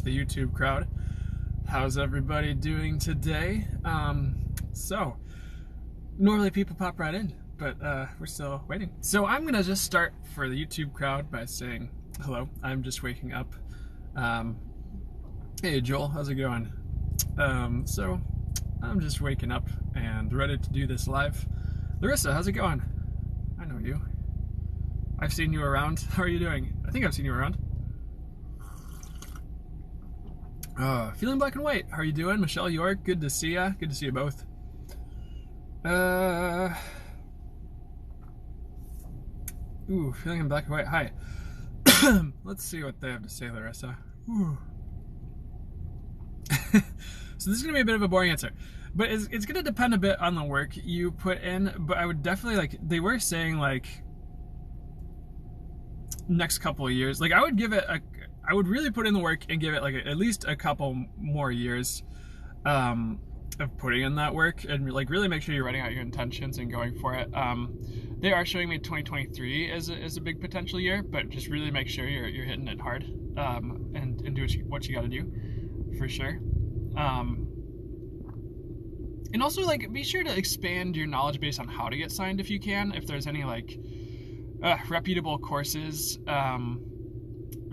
the YouTube crowd. How's everybody doing today? So, normally people pop right in, but we're still waiting. So I'm gonna just start for the YouTube crowd by saying hello. I'm just waking up. Hey Joel, how's it going? So I'm just waking up and ready to do this live. Larissa, how's it going? I know you. I've seen you around. How are you doing? I think I've seen you around. Feeling black and white. How are you doing? Michelle York, good to see ya. Good to see you both. Feeling in black and white. Hi. Let's see what they have to say, Larissa. So this is going to be a bit of a boring answer. But it's going to depend a bit on the work you put in. But I would definitely, they were saying, next couple of years. I would give it I would really put in the work and give it, at least a couple more years of putting in that work. And, really make sure you're writing out your intentions and going for it. They are showing me 2023 as a big potential year. But just really make sure you're hitting it hard. And do what you got to do. For sure. And also, be sure to expand your knowledge base on how to get signed if you can. If there's any, reputable courses,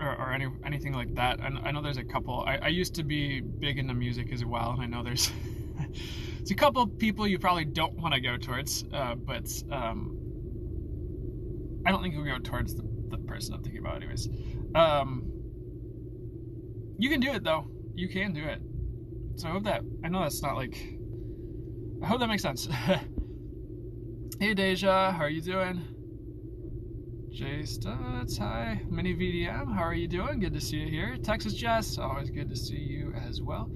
or anything like that. I know there's a couple. I used to be big into music as well, and I know there's a couple people you probably don't want to go towards, but I don't think you'll go towards the person I'm thinking about anyways. You can do it, though. You can do it. So I know that's not I hope that makes sense. Hey Deja, how are you doing? Jay Stutz, hi. Mini VDM, how are you doing? Good to see you here. Texas Jess, always good to see you as well.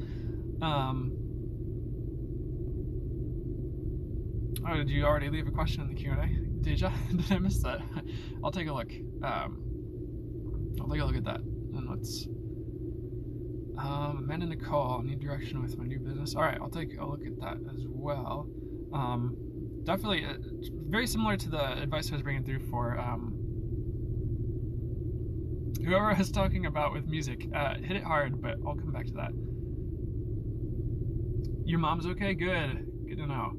Did you already leave a question in the Q&A? Deja, did I miss that? I'll take a look. I'll take a look at that. And let's... Amanda Nicole, need direction with my new business. Alright, I'll take a look at that as well. Definitely very similar to the advice I was bringing through for whoever I was talking about with music. Hit it hard, but I'll come back to that. Your mom's okay? Good. Good to know.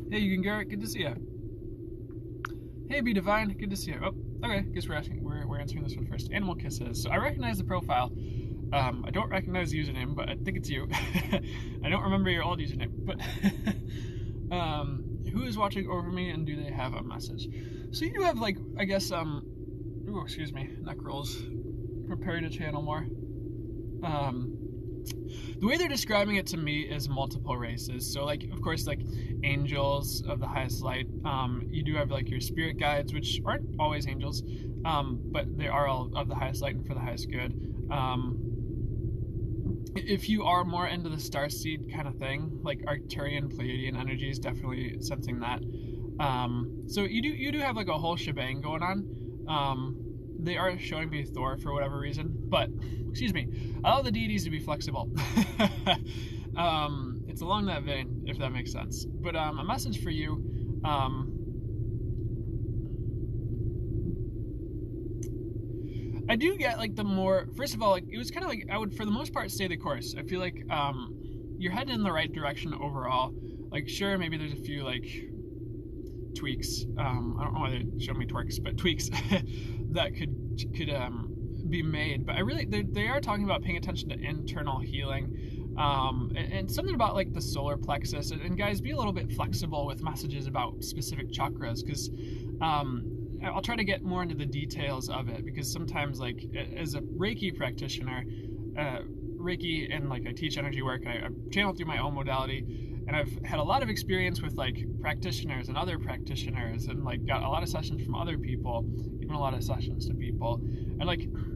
Hey, you can Garrett. Good to see you. Hey, Be Divine. Good to see you. Oh, okay. Guess we're answering this one first. Animal Kisses. So I recognize the profile. I don't recognize the username, but I think it's you. I don't remember your old username, but who is watching over me and do they have a message? So you do have I guess excuse me, neck rolls. Prepare to channel more. The way they're describing it to me is multiple races. So of course, angels of the highest light. You do have your spirit guides, which aren't always angels, but they are all of the highest light and for the highest good. If you are more into the starseed kind of thing, Arcturian, Pleiadian energy is definitely sensing that. So you do have a whole shebang going on. They are showing me Thor for whatever reason, but excuse me, allow the deities to be flexible. It's along that vein, if that makes sense. But a message for you. I do get the more. First of all, it was kind of I would for the most part stay the course. I feel you're heading in the right direction overall. Sure, maybe there's a few tweaks. I don't know why they show me twerks, but tweaks that could be made. But they are talking about paying attention to internal healing, and something about the solar plexus. And guys, be a little bit flexible with messages about specific chakras, because I'll try to get more into the details of it, because sometimes as a Reiki practitioner, Reiki and I teach energy work, and I channel through my own modality. And I've had a lot of experience with practitioners and other practitioners, and got a lot of sessions from other people, even a lot of sessions to people. And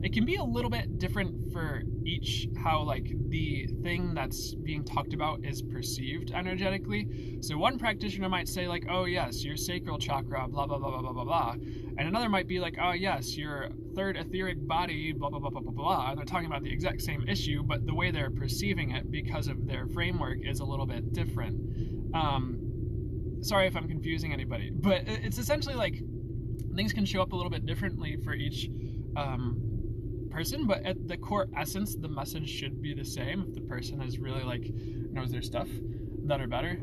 it can be a little bit different for each how the thing that's being talked about is perceived energetically. So one practitioner might say oh yes, your sacral chakra, blah blah blah blah blah blah blah, and another might be oh yes, your third etheric body, blah blah blah blah blah blah. And they're talking about the exact same issue, but the way they're perceiving it because of their framework is a little bit different. sorry if I'm confusing anybody, but it's essentially like things can show up a little bit differently for each person, but at the core essence, the message should be the same. If the person is really like knows their stuff, that or better,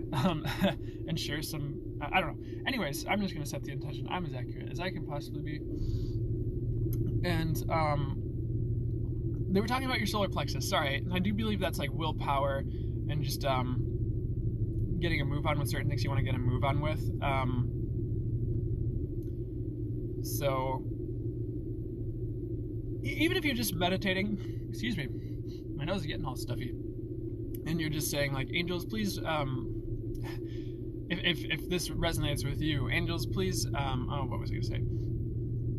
and share some, I don't know. Anyways, I'm just gonna set the intention. I'm as accurate as I can possibly be. And they were talking about your solar plexus. Sorry, and I do believe that's like willpower and just getting a move on with certain things you want to get a move on with. So even if you're just meditating, excuse me, my nose is getting all stuffy, and you're just saying like, angels, please, if this resonates with you, angels, please, oh, what was I gonna say?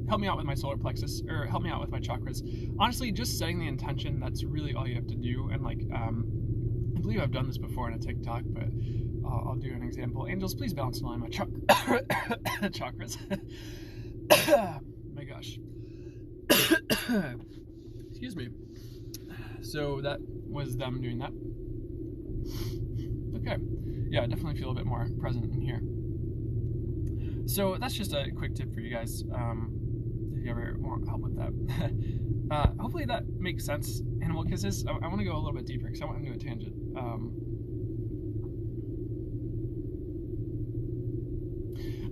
Help me out with my solar plexus, or help me out with my chakras. Honestly, just setting the intention, that's really all you have to do. And like, I believe I've done this before in a TikTok, but I'll do an example. Angels, please balance and align my chakras. My gosh. Excuse me. So that was them doing that. Okay. Yeah, I definitely feel a bit more present in here. So that's just a quick tip for you guys. If you ever want help with that. Hopefully that makes sense. Animal kisses. I want to go a little bit deeper because I want to do a tangent.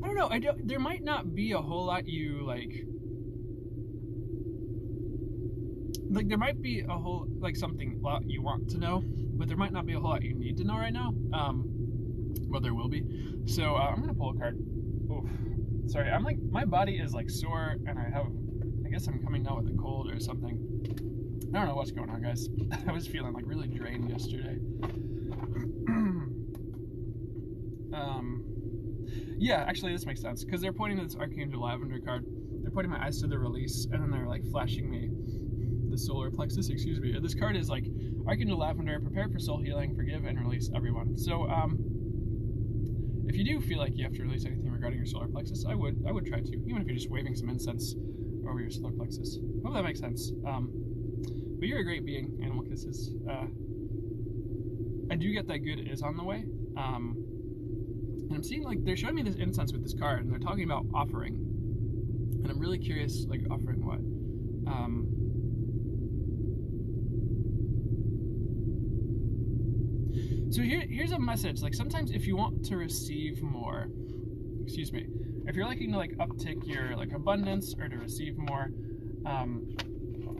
I don't know. There might not be a whole lot you like there might be a whole lot you want to know, but there might not be a whole lot you need to know right now. Well, there will be. So I'm gonna pull a card. Oof. Sorry, I'm like, my body is like sore, and I guess I'm coming down with a cold or something. I don't know what's going on, guys. I was feeling like really drained yesterday. Yeah, actually this makes sense, because they're pointing to this Archangel Lavender card. They're pointing my eyes to the release, and then they're like flashing me the solar plexus, excuse me. This card is like, Archangel Lavender, prepare for soul healing, forgive and release everyone. So if you do feel like you have to release anything regarding your solar plexus, I would try to, even if you're just waving some incense over your solar plexus. Hope that makes sense. But you're a great being, Animal Kisses. I do get that good is on the way. And I'm seeing like they're showing me this incense with this card, and they're talking about offering, and I'm really curious, like offering what. So here's a message. Like sometimes if you want to receive more, excuse me, if you're looking to like uptick your like abundance or to receive more,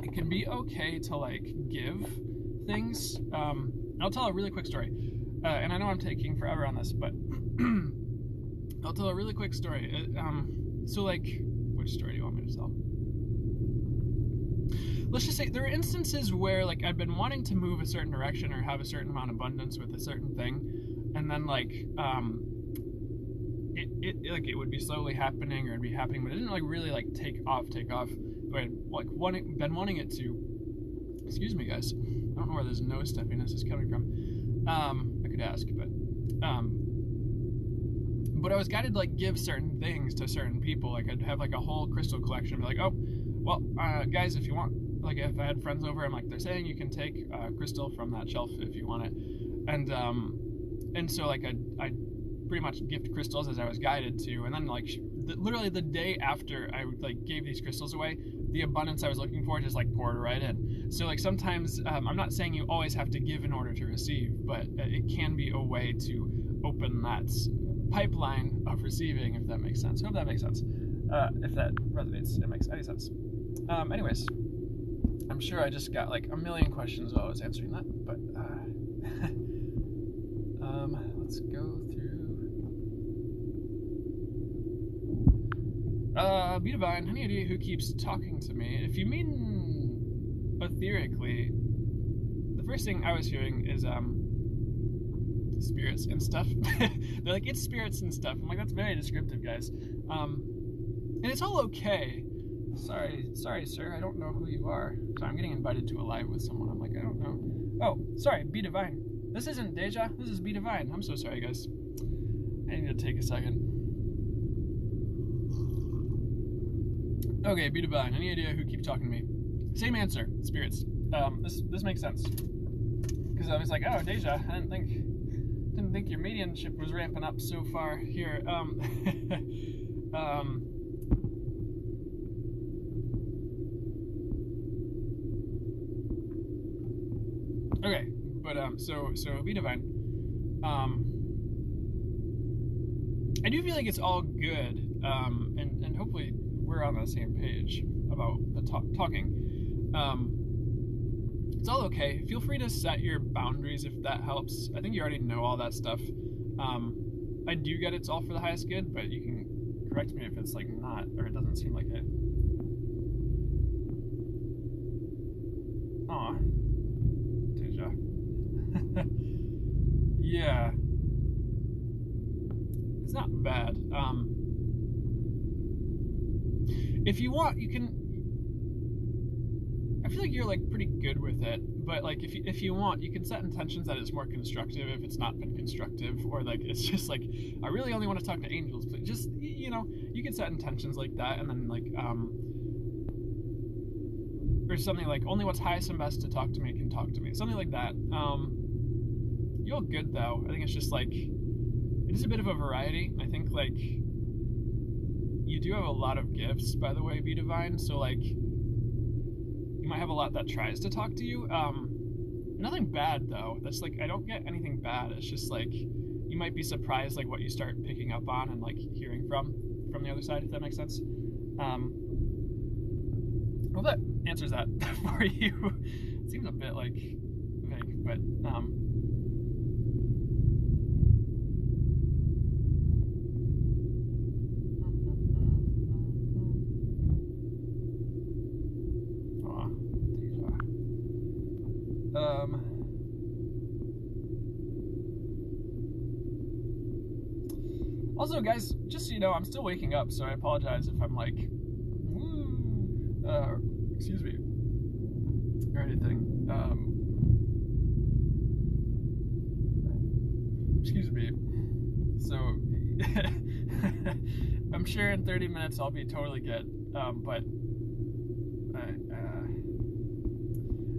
it can be okay to like give things. I'll tell a really quick story, and I know I'm taking forever on this, but I'll tell a really quick story. So like, which story do you want me to tell? Let's just say there are instances where like I've been wanting to move a certain direction or have a certain amount of abundance with a certain thing, and then like it would be slowly happening, or it'd be happening, but it didn't like really like take off. But I'd like been wanting it to. Excuse me, guys. I don't know where this nose stuffiness is coming from. I could ask, but I was guided to like give certain things to certain people. Like I'd have like a whole crystal collection, be like, oh, well, guys, if you want, like if I had friends over, I'm like, they're saying you can take crystal from that shelf if you want it, and so like I pretty much gift crystals as I was guided to, and then like literally the day after I like gave these crystals away, the abundance I was looking for just like poured right in. So like sometimes I'm not saying you always have to give in order to receive, but it can be a way to open that pipeline of receiving, if that makes sense. I hope that makes sense. If that resonates, it makes any sense. Anyways, I'm sure I just got like a million questions while I was answering that, but let's go through. Be Divine, any idea who keeps talking to me? If you mean etherically, the first thing I was hearing is spirits and stuff. They're like, it's spirits and stuff. I'm like, that's very descriptive, guys. And it's all okay. Sorry, sir, I don't know who you are. So I'm getting invited to a live with someone. I'm like, I don't know. Oh, sorry, Be Divine. This isn't Deja, this is Be Divine. I'm so sorry, guys. I need to take a second. Okay, Be Divine. Any idea who keeps talking to me? Same answer, spirits. This makes sense. Because I was like, oh, Deja, I didn't didn't think your mediumship was ramping up so far here. Okay, but so be divine. I do feel like it's all good, and hopefully we're on the same page about the talking. It's all okay. Feel free to set your boundaries if that helps. I think you already know all that stuff. I do get it's all for the highest good, but you can correct me if it's like not, or it doesn't seem like it. Aw. Deja. Yeah. It's not bad. If you want, you can. I feel like you're like pretty good with it, but like if you want, you can set intentions that it's more constructive if it's not been constructive, or like it's just like I really only want to talk to angels, but just you know, you can set intentions like that, and then like or something like only what's highest and best to talk to me can talk to me, something like that. You're good though. I think it's just like it is a bit of a variety. I think like you do have a lot of gifts, by the way, Be Divine. So like you might have a lot that tries to talk to you. Nothing bad though. That's like I don't get anything bad. It's just like you might be surprised like what you start picking up on and like hearing from the other side, if that makes sense. Well, that answers that for you. It seems a bit like vague, but also, guys, just so you know, I'm still waking up, so I apologize if I'm like, excuse me, or anything. Excuse me. So, I'm sure in 30 minutes I'll be totally good. But,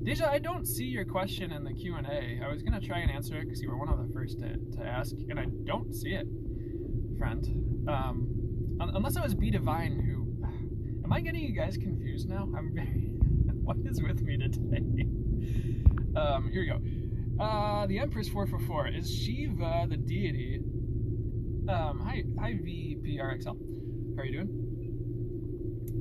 Deja, I don't see your question in the Q&A. I was gonna try and answer it because you were one of the first to ask, and I don't see it, friend. Unless it was Be Divine who... Am I getting you guys confused now? I'm very... What is with me today? Here we go. The Empress 444. Is Shiva the deity? Hi VPRXL. How are you doing?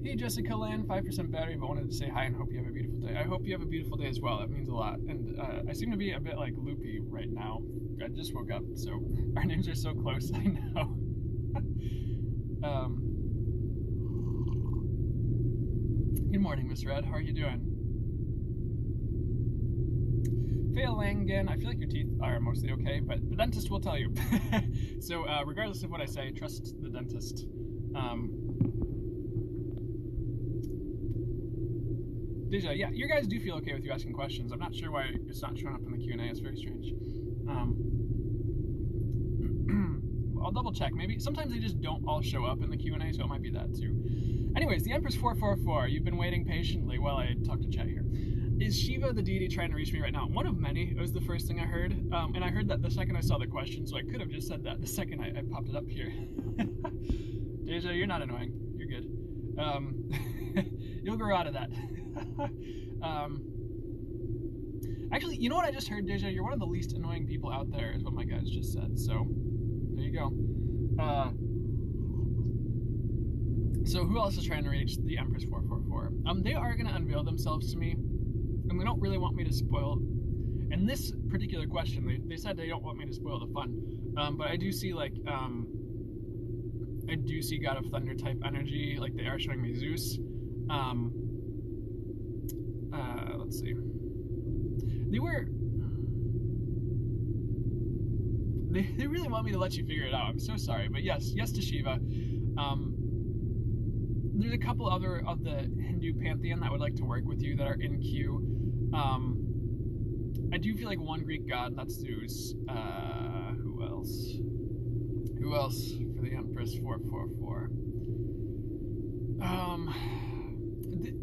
Hey Jessica Land, 5% battery, but wanted to say hi and hope you have a beautiful day. I hope you have a beautiful day as well. That means a lot. And I seem to be a bit like loopy right now. I just woke up, so our names are so close. I know. Good morning, Miss Red. How are you doing? Fail Langan, I feel like your teeth are mostly okay, but the dentist will tell you. So regardless of what I say, trust the dentist. Deja, yeah, you guys do feel okay with you asking questions. I'm not sure why it's not showing up in the Q&A. It's very strange. I'll double check. Maybe sometimes they just don't all show up in the Q&A, so it might be that too. Anyways, the Empress 444. You've been waiting patiently while I talk to chat here. Is Shiva the deity trying to reach me right now? One of many. It was the first thing I heard, and I heard that the second I saw the question, so I could have just said that the second I popped it up here. Deja, you're not annoying. You're good. You'll grow out of that. Actually, you know what I just heard, Deja? You're one of the least annoying people out there, is what my guys just said. So, there you go. So who else is trying to reach the Empress 444? They are going to unveil themselves to me, and they don't really want me to spoil. In this particular question, they said they don't want me to spoil the fun. But I do see, like, I do see God of Thunder type energy, like they are showing me Zeus. Let's see. They really want me to let you figure it out. I'm so sorry, but yes to Shiva. There's a couple other of the Hindu pantheon that would like to work with you that are in queue. I do feel like one Greek god, that's Zeus. Who else? Who else for the Empress 444?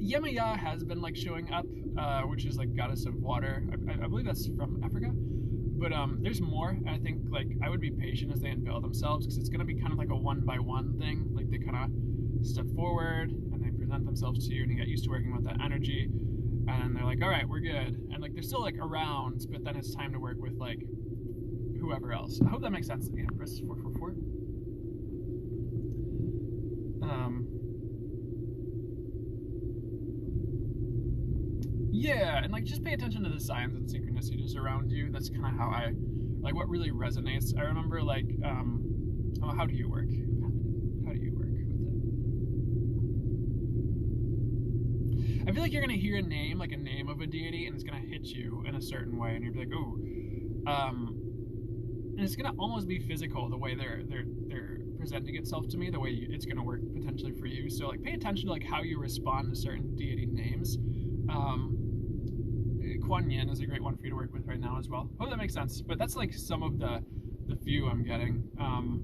Yemaya has been like showing up, which is like goddess of water. I believe that's from Africa. But there's more. And I think like I would be patient as they unveil themselves, because it's gonna be kind of like a one by one thing. Like they kind of step forward and they present themselves to you, and you get used to working with that energy. And then they're like, all right, we're good. And like they're still like around, but then it's time to work with like whoever else. I hope that makes sense. Yeah, press 444. Yeah, and like just pay attention to the signs and synchronicities around you. That's kind of how I like what really resonates. I remember like oh, how do you work? How do you work with it? I feel like you're gonna hear a name, like a name of a deity, and it's gonna hit you in a certain way, and you're like, oh, and it's gonna almost be physical the way they're presenting itself to me, the way it's gonna work potentially for you. So like pay attention to like how you respond to certain deity names. Kuan Yin is a great one for you to work with right now as well. Hope that makes sense. But that's like some of the few I'm getting. Can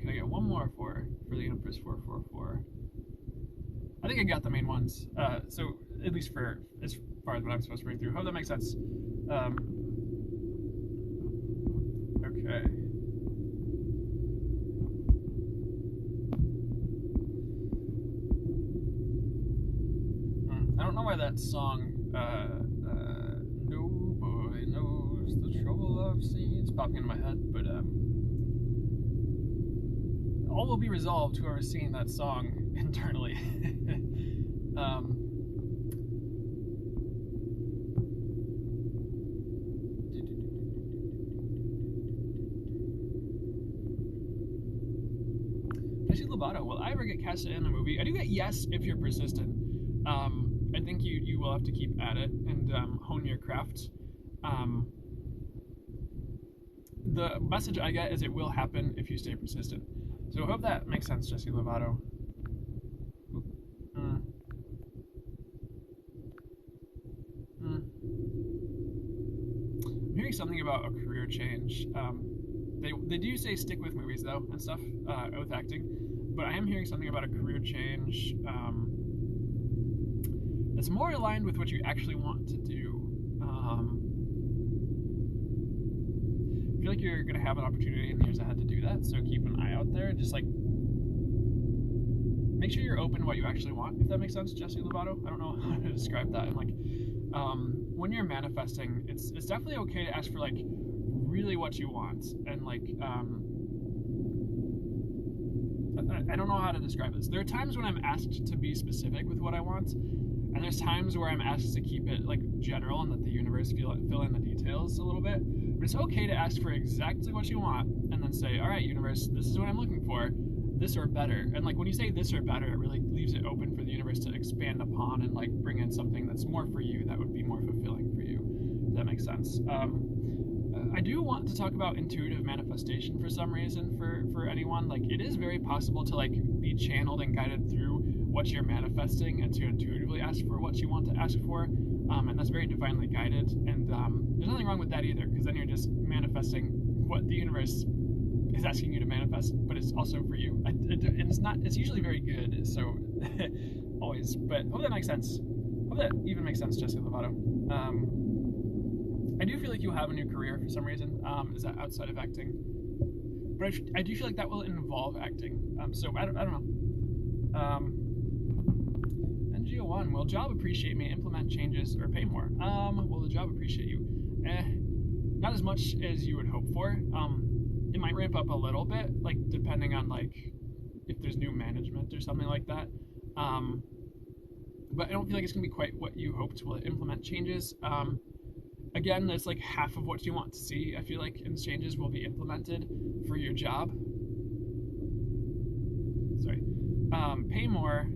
I get one more for the Empress 444? I think I got the main ones. So at least for as far as what I'm supposed to bring through. Hope that makes sense. Okay. I don't know why that song, nobody knows the trouble I've seen, it's popping into my head, but all will be resolved, whoever's singing that song internally. Jesse Lovato, will I ever get casted in a movie? I do get yes if you're persistent. I think you will have to keep at it and hone your craft. The message I get is it will happen if you stay persistent. So I hope that makes sense, Jesse Lovato. I'm hearing something about a career change. They do say stick with movies though and stuff with acting, but I am hearing something about a career change that's more aligned with what you actually want to do. I feel like you're gonna have an opportunity in the years ahead to do that, so keep an eye out there. Just like make sure you're open to what you actually want, if that makes sense, Jesse Lovato. I don't know how to describe that. And like when you're manifesting, it's definitely okay to ask for like really what you want, and like I don't know how to describe this. There are times when I'm asked to be specific with what I want, and there's times where I'm asked to keep it like general and let the universe fill in the details a little bit. But it's okay to ask for exactly what you want and then say, all right, universe, this is what I'm looking for, this or better. And like when you say this or better, it really leaves it open for the universe to expand upon and like bring in something that's more for you, that would be more fulfilling for you, if that makes sense. I do want to talk about intuitive manifestation for some reason for anyone. Like it is very possible to like be channeled and guided through what you're manifesting and to intuitively ask for what you want to ask for, and that's very divinely guided. And there's nothing wrong with that either, because then you're just manifesting what the universe is asking you to manifest, but it's also for you. And it's usually very good, so always. But hope that makes sense. Hope that even makes sense, Jesse Lovato. I do feel like you'll have a new career for some reason. Is that outside of acting? But I do feel like that will involve acting. So I don't know. NGO1, will job appreciate me, implement changes, or pay more? Will the job appreciate you? Not as much as you would hope for. It might ramp up a little bit, like depending on like if there's new management or something like that. But I don't feel like it's gonna be quite what you hoped. Will it implement changes? Again, that's like half of what you want to see. I feel like changes will be implemented for your job. Sorry. Pay more.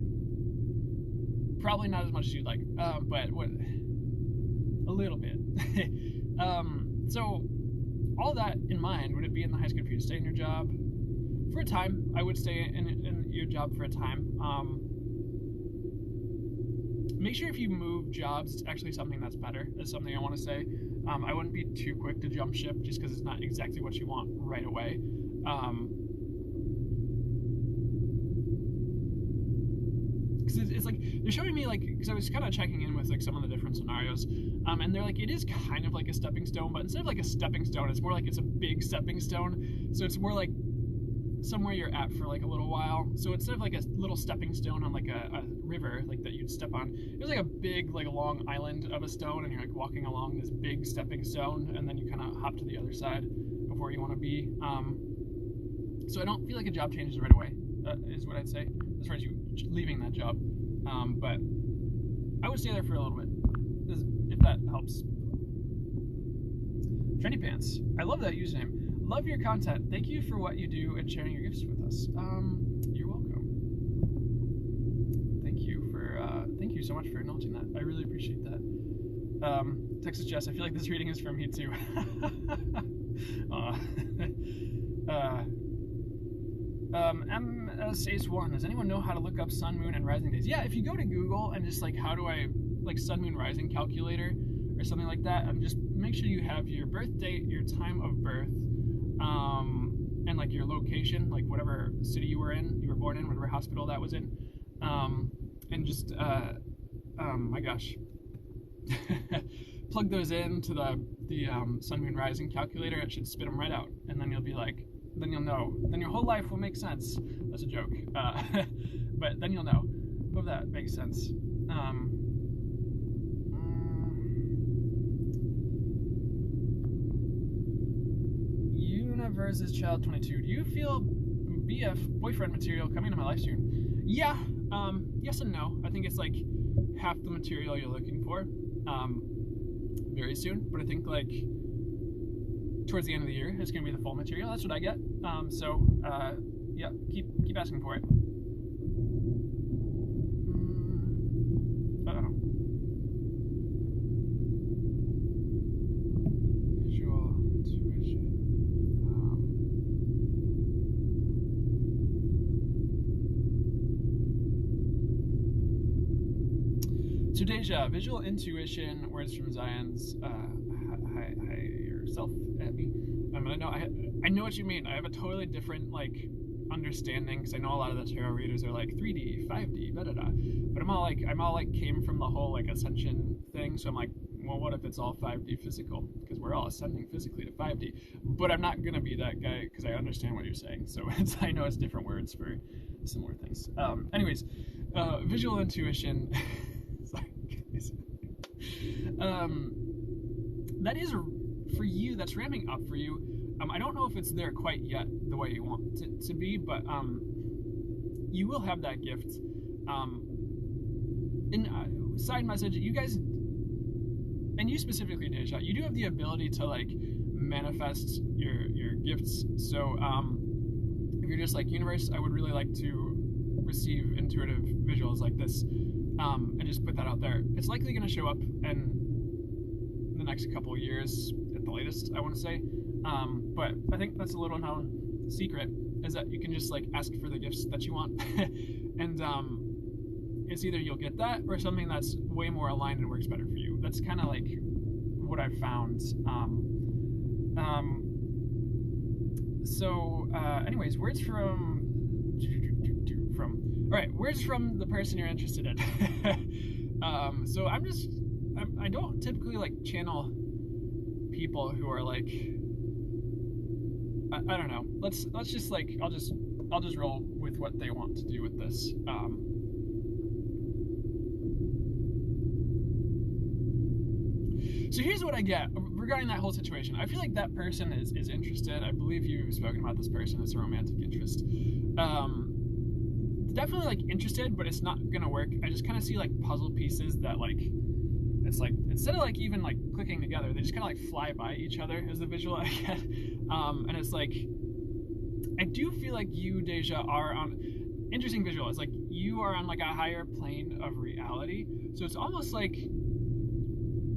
Probably not as much as you'd like, but what? A little bit. So, all that in mind, would it be in the highest good for you to stay in your job for a time? I would stay in your job for a time. Make sure if you move jobs, it's actually something that's better. That's something I want to say. I wouldn't be too quick to jump ship just because it's not exactly what you want right away. Because because it's like they're showing me like, because I was kind of checking in with like some of the different scenarios, and they're like it is kind of like a stepping stone, but instead of like a stepping stone, it's more like it's a big stepping stone. So it's more like somewhere you're at for like a little while. So instead of like a little stepping stone on like a river like that you'd step on, there's like a big like long island of a stone, and you're like walking along this big stepping stone, and then you kind of hop to the other side of where you want to be. So I don't feel like a job changes right away, is what I'd say, as far as you leaving that job. But I would stay there for a little bit, if that helps. Trendy Pants, I love that username. Love your content. Thank you for what you do and sharing your gifts with us. You're welcome. Thank you so much for acknowledging that. I really appreciate that. Texas Jess, I feel like this reading is for me too. MS Ace 1, does anyone know how to look up sun, moon, and rising days? Yeah, if you go to Google and just like, how do I, like sun, moon, rising calculator or something like that, and just make sure you have your birth date, your time of birth, and like your location, like whatever city you were born in, whatever hospital that was in, and just my gosh, plug those into the sun, moon, rising calculator. It should spit them right out, and then you'll be like, then you'll know, then your whole life will make sense. That's a joke, but then you'll know. Hope that makes sense. Versus Child 22. Do you feel BF boyfriend material coming to my life soon? Yeah. Yes and no. I think it's like half the material you're looking for. Very soon. But I think like towards the end of the year, it's gonna be the full material. That's what I get. Yeah. Keep asking for it. So Deja, visual intuition, words from Zion's, hi yourself at me. I know what you mean. I have a totally different like understanding, because I know a lot of the tarot readers are like 3D, 5D, da da da. But I'm all like came from the whole like ascension thing. So I'm like, well, what if it's all 5D physical? Because we're all ascending physically to 5D. But I'm not gonna be that guy, because I understand what you're saying. So I know it's different words for similar things. Anyways, visual intuition. That is for you, that's ramping up for you. I don't know if it's there quite yet the way you want it to be, but you will have that gift. Side message, you guys, and you specifically, Deja, you do have the ability to like manifest your gifts. So if you're just like, universe, I would really like to receive intuitive visuals like this, and just put that out there, it's likely going to show up in the next couple of years at the latest, I want to say. But I think that's a little known secret, is that you can just like ask for the gifts that you want, and it's either you'll get that or something that's way more aligned and works better for you. That's kind of like what I've found. Anyways, words from all right, words from the person you're interested in. So I don't typically like channel people who are like, I don't know. Let's just like, I'll just roll with what they want to do with this. So here's what I get regarding that whole situation. I feel like that person is interested. I believe you've spoken about this person as a romantic interest. Definitely like interested, but it's not gonna work. I just kind of see like puzzle pieces that like, it's like, instead of like even like clicking together, they just kind of like fly by each other is the visual I get. And it's like, I do feel like you, Deja, are on, interesting visual, it's like you are on like a higher plane of reality. So it's almost like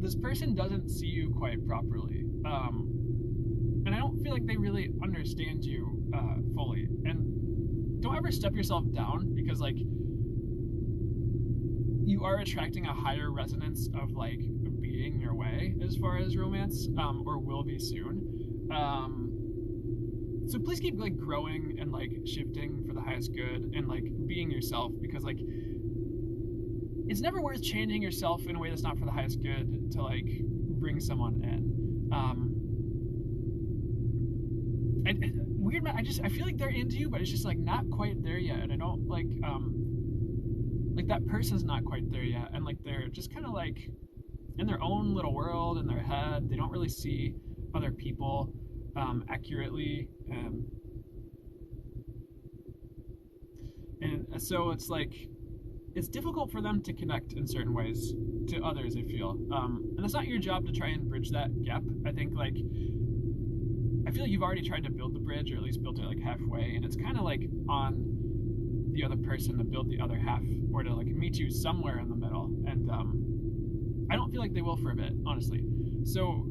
this person doesn't see you quite properly. And I don't feel like they really understand you fully. And don't ever step yourself down, because like you are attracting a higher resonance of like being your way as far as romance, or will be soon. So please keep like growing and like shifting for the highest good and like being yourself, because like it's never worth changing yourself in a way that's not for the highest good to like bring someone in. Weird, man. I feel like they're into you, but it's just like not quite there yet, and I don't like that person's not quite there yet, and like they're just kind of like in their own little world in their head. They don't really see other people accurately, and so it's like it's difficult for them to connect in certain ways to others, I feel, and it's not your job to try and bridge that gap. I think like I feel like you've already tried to build the bridge, or at least built it like halfway, and it's kind of like on the other person to build the other half, or to like meet you somewhere in the middle. And I don't feel like they will for a bit, honestly. So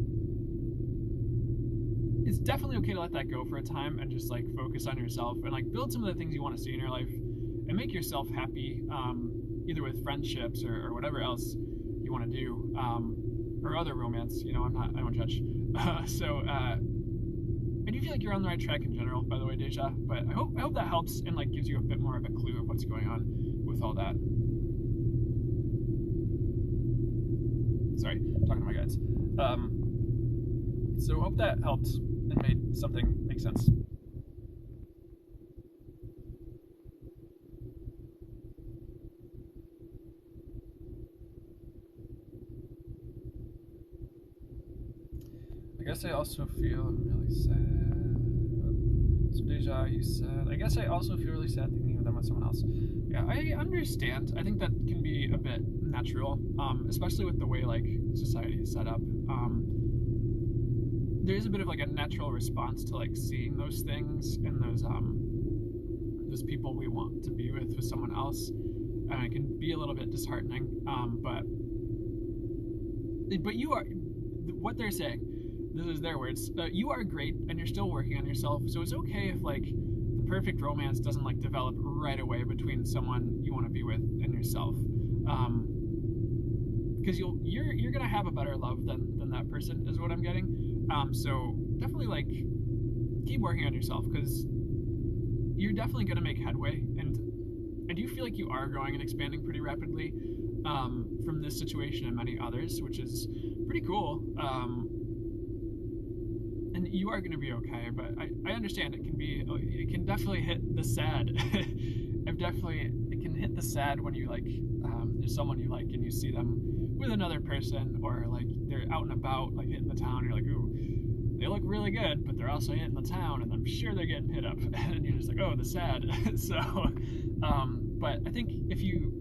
it's definitely okay to let that go for a time and just like focus on yourself and like build some of the things you want to see in your life and make yourself happy, either with friendships or whatever else you want to do, or other romance. You know, I don't judge. I do feel like you're on the right track in general, by the way, Deja, but I hope that helps and like gives you a bit more of a clue of what's going on with all that. Sorry, talking to my guides. So hope that helped and made something make sense. I guess I also feel really sad. So Deja, you said, I guess I also feel really sad thinking of them with someone else. Yeah, I understand. I think that can be a bit natural, especially with the way like society is set up. There is a bit of like a natural response to like seeing those things and those people we want to be with someone else, and it can be a little bit disheartening. But you are, what they're saying, this is their words, you are great and you're still working on yourself, so it's okay if like the perfect romance doesn't like develop right away between someone you want to be with and yourself, because you're gonna have a better love than that person, is what I'm getting. So definitely like keep working on yourself, because you're definitely gonna make headway, and I do feel like you are growing and expanding pretty rapidly from this situation and many others, which is pretty cool. And you are going to be okay, but I understand it can definitely hit the sad. It can hit the sad when you like, there's someone you like and you see them with another person, or like they're out and about, like hitting the town, and you're like, ooh, they look really good, but they're also hitting the town, and I'm sure they're getting hit up, and you're just like, oh, the sad. So, but I think if you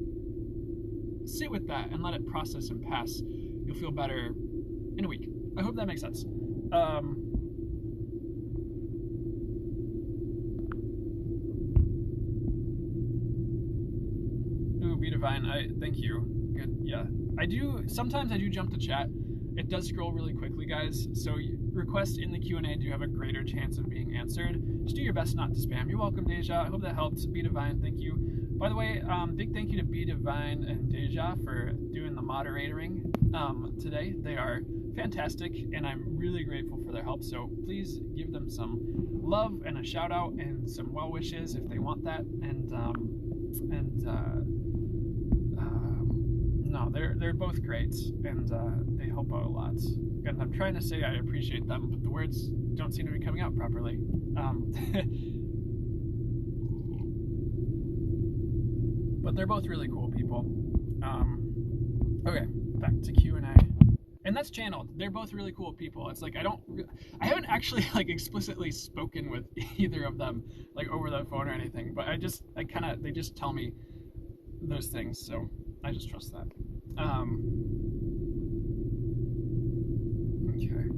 sit with that and let it process and pass, you'll feel better in a week. I hope that makes sense. Be Divine, thank you. Good, yeah. Sometimes I do jump to chat. It does scroll really quickly, guys, so requests in the Q&A do have a greater chance of being answered. Just do your best not to spam. You're welcome, Deja. I hope that helps. Be Divine, thank you. By the way, big thank you to Be Divine and Deja for doing the moderating today. They are fantastic, and I'm really grateful for their help, so please give them some love and a shout out and some well wishes if they want that. No, they're both great, and they help out a lot. And I'm trying to say I appreciate them, but the words don't seem to be coming out properly. But they're both really cool people. Okay, back to Q&A. And that's channeled. They're both really cool people. It's like I haven't actually like explicitly spoken with either of them like over the phone or anything, but they just tell me those things, so I just trust that. Okay.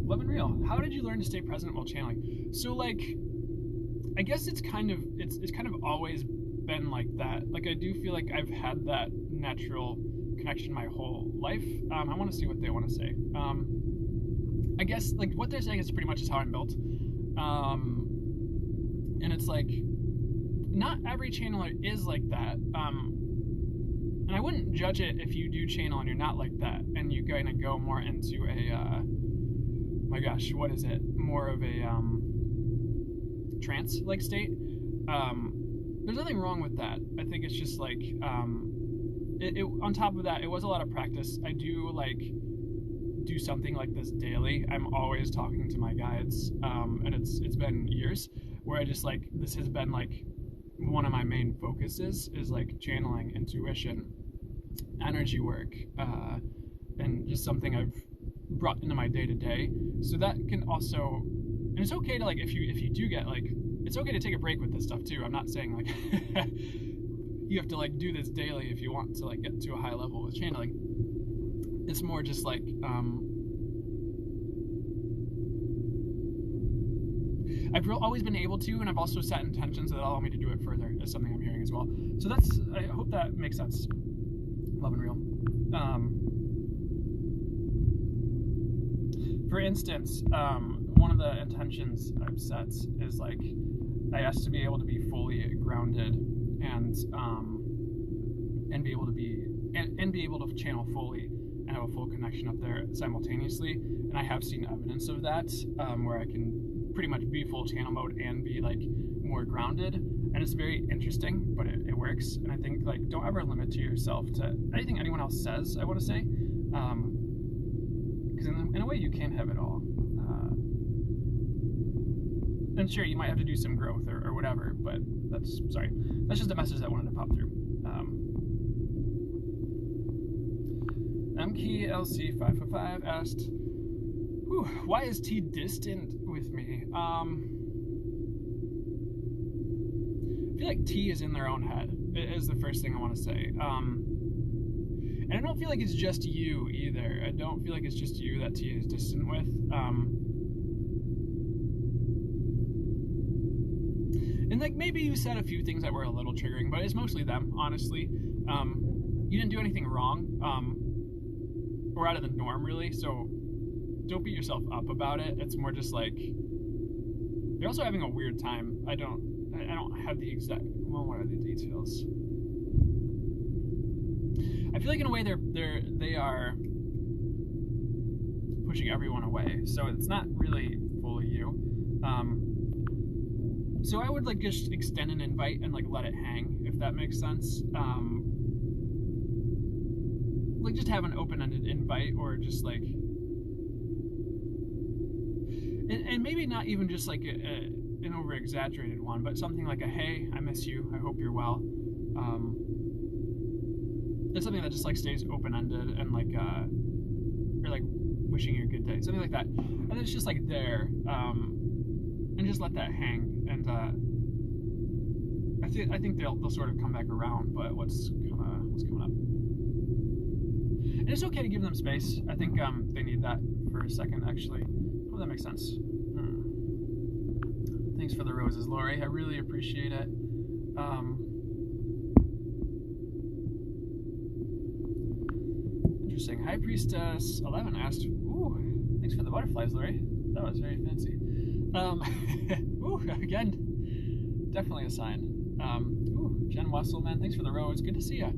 Love and Real. How did you learn to stay present while channeling? So like, I guess it's kind of always been like that. Like I do feel like I've had that natural connection my whole life. I want to see what they want to say. I guess like what they're saying is pretty much is how I'm built. And it's like not every channeler is like that. And wouldn't judge it if you do channel and you're not like that, and you kind of go more into a my gosh, what is it? More of a trance-like state. There's nothing wrong with that. I think it's just like on top of that, it was a lot of practice. I do do something like this daily. I'm always talking to my guides, and it's been years where I just this has been one of my main focuses is channeling intuition, energy work, and just something I've brought into my day-to-day. So that can also, and it's okay to if you do get it's okay to take a break with this stuff too. I'm not saying you have to do this daily if you want to get to a high level with channeling. It's more just I've always been able to, and I've also set intentions that allow me to do it further, is something I'm hearing as well. So I hope that makes sense. Love and real. For instance, one of the intentions I've set is I asked to be able to be fully grounded and be able to be able to channel fully and have a full connection up there simultaneously. And I have seen evidence of that, where I can pretty much be full channel mode and be more grounded, and it's very interesting, but it works. And I think don't ever limit to yourself to anything anyone else says. I want to say, because in a way you can't have it all. And sure, you might have to do some growth or whatever, but that's just a message that I wanted to pop through. MKLC555 asked, why is T distant with me? I feel like T is in their own head, is the first thing I want to say. And I don't feel like it's just you either. I don't feel like it's just you that T is distant with. And maybe you said a few things that were a little triggering, but it's mostly them, honestly. You didn't do anything wrong, or out of the norm, really, so don't beat yourself up about it. It's more just they're also having a weird time. I don't have the exact, well, what are the details? I feel in a way they are pushing everyone away, so it's not really fully you. So I would just extend an invite and let it hang, if that makes sense. Just have an open-ended invite, or just and maybe not even just an over-exaggerated one, but something like a hey, I miss you, I hope you're well. It's something that just stays open-ended and or wishing you a good day, something like that. And it's just there, and just let that hang. And I think they'll sort of come back around. But what's coming up? And it's okay to give them space. I think they need that for a second, actually. Hope that makes sense. Thanks for the roses, Lori. I really appreciate it. Interesting. High Priestess 11 asked, ooh, thanks for the butterflies, Lori. That was very fancy. Ooh, again, definitely a sign. Ooh, Jen Wesselman, thanks for the rose. Good to see you. I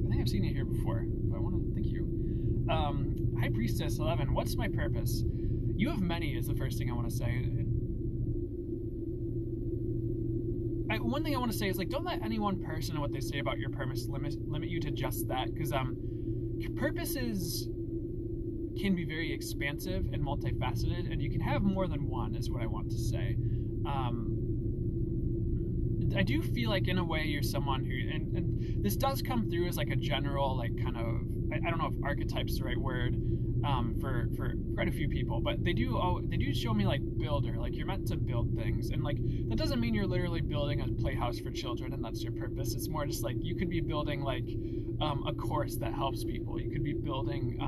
think I've seen you here before, but I want to thank you. High Priestess 11, what's my purpose? You have many is the first thing I want to say. One thing I want to say is don't let any one person and what they say about your purpose limit you to just that, because purposes can be very expansive and multifaceted, and you can have more than one, is what I want to say. I do feel in a way you're someone who, and this does come through as a general kind of, I don't know if archetype's the right word, for quite a few people, but they do show me builder, you're meant to build things, and that doesn't mean you're literally building a playhouse for children and that's your purpose. It's more just you could be building a course that helps people. You could be building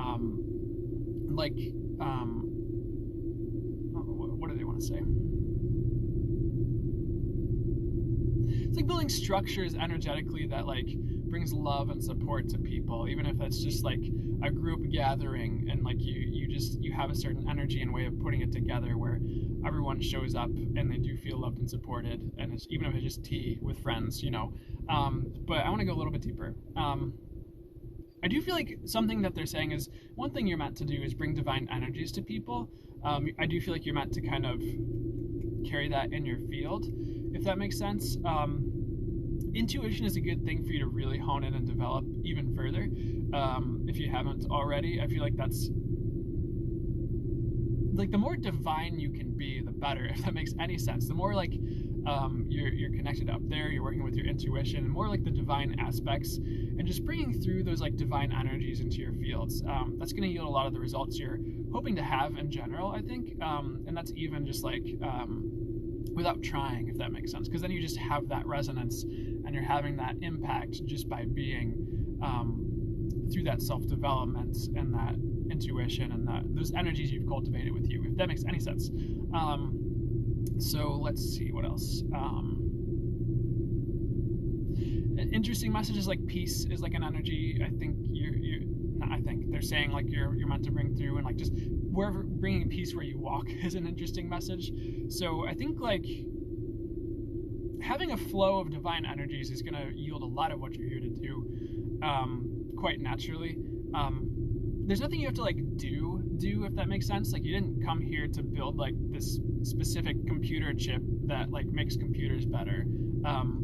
what do they want to say? It's building structures energetically that brings love and support to people, even if that's just a group gathering, and you have a certain energy and way of putting it together where everyone shows up and they do feel loved and supported, and it's, even if it's just tea with friends, But I want to go a little bit deeper. I do feel like something that they're saying is one thing you're meant to do is bring divine energies to people. I do feel like you're meant to kind of carry that in your field, if that makes sense. Intuition is a good thing for you to really hone in and develop even further. If you haven't already, I feel like that's like the more divine you can be, the better, if that makes any sense. The more like you're connected up there, you're working with your intuition, more like the divine aspects, and just bringing through those like divine energies into your fields. That's going to yield a lot of the results you're hoping to have in general, I think. And that's even just like without trying, if that makes sense, because then you just have that resonance and you're having that impact just by being through that self-development and that intuition and those energies you've cultivated with you, if that makes any sense. So let's see what else. Interesting messages like peace is like an energy. I think they're saying like you're meant to bring through, and like just wherever bringing peace where you walk is an interesting message. So I think like having a flow of divine energies is going to yield a lot of what you're here to do quite naturally. There's nothing you have to like do if that makes sense. Like you didn't come here to build like this specific computer chip that like makes computers better.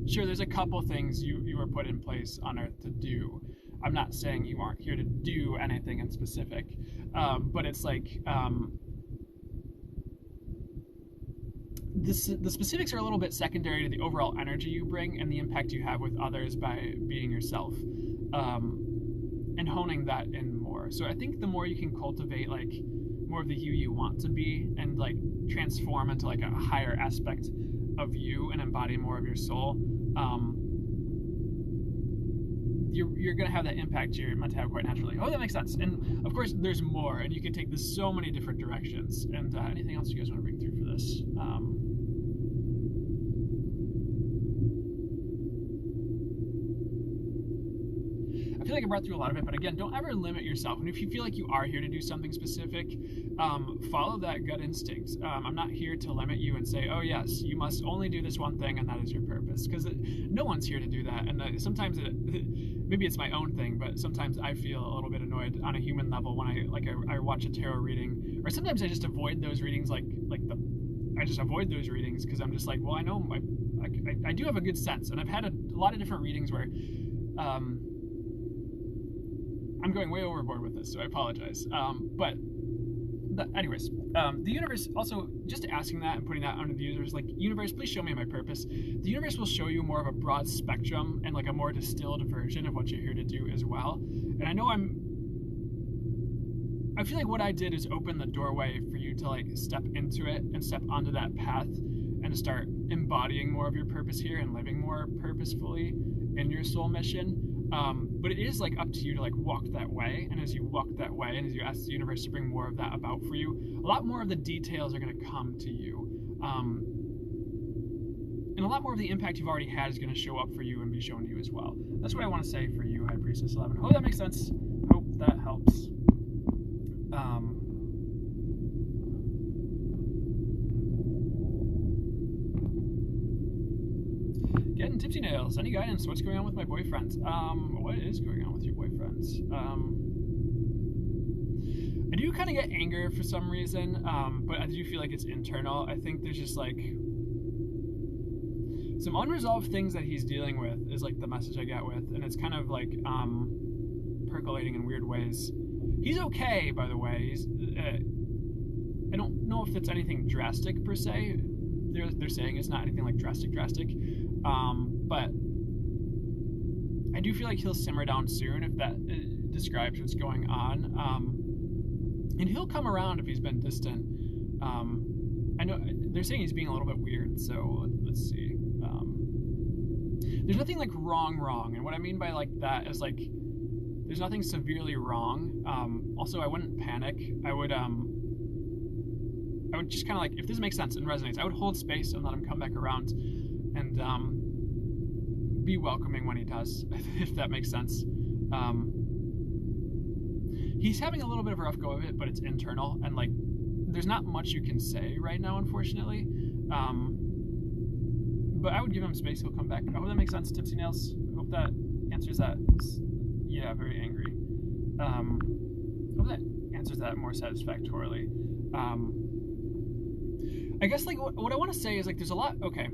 Sure, there's a couple things you were put in place on Earth to do. I'm not saying you aren't here to do anything in specific, but it's like the specifics are a little bit secondary to the overall energy you bring and the impact you have with others by being yourself, and honing that in more. So I think the more you can cultivate like more of the you want to be and like transform into like a higher aspect of you and embody more of your soul, you're going to have that impact you're meant to have quite naturally. Oh, that makes sense. And of course there's more, and you can take this so many different directions. And anything else you guys want to bring through for this? I feel like I brought through a lot of it, but again, don't ever limit yourself. And if you feel like you are here to do something specific, follow that gut instinct. I'm not here to limit you and say, oh yes, you must only do this one thing and that is your purpose, because no one's here to do that. And sometimes maybe it's my own thing, but sometimes I feel a little bit annoyed on a human level when I watch a tarot reading, or sometimes I just avoid those readings, I just avoid those readings because I'm just like, well, I know I do have a good sense, and I've had a lot of different readings where I'm going way overboard with this, so I apologize. Anyways, the universe also, just asking that and putting that onto the universe, like, universe, please show me my purpose. The universe will show you more of a broad spectrum and like a more distilled version of what you're here to do as well. And I know I feel like what I did is open the doorway for you to like step into it and step onto that path and start embodying more of your purpose here and living more purposefully in your soul mission. But it is like up to you to like walk that way, and as you walk that way and as you ask the universe to bring more of that about for you, a lot more of the details are going to come to you, and a lot more of the impact you've already had is going to show up for you and be shown to you as well. That's what I want to say for you, High Priestess 11. Hope that makes sense. Hope that helps. Getting tipsy nails. Any guidance? What's going on with my boyfriend? What is going on with your boyfriend? I do kind of get anger for some reason, but I do feel like it's internal. I think there's just like some unresolved things that he's dealing with is like the message I get with, and it's kind of like percolating in weird ways. He's okay, by the way. I don't know if it's anything drastic per se. They're saying it's not anything like drastic, but I do feel like he'll simmer down soon, if that describes what's going on. And he'll come around if he's been distant. I know they're saying he's being a little bit weird, so let's see. There's nothing like wrong, and what I mean by like that is like there's nothing severely wrong. Also, I wouldn't panic. I would just kind of like, if this makes sense and resonates, I would hold space and let him come back around and be welcoming when he does, if that makes sense. He's having a little bit of a rough go of it, but it's internal, and like there's not much you can say right now, unfortunately. But I would give him space. He'll come back. I hope that makes sense, Tipsy Nails. I hope that answers that. Yeah, very angry. Hope that answers that more satisfactorily. I guess like what I want to say is like there's a lot. Okay,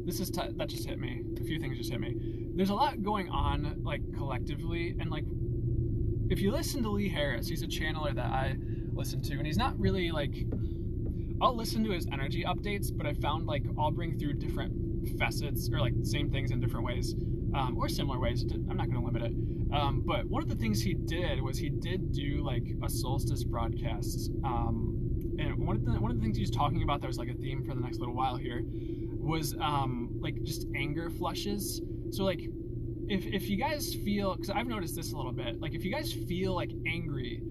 this is that just hit me. A few things just hit me. There's a lot going on like collectively, and like if you listen to Lee Harris, he's a channeler that I listen to, and he's not really like. I'll listen to his energy updates, but I found like I'll bring through different facets or like same things in different ways, or similar ways. I'm not going to limit it. But one of the things he did was he did do like a solstice broadcast. And one of the things he was talking about that was like a theme for the next little while here was like just anger flushes. So like if you guys feel, because I've noticed this a little bit, like if you guys feel like angry,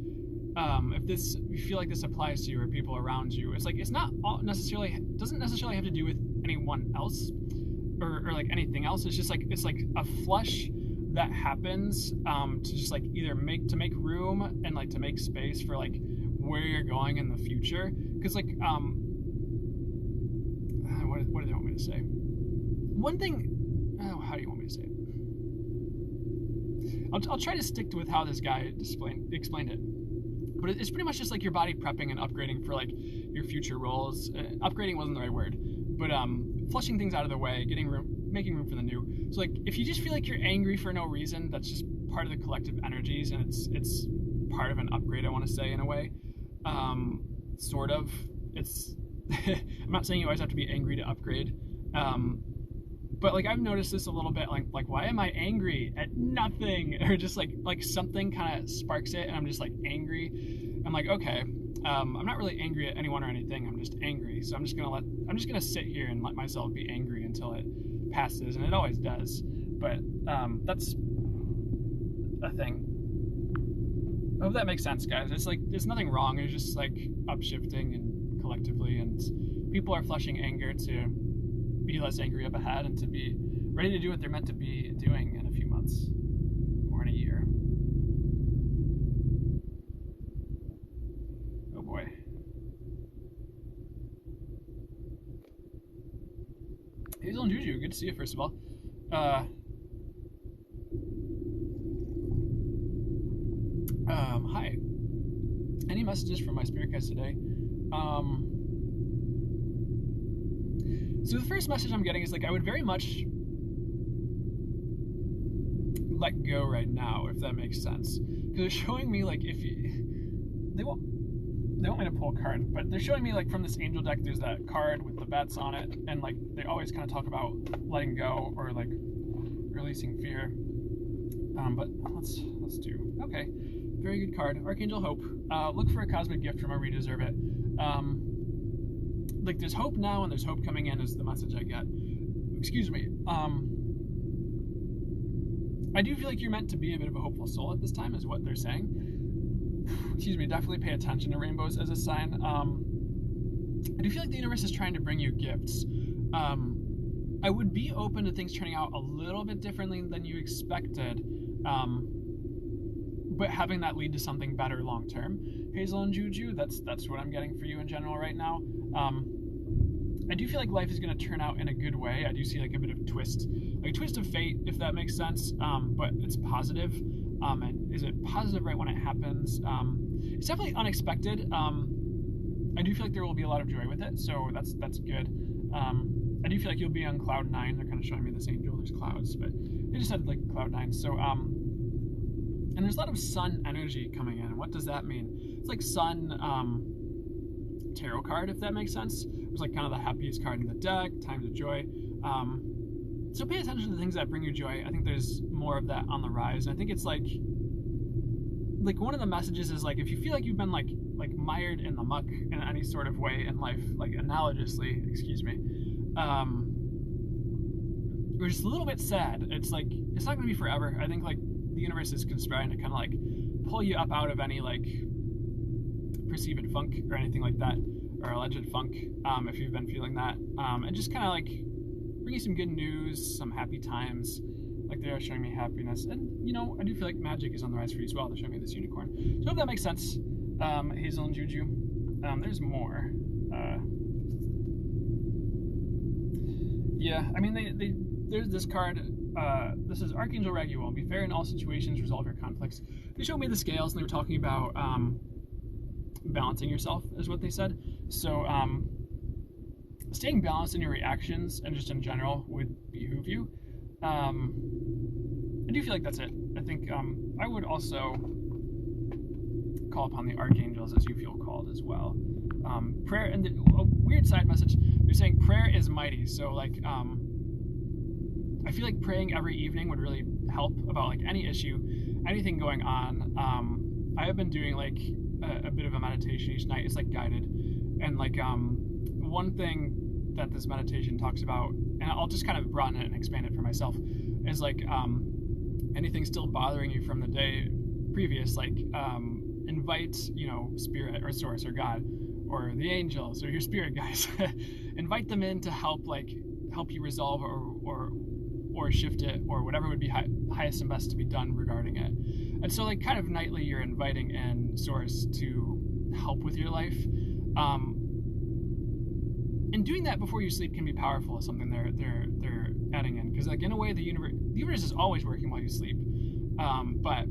if you feel like this applies to you or people around you, it's like it's not doesn't necessarily have to do with anyone else or like anything else. It's just like it's like a flush that happens to just like either make room and like to make space for like where you're going in the future. Because like what do they want me to say? One thing, how do you want me to say it? I'll try to stick with how this guy explained it. But it's pretty much just like your body prepping and upgrading for like your future roles. Upgrading wasn't the right word, but flushing things out of the way, making room for the new. So like if you just feel like you're angry for no reason, that's just part of the collective energies, and it's part of an upgrade, I want to say, in a way. Sort of. It's I'm not saying you always have to be angry to upgrade. But like I've noticed this a little bit, like why am I angry at nothing? Or just like something kind of sparks it and I'm just like angry. I'm like, okay, I'm not really angry at anyone or anything, I'm just angry. So I'm just gonna sit here and let myself be angry until it passes, and it always does. But that's a thing. I hope that makes sense, guys. It's like there's nothing wrong, it's just like upshifting and collectively, and people are flushing anger to be less angry up ahead and to be ready to do what they're meant to be doing in a few months or in a year. Oh boy. Hazel and Juju, good to see you first of all. Hi. Any messages from my spirit guides today? So the first message I'm getting is like I would very much let go right now, if that makes sense. Because they're showing me like they want me to pull a card, but they're showing me like from this angel deck there's that card with the bats on it, and like they always kind of talk about letting go or like releasing fear. But let's do okay. Very good card, Archangel Hope. Look for a cosmic gift from where we deserve it. Like there's hope now and there's hope coming in is the message I get. Excuse me. I do feel like you're meant to be a bit of a hopeful soul at this time is what they're saying. Excuse me, definitely pay attention to rainbows as a sign. I do feel like the universe is trying to bring you gifts. I would be open to things turning out a little bit differently than you expected, but having that lead to something better long term. Hazel and Juju, that's what I'm getting for you in general right now. I do feel like life is going to turn out in a good way. I do see like a bit of twist of fate, if that makes sense, but it's positive. And is it positive right when it happens? It's definitely unexpected. I do feel like there will be a lot of joy with it, so that's good. I do feel like you'll be on cloud 9. They're kind of showing me this angel. There's clouds, but they just said like cloud 9. So and there's a lot of sun energy coming in. What does that mean? It's like sun tarot card, if that makes sense. It was like kind of the happiest card in the deck, times of joy. So pay attention to the things that bring you joy. I think there's more of that on the rise. And I think it's like one of the messages is like if you feel like you've been like mired in the muck in any sort of way in life, like analogously, excuse me, or just a little bit sad, it's like it's not going to be forever. I think like the universe is conspiring to kind of like pull you up out of any like perceived funk or anything like that, or alleged funk, if you've been feeling that, and just kind of like bring you some good news, some happy times. Like they are showing me happiness, and you know I do feel like magic is on the rise for you as well. They're showing me this unicorn, so I hope that makes sense. Hazel and Juju, there's more. Yeah, I mean there's this card, this is Archangel Raguel. Be fair in all situations, resolve your conflicts. They showed me the scales, and they were talking about balancing yourself, is what they said. So staying balanced in your reactions and just in general would behoove you. I do feel like that's it. I think I would also call upon the archangels as you feel called as well. Prayer, and a weird side message, they're saying prayer is mighty. So like I feel like praying every evening would really help about like any issue, anything going on. I have been doing like a bit of a meditation each night. It's like guided, and like one thing that this meditation talks about, and I'll just kind of broaden it and expand it for myself, is like anything still bothering you from the day previous, like invite, spirit or source or God or the angels or your spirit guys, invite them in to help you resolve or shift it, or whatever would be highest and best to be done regarding it. And so like kind of nightly you're inviting in source to help with your life. And doing that before you sleep can be powerful, is something they're adding in, because like in a way the universe is always working while you sleep. But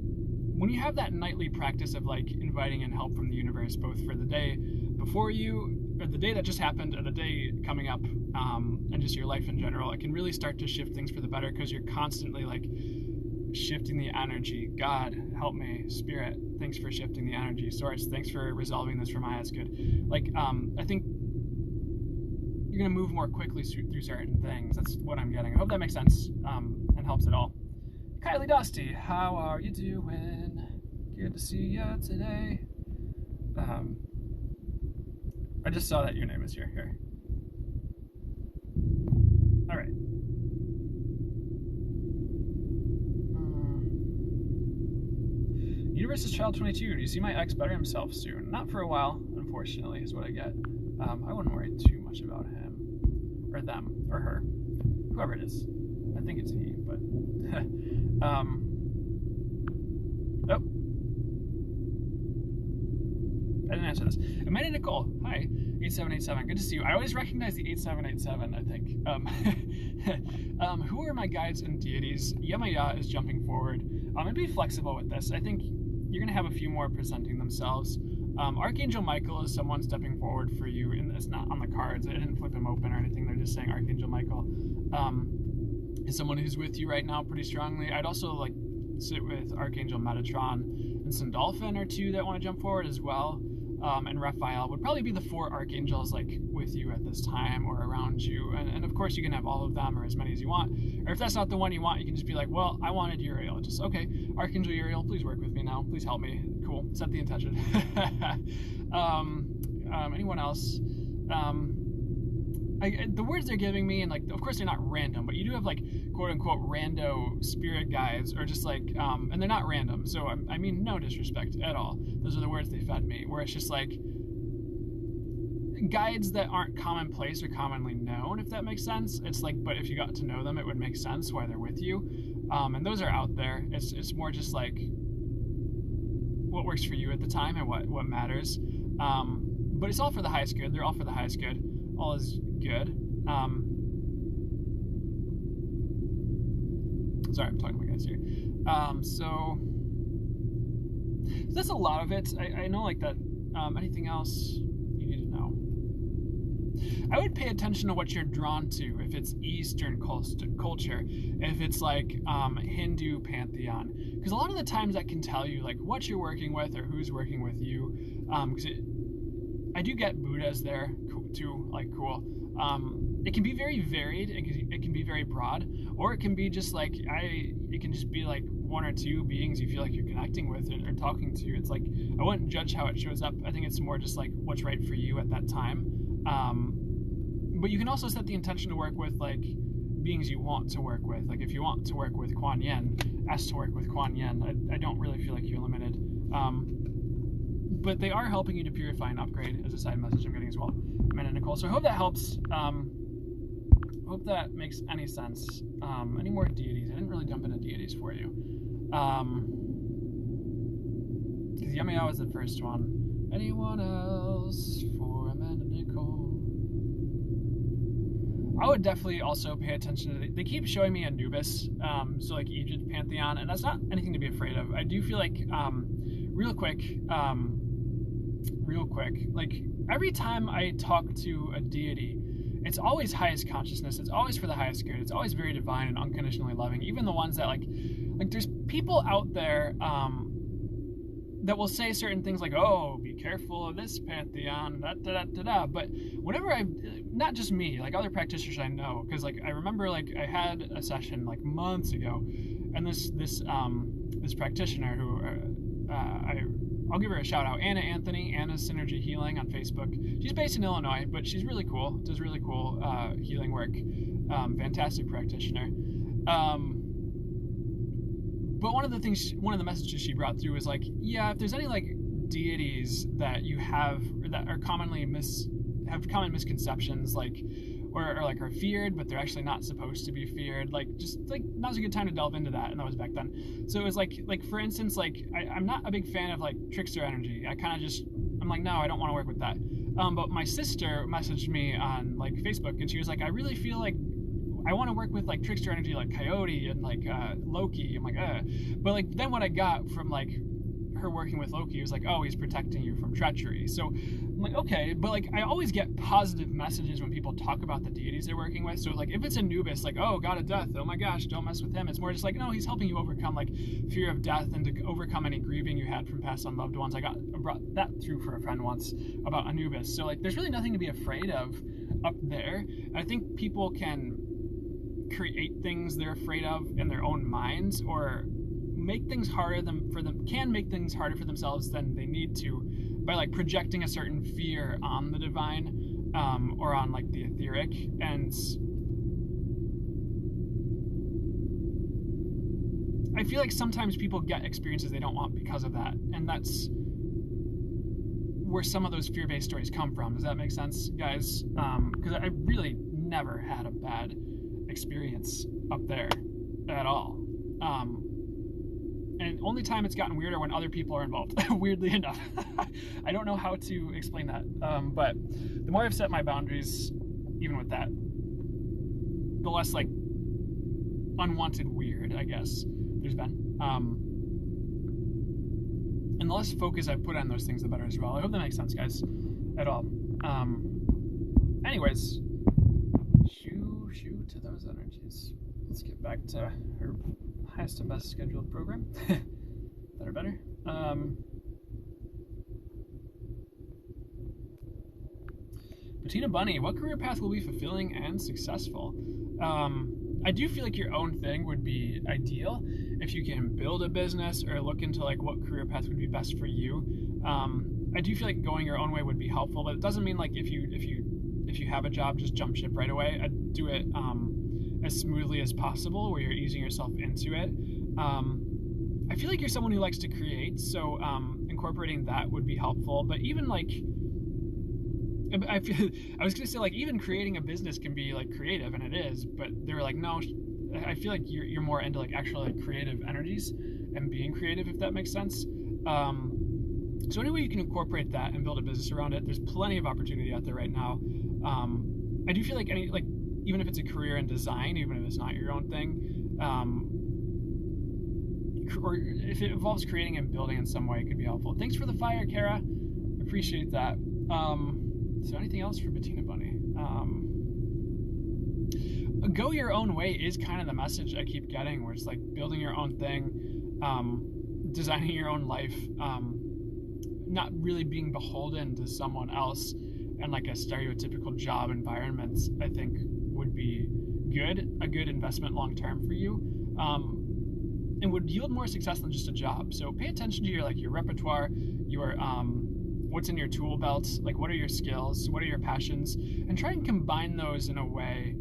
when you have that nightly practice of like inviting in help from the universe, both for the day before you, or the day that just happened, or the day coming up, and just your life in general, it can really start to shift things for the better, because you're constantly like shifting the energy. God, help me. Spirit, thanks for shifting the energy. Source, thanks for resolving this for my highest good. Like, I think you're going to move more quickly through certain things. That's what I'm getting. I hope that makes sense and helps at all. Kylie Dusty, how are you doing? Good to see you today. I just saw that your name is here. All right. Universe's Child 22. Do you see my ex better himself soon? Not for a while, unfortunately, is what I get. I wouldn't worry too much about him, or them, or her, whoever it is. I think it's he, but oh. I didn't answer this. Amanda Nicole, hi, 8787. Good to see you. I always recognize the 8787, I think. Who are my guides and deities? Yamaya is jumping forward. And be flexible with this. I think you're going to have a few more presenting themselves. Archangel Michael is someone stepping forward for you, and it's not on the cards. I didn't flip them open or anything. They're just saying Archangel Michael is someone who's with you right now pretty strongly. I'd also like sit with Archangel Metatron and Sandalphon or two that want to jump forward as well. And Raphael would probably be the 4 archangels like with you at this time or around you. And of course you can have all of them or as many as you want. Or if that's not the one you want, you can just be like, well, I wanted Uriel. Just, okay, Archangel Uriel, please work with me now. Please help me. Cool. Set the intention. Anyone else? The words they're giving me, and like, of course they're not random, but you do have like quote unquote rando spirit guides, or just like, and they're not random. So I mean, no disrespect at all. Those are the words they fed me, where it's just like guides that aren't commonplace or commonly known, if that makes sense. It's like, but if you got to know them, it would make sense why they're with you. And those are out there. It's more just like what works for you at the time and what matters. But it's all for the highest good. They're all for the highest good. All is good. Sorry, I'm talking to my guys here. So that's a lot of it. I know like that. Anything else you need to know? I would pay attention to what you're drawn to. If it's Eastern culture, if it's like Hindu pantheon, because a lot of the times that can tell you like what you're working with or who's working with you. Because I do get Buddhas there too, like cool. It can be very varied. It can be very broad, or it can be just like it can just be like 1 or 2 beings you feel like you're connecting with or talking to. It's like I wouldn't judge how it shows up. I think it's more just like what's right for you at that time. But you can also set the intention to work with like beings you want to work with. Like if you want to work with Kuan Yin, ask to work with Kuan Yin. I don't really feel like you're limited. But they are helping you to purify and upgrade, as a side message I'm getting as well. Amanda Nicole. So I hope that helps. Hope that makes any sense. Any more deities? I didn't really jump into deities for you. Because Yamiya was the first one. Anyone else for Amanda Nicole? I would definitely also pay attention to. They keep showing me Anubis, so like Egypt pantheon, and that's not anything to be afraid of. I do feel like, real quick, like every time I talk to a deity, it's always highest consciousness. It's always for the highest good. It's always very divine and unconditionally loving. Even the ones that like there's people out there that will say certain things like, "Oh, be careful of this pantheon," da da da da da. But whenever not just me, like other practitioners I know, because like I remember like I had a session like months ago, and this practitioner who I'll give her a shout out, Anna Anthony, Anna's Synergy Healing on Facebook. She's based in Illinois, but she's really cool. Does really cool healing work. Fantastic practitioner. But one of the messages she brought through was like, yeah, if there's any like deities that you have or that are have common misconceptions, like or like are feared, but they're actually not supposed to be feared. Like just like now's a good time to delve into that, and that was back then. So it was like for instance, like I'm not a big fan of like trickster energy. I'm like, no, I don't want to work with that. But my sister messaged me on like Facebook, and she was like, I really feel like I want to work with like trickster energy, like Coyote and like Loki. I'm like, but like then what I got from like her working with Loki was like, oh, he's protecting you from treachery. So I'm like, okay, but like I always get positive messages when people talk about the deities they're working with. So like if it's Anubis, like, oh, god of death, oh my gosh, don't mess with him. It's more just like, no, he's helping you overcome like fear of death and to overcome any grieving you had from past unloved ones. I brought that through for a friend once about Anubis. So like there's really nothing to be afraid of up there. And I think people can create things they're afraid of in their own minds, or make things harder for themselves than they need to by like projecting a certain fear on the divine or on like the etheric. And I feel like sometimes people get experiences they don't want because of that, and that's where some of those fear-based stories come from. Does that make sense, guys? Because I really never had a bad experience up there at all. And only time it's gotten weirder when other people are involved, weirdly enough. I don't know how to explain that. But the more I've set my boundaries, even with that, the less like unwanted weird, I guess, there's been. And the less focus I've put on those things, the better as well. I hope that makes sense, guys, at all. Anyways, shoo to those energies. Let's get back to her highest and best scheduled program. better. Bettina Bunny, what career path will be fulfilling and successful? I do feel like your own thing would be ideal if you can build a business or look into like what career path would be best for you. I do feel like going your own way would be helpful, but it doesn't mean like if you have a job, just jump ship right away. I'd do it as smoothly as possible, where you're easing yourself into it. I feel like you're someone who likes to create, so incorporating that would be helpful. But even like, I was gonna say like even creating a business can be like creative, and it is. But they were like, no, I feel like you're more into like actual like creative energies and being creative, if that makes sense. So any way you can incorporate that and build a business around it, there's plenty of opportunity out there right now. I do feel like even if it's a career in design, even if it's not your own thing, or if it involves creating and building in some way, it could be helpful. Thanks for the fire, Kara. Appreciate that. So anything else for Bettina Bunny? Go your own way is kind of the message I keep getting, where it's like building your own thing, designing your own life, not really being beholden to someone else and like a stereotypical job environment. I think would be a good investment long term for you, and would yield more success than just a job. So pay attention to your repertoire, your what's in your tool belt, like what are your skills, what are your passions, and try and combine those in a way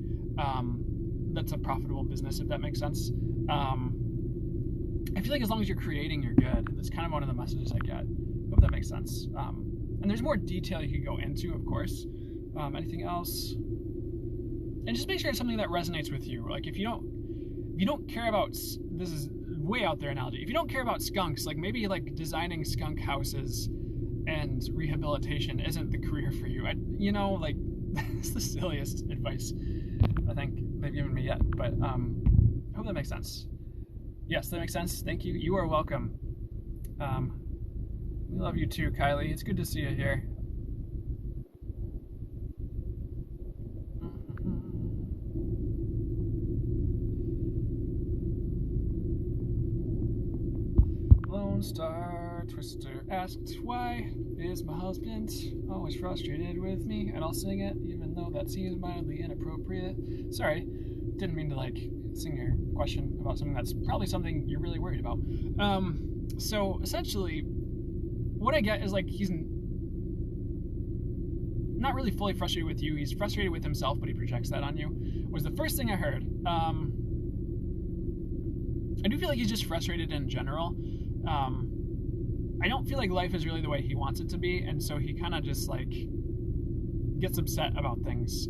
that's a profitable business, if that makes sense. I feel like as long as you're creating, you're good. That's kind of one of the messages I get. Hope that makes sense. And there's more detail you could go into, of course. Anything else? And just make sure it's something that resonates with you. Like if you don't care about, this is way out there analogy, if you don't care about skunks, like maybe like designing skunk houses and rehabilitation isn't the career for you. Like that's the silliest advice I think they've given me yet, but I hope that makes sense. Yes, that makes sense. Thank you. You are welcome. We love you too, Kylie. It's good to see you here. Lone Star Twister asked, why is my husband always frustrated with me? And I'll sing it, even though that seems mildly inappropriate. Sorry, didn't mean to like sing your question about something that's probably something you're really worried about. So essentially, what I get is like he's not really fully frustrated with you. He's frustrated with himself, but he projects that on you. Was the first thing I heard. I do feel like he's just frustrated in general. I don't feel like life is really the way he wants it to be, and so he kind of just like gets upset about things.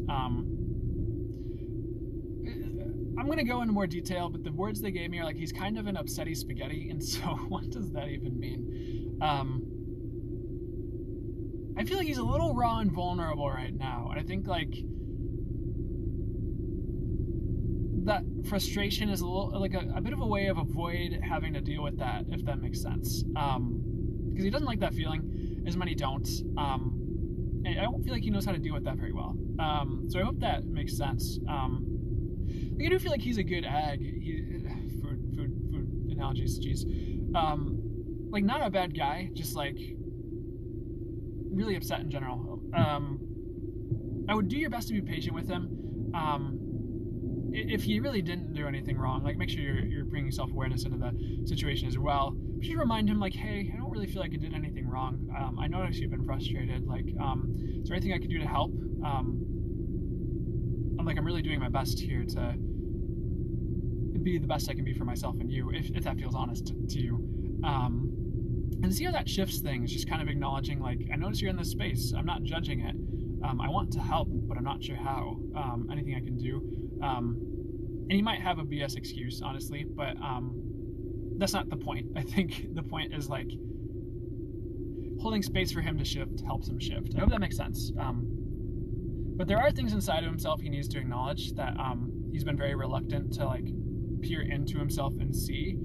I'm gonna go into more detail, but the words they gave me are like he's kind of an upsetty spaghetti, and so what does that even mean? I feel like he's a little raw and vulnerable right now, and I think like that frustration is a little like a bit of a way of avoid having to deal with that, if that makes sense. Because he doesn't like that feeling, as many don't. And I don't feel like he knows how to deal with that very well. So I hope that makes sense. Like I do feel like he's a good ag. Food analogies, geez. Like not a bad guy, just like really upset in general. I would do your best to be patient with him. If he really didn't do anything wrong, like make sure you're bringing self-awareness into the situation as well. Just remind him like, hey, I don't really feel like I did anything wrong. I noticed you've been frustrated. Like, is there anything I could do to help? I'm really doing my best here to be the best I can be for myself and you, if that feels honest to you. And see how that shifts things, just kind of acknowledging like, I notice you're in this space. I'm not judging it. I want to help, but I'm not sure how. Anything I can do. And he might have a BS excuse, honestly, but that's not the point. I think the point is like holding space for him to shift helps him shift. I hope that makes sense. But there are things inside of himself he needs to acknowledge that he's been very reluctant to like peer into himself and see.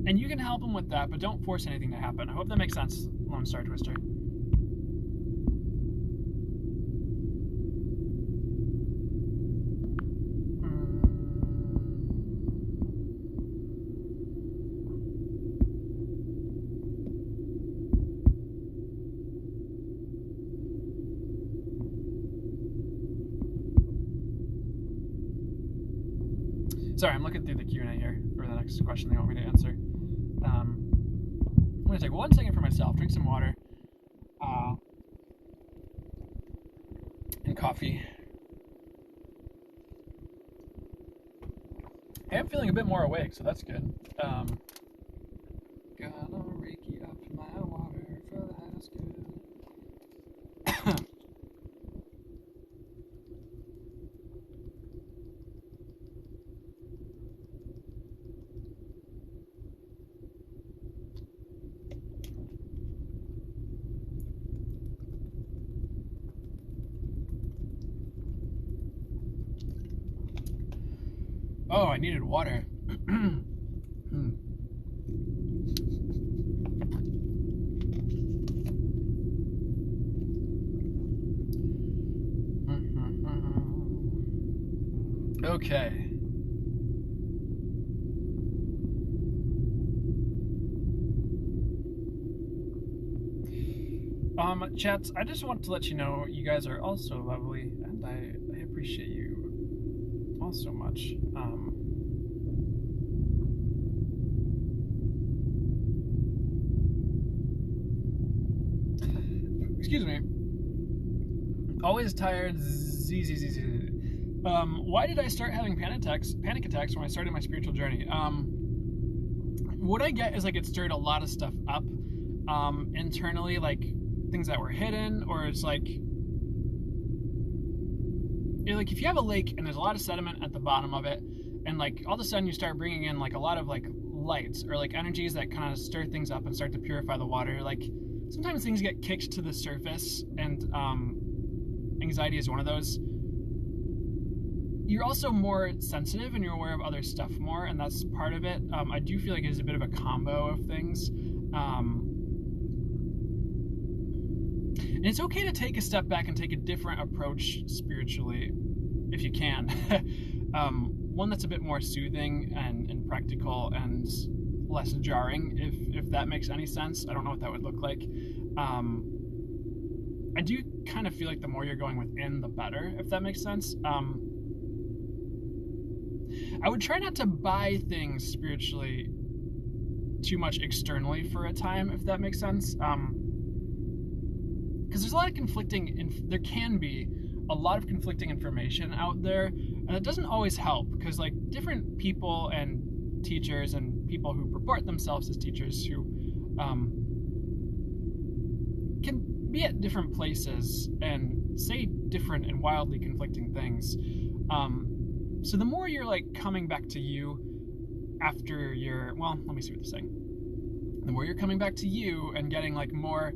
And you can help him with that, but don't force anything to happen. I hope that makes sense, Lone Star Twister. Sorry, I'm looking through the Q&A here for the next question they want me to answer. I'm going to take 1 second for myself, drink some water, and coffee. I am feeling a bit more awake, so that's good. Gotta reiki up my water for that's good. Oh, I needed water. Okay. Chats, I just want to let you know you guys are all so lovely, and I appreciate you all so much. Excuse me. Always tired. Why did I start having panic attacks when I started my spiritual journey? What I get is like it stirred a lot of stuff up internally, like things that were hidden, or it's like if you have a lake and there's a lot of sediment at the bottom of it, and like all of a sudden you start bringing in like a lot of like lights or like energies that kind of stir things up and start to purify the water, like sometimes things get kicked to the surface, and anxiety is one of those. You're also more sensitive and you're aware of other stuff more, and that's part of it. I do feel like it's a bit of a combo of things. And it's okay to take a step back and take a different approach spiritually, if you can. One that's a bit more soothing and practical and less jarring, if that makes any sense. I don't know what that would look like. I do kind of feel like the more you're going within, the better, if that makes sense. I would try not to buy things spiritually too much externally for a time, if that makes sense. Because there's a lot of there can be a lot of conflicting information out there, and it doesn't always help, because like different people and teachers and people who purport themselves as teachers who can be at different places and say different and wildly conflicting things. So the more you're like coming back to you after let me see what they're saying. The more you're coming back to you and getting like more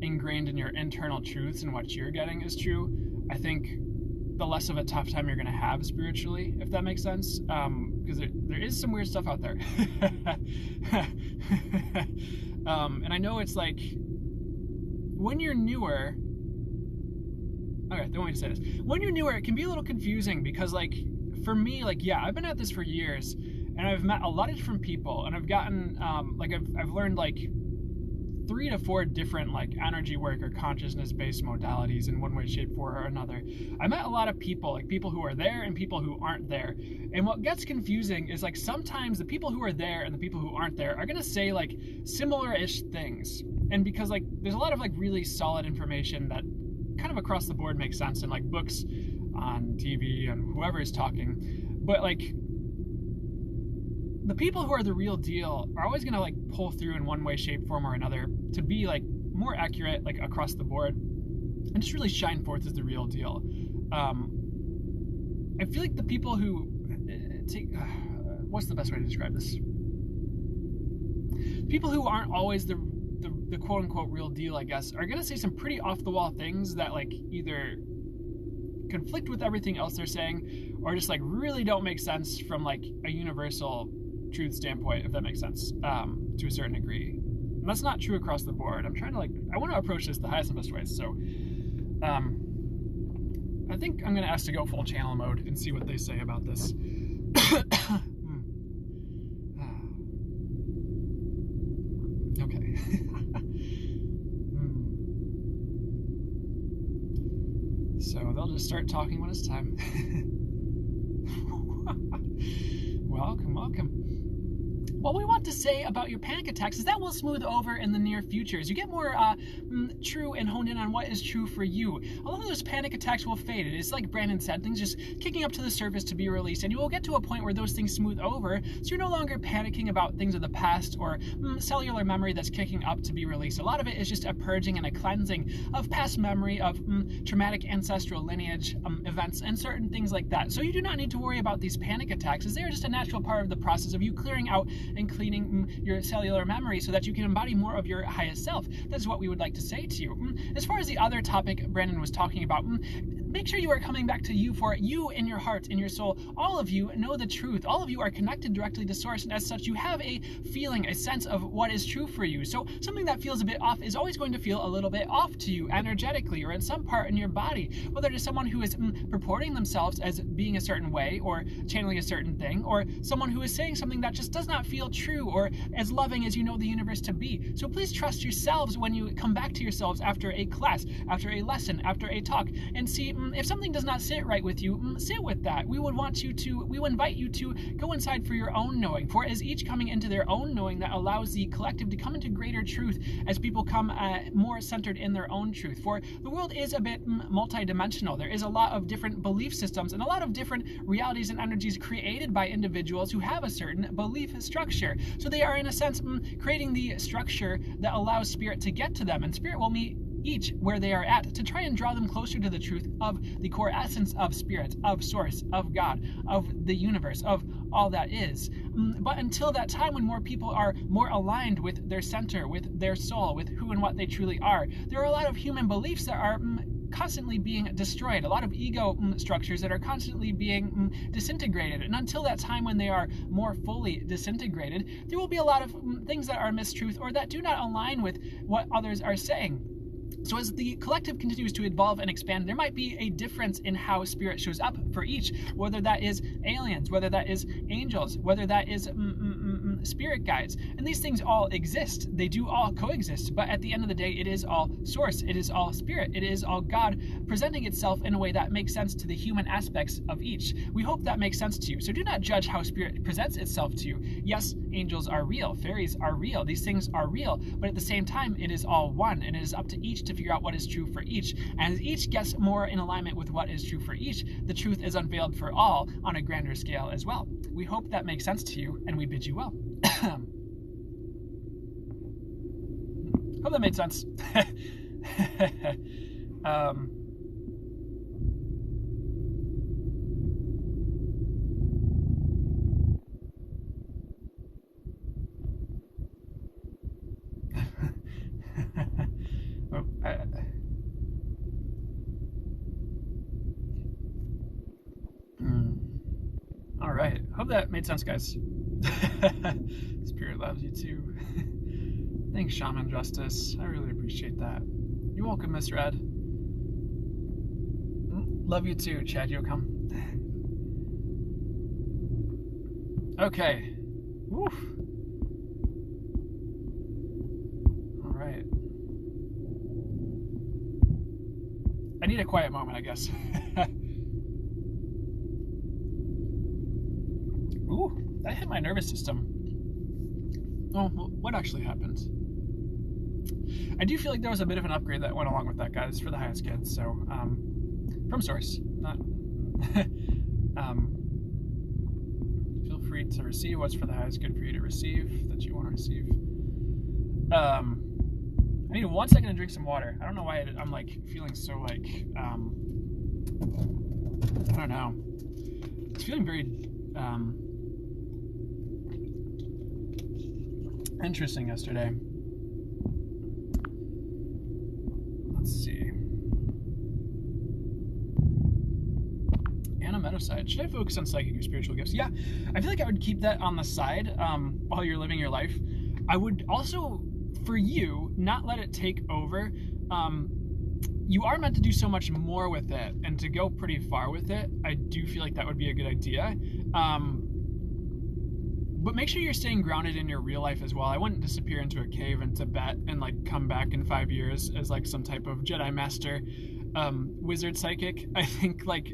ingrained in your internal truths and what you're getting is true, I think the less of a tough time you're going to have spiritually, if that makes sense. Because there is some weird stuff out there. And I know it's like, when you're newer, okay, don't want me to say this. When you're newer, it can be a little confusing, because like, for me, like, yeah, I've been at this for years, and I've met a lot of different people, and I've gotten, I've learned like 3 to 4 different like energy work or consciousness-based modalities in one way, shape, or another. I met a lot of people, like people who are there and people who aren't there. And what gets confusing is like sometimes the people who are there and the people who aren't there are gonna say like similar-ish things. And because like there's a lot of like really solid information that kind of across the board makes sense in like books, on TV, and whoever is talking, but like the people who are the real deal are always gonna like pull through in one way, shape, form, or another to be like more accurate, like across the board, and just really shine forth as the real deal. I feel like the people who take what's the best way to describe this? People who aren't always the quote unquote real deal, I guess, are gonna say some pretty off the wall things that like either conflict with everything else they're saying, or just like really don't make sense from like a universal truth standpoint, if that makes sense, to a certain degree. And that's not true across the board. I'm trying to I want to approach this the highest and best ways. So I think I'm going to ask to go full channel mode and see what they say about this. Okay. So they'll just start talking when it's time. Welcome. What we want to say about your panic attacks is that will smooth over in the near future as you get more true and honed in on what is true for you. A lot of those panic attacks will fade. It's like Brandon said, things just kicking up to the surface to be released, and you will get to a point where those things smooth over, so you're no longer panicking about things of the past or cellular memory that's kicking up to be released. A lot of it is just a purging and a cleansing of past memory of traumatic ancestral lineage events and certain things like that. So you do not need to worry about these panic attacks, as they are just a natural part of the process of you clearing out and cleaning your cellular memory so that you can embody more of your highest self. That's what we would like to say to you. As far as the other topic Brandon was talking about, make sure you are coming back to you, for you in your heart, in your soul, all of you know the truth. All of you are connected directly to source, and as such you have a feeling, a sense of what is true for you. So something that feels a bit off is always going to feel a little bit off to you energetically or in some part in your body, whether it is someone who is purporting themselves as being a certain way or channeling a certain thing, or someone who is saying something that just does not feel true or as loving as you know the universe to be. So please trust yourselves when you come back to yourselves after a class, after a lesson, after a talk, and see if something does not sit right with you, sit with that. We would invite you to go inside for your own knowing, for as each coming into their own knowing, that allows the collective to come into greater truth as people come more centered in their own truth. For the world is a bit multidimensional. There is a lot of different belief systems and a lot of different realities and energies created by individuals who have a certain belief structure. So they are in a sense creating the structure that allows spirit to get to them, and spirit will meet each where they are at to try and draw them closer to the truth of the core essence of spirit, of source, of God, of the universe, of all that is. But until that time, when more people are more aligned with their center, with their soul, with who and what they truly are, there are a lot of human beliefs that are constantly being destroyed, a lot of ego structures that are constantly being disintegrated. And until that time when they are more fully disintegrated, there will be a lot of things that are mistruth or that do not align with what others are saying. So as the collective continues to evolve and expand, there might be a difference in how spirit shows up for each, whether that is aliens, whether that is angels, whether that is spirit guides. And these things all exist. They do all coexist. But at the end of the day, it is all source. It is all spirit. It is all God presenting itself in a way that makes sense to the human aspects of each. We hope that makes sense to you. So do not judge how spirit presents itself to you. Yes, angels are real. Fairies are real. These things are real. But at the same time, it is all one. And it is up to each to figure out what is true for each. And as each gets more in alignment with what is true for each, the truth is unveiled for all on a grander scale as well. We hope that makes sense to you, and we bid you well. Hope that made sense. All right. Hope that made sense, guys. Spirit loves you too. Thanks, Shaman Justice. I really appreciate that. You're welcome, Miss Red. Love you too, Chad Yokum. Okay. Woof. All right. I need a quiet moment, I guess. Ooh, that hit my nervous system. Oh, well, what actually happened? I do feel like there was a bit of an upgrade that went along with that, guys, for the highest kids. So, from source, not. Feel free to receive what's for the highest good for you to receive that you want to receive. I need 1 second to drink some water. I don't know why I'm like feeling so like I don't know. It's feeling very interesting yesterday. Let's see. Anna Meadowside. Should I focus on psychic or spiritual gifts? Yeah, I feel like I would keep that on the side while you're living your life. I would also, for you, not let it take over. You are meant to do so much more with it and to go pretty far with it. I do feel like that would be a good idea. But make sure you're staying grounded in your real life as well. I wouldn't disappear into a cave in Tibet and like come back in 5 years as like some type of Jedi Master wizard psychic. I think like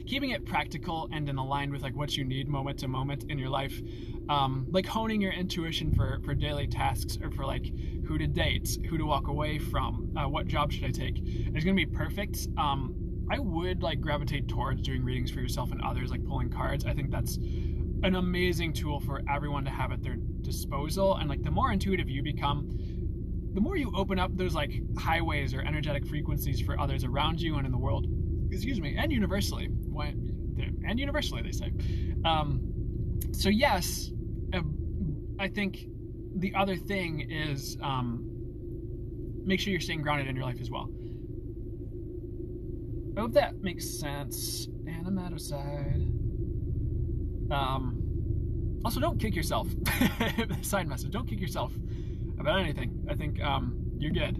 keeping it practical and in aligned with like what you need moment to moment in your life, like honing your intuition for daily tasks or for like who to date, who to walk away from, what job should I take, is gonna be perfect. I would like gravitate towards doing readings for yourself and others, like pulling cards. I think that's an amazing tool for everyone to have at their disposal. And like the more intuitive you become, the more you open up those like highways or energetic frequencies for others around you and in the world, excuse me, and universally. And universally, they say. So yes, I think the other thing is make sure you're staying grounded in your life as well. I hope that makes sense. Anna Meadowside. Also, don't kick yourself. Side message: don't kick yourself about anything. I think you're good,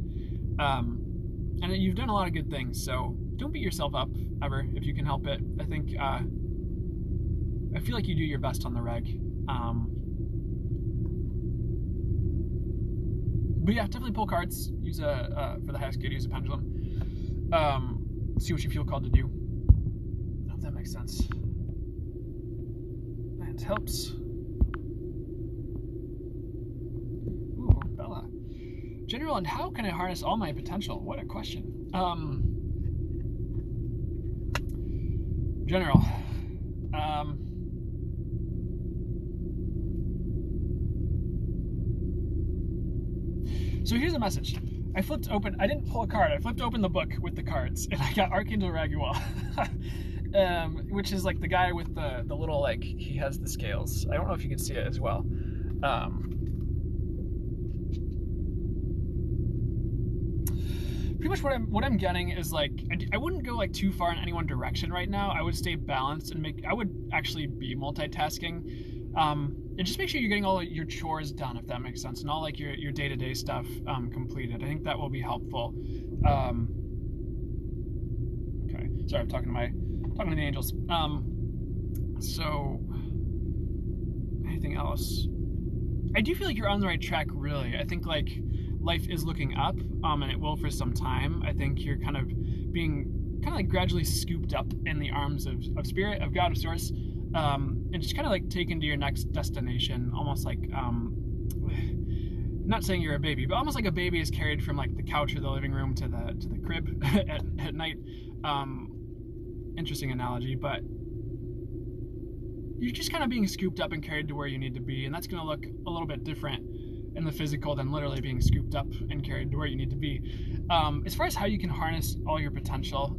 and you've done a lot of good things. So don't beat yourself up ever if you can help it. I think I feel like you do your best on the reg. But yeah, definitely pull cards. Use for the highest good. Use a pendulum. See what you feel called to do. I hope that makes sense. That helps. Ooh, Bella. General, and how can I harness all my potential? What a question. General. So here's a message. I didn't pull a card, I flipped open the book with the cards, and I got Archangel Raguel. Which is like the guy with the little, like, he has the scales. I don't know if you can see it as well. pretty much what I'm getting is like I wouldn't go like too far in any one direction right now. I would stay balanced and I would actually be multitasking, and just make sure you're getting all your chores done, if that makes sense, and all like your day-to-day stuff completed. I think that will be helpful. Okay, sorry, I'm talking to the angels. So anything else? I do feel like you're on the right track, really. I think like life is looking up, and it will for some time. I think you're kind of being like gradually scooped up in the arms of spirit, of God, of source, and just kind of like taken to your next destination, almost like, not saying you're a baby, but almost like a baby is carried from like the couch or the living room to the crib at night. Interesting analogy, but you're just kind of being scooped up and carried to where you need to be, and that's going to look a little bit different in the physical than literally being scooped up and carried to where you need to be. As far as how you can harness all your potential,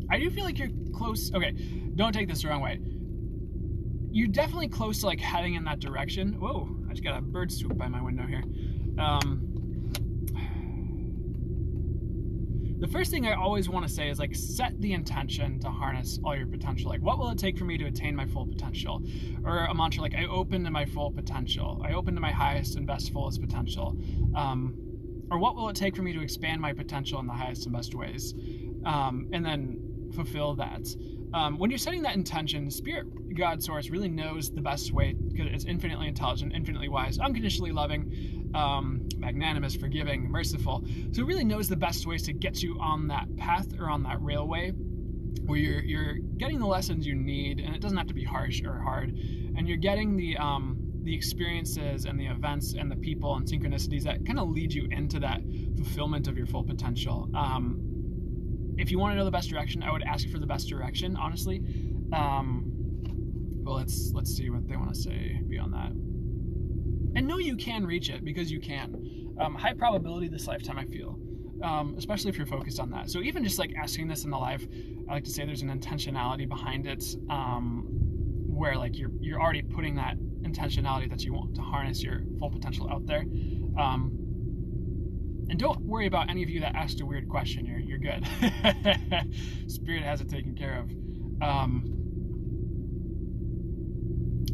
I do feel like you're close. Okay, don't take this the wrong way. You're definitely close to like heading in that direction. Whoa, I just got a bird swoop by my window here. The first thing I always want to say is like set the intention to harness all your potential. Like, what will it take for me to attain my full potential? Or a mantra like, I open to my full potential. I open to my highest and best, fullest potential. Or what will it take for me to expand my potential in the highest and best ways? And then fulfill that. When you're setting that intention, Spirit, God, Source really knows the best way, because it's infinitely intelligent, infinitely wise, unconditionally loving, magnanimous, forgiving, merciful. So it really knows the best ways to get you on that path or on that railway where you're getting the lessons you need, and it doesn't have to be harsh or hard, and you're getting the experiences and the events and the people and synchronicities that kind of lead you into that fulfillment of your full potential. If you want to know the best direction, I would ask for the best direction, honestly. Well, let's see what they want to say beyond that. And know you can reach it, because you can. High probability this lifetime, I feel, especially if you're focused on that. So even just like asking this in the live, I like to say there's an intentionality behind it, where like you're already putting that intentionality that you want to harness your full potential out there. And don't worry about any of you that asked a weird question. You're good. Spirit has it taken care of.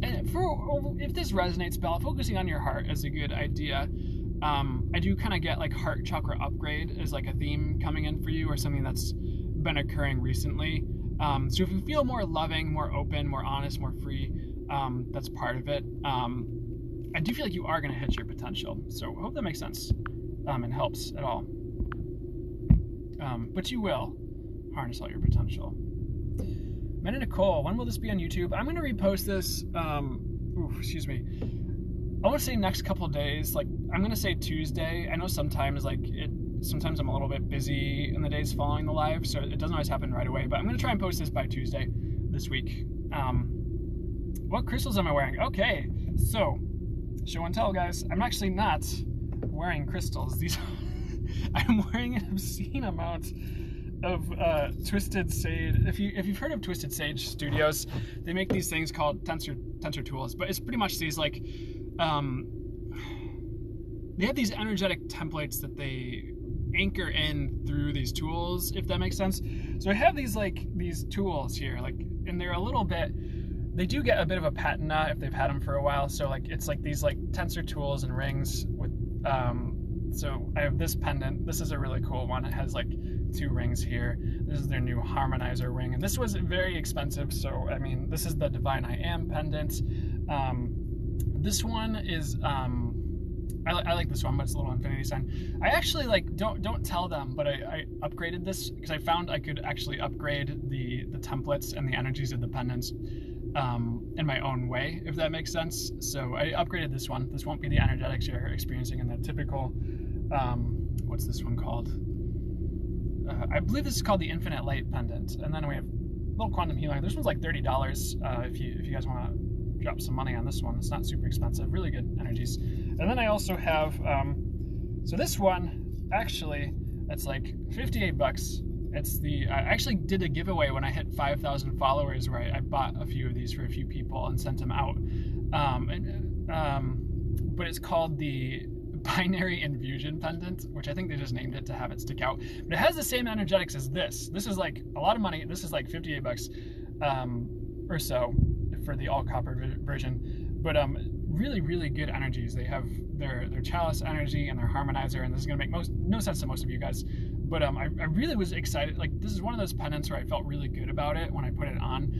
And if this resonates, Bella, focusing on your heart is a good idea. I do kind of get like heart chakra upgrade as like a theme coming in for you, or something that's been occurring recently. So if you feel more loving, more open, more honest, more free, that's part of it. I do feel like you are going to hit your potential. So I hope that makes sense and helps at all. But you will harness all your potential. Men and Nicole, when will this be on YouTube? I'm going to repost this, excuse me. I want to say next couple days. Like, I'm going to say Tuesday. I know sometimes sometimes I'm a little bit busy in the days following the live, so it doesn't always happen right away, but I'm going to try and post this by Tuesday this week. What crystals am I wearing? Okay, so show and tell, guys. I'm actually not wearing crystals. I'm wearing an obscene amount of Twisted Sage. If you've heard of Twisted Sage Studios, they make these things called tensor tools, but it's pretty much these like they have these energetic templates that they anchor in through these tools, if that makes sense. So I have these tools here, like, and they're a little bit, they do get a bit of a patina if they've had them for a while. So like it's like these like tensor tools and rings with so I have this pendant. This is a really cool one. It has like 2 rings here. This is their new harmonizer ring, and this was very expensive. So I mean, this is the Divine I Am pendant. This one is I like this one, but it's a little infinity sign. I actually like don't tell them, but I upgraded this because I found I could actually upgrade the templates and the energies of the pendants in my own way, if that makes sense. So I upgraded this one. This won't be the energetics you're experiencing in the typical, what's this one called? I believe this is called the Infinite Light pendant. And then we have little quantum healing. This one's like $30 if you guys want to drop some money on this one. It's not super expensive, really good energies. And then I also have, so this one, actually, it's like $58. It's I actually did a giveaway when I hit 5,000 followers where I bought a few of these for a few people and sent them out. But it's called the Binary Infusion pendant, which I think they just named it to have it stick out. But it has the same energetics as this. This is like a lot of money. This is like 58 bucks or so for the all copper version. But really, really good energies. They have their chalice energy and their harmonizer, and this is gonna make no sense to most of you guys. But I really was excited. Like, this is one of those pendants where I felt really good about it when I put it on.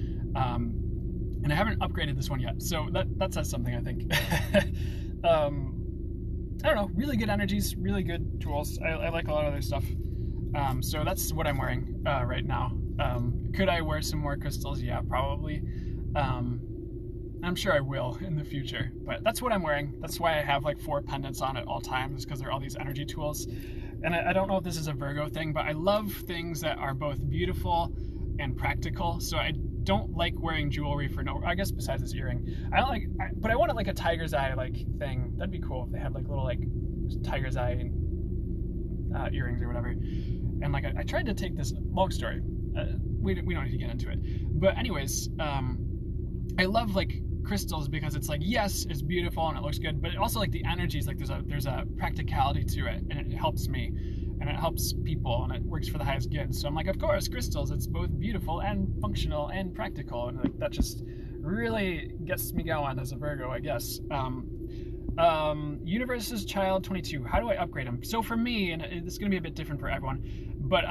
And I haven't upgraded this one yet, so that says something, I think. I don't know, really good energies, really good tools. I like a lot of their stuff. So that's what I'm wearing right now. Could I wear some more crystals? Yeah, probably. I'm sure I will in the future, but that's what I'm wearing. That's why I have like 4 pendants on at all times, because they're all these energy tools. And I don't know if this is a Virgo thing, but I love things that are both beautiful and practical. So I don't like wearing jewelry for I guess besides this earring. I don't like, but I wanted like a tiger's eye like thing. That'd be cool if they had like little like tiger's eye earrings or whatever. And like I tried to take this long story. We don't need to get into it. But anyways, I love like crystals because it's like, yes, it's beautiful and it looks good, but also like the energies, like there's a practicality to it, and it helps me and it helps people and it works for the highest good. So I'm like, of course, crystals, it's both beautiful and functional and practical, and like that just really gets me going as a Virgo, I guess. Universe's Child 22, how do I upgrade them? So for me, and it's gonna be a bit different for everyone, but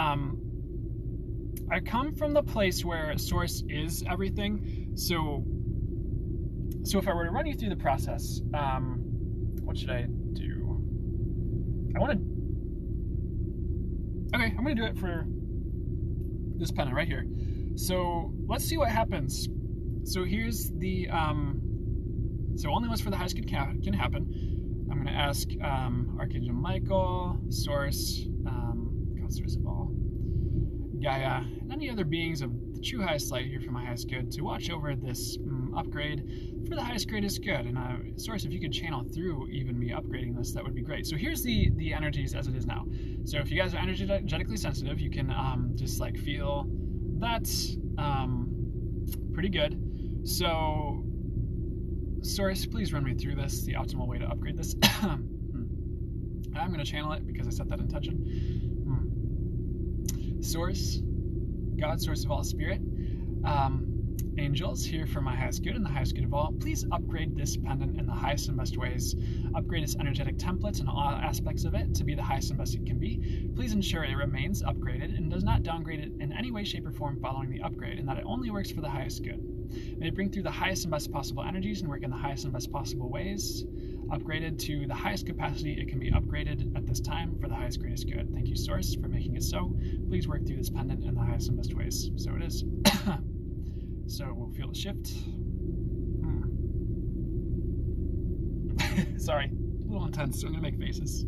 I come from the place where source is everything. So if I were to run you through the process, what should I do? Okay, I'm gonna do it for this pendant right here. So let's see what happens. So here's the, so only what's for the highest can happen. I'm gonna ask Archangel Michael, Source, God, Source of all, Gaia, and any other beings of the true highest light here for my highest good to watch over this upgrade for the highest greatest good. And Source, if you could channel through even me upgrading this, that would be great. So here's the energies as it is now. So if you guys are energetically sensitive, you can just like feel that's pretty good. So Source, please run me through this, the optimal way to upgrade this. I'm going to channel it because I set that intention. Source, God, source of all spirit, angels here for my highest good and the highest good of all, please upgrade this pendant in the highest and best ways. Upgrade its energetic templates and all aspects of it to be the highest and best it can be. Please ensure it remains upgraded and does not downgrade it in any way, shape, or form following the upgrade, and that it only works for the highest good. May it bring through the highest and best possible energies and work in the highest and best possible ways. Upgraded to the highest capacity it can be upgraded at this time for the highest greatest good. Thank you, Source, for making it so. Please work through this pendant in the highest and best ways. So it is. So we'll feel the shift. Sorry, a little intense, so I'm gonna make faces.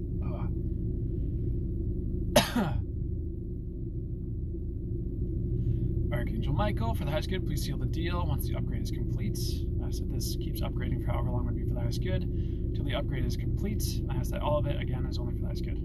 Archangel Michael, for the highest good, please seal the deal once the upgrade is complete. I said this keeps upgrading for however long it would be for the highest good until the upgrade is complete. I asked that all of it, again, is only for the highest good.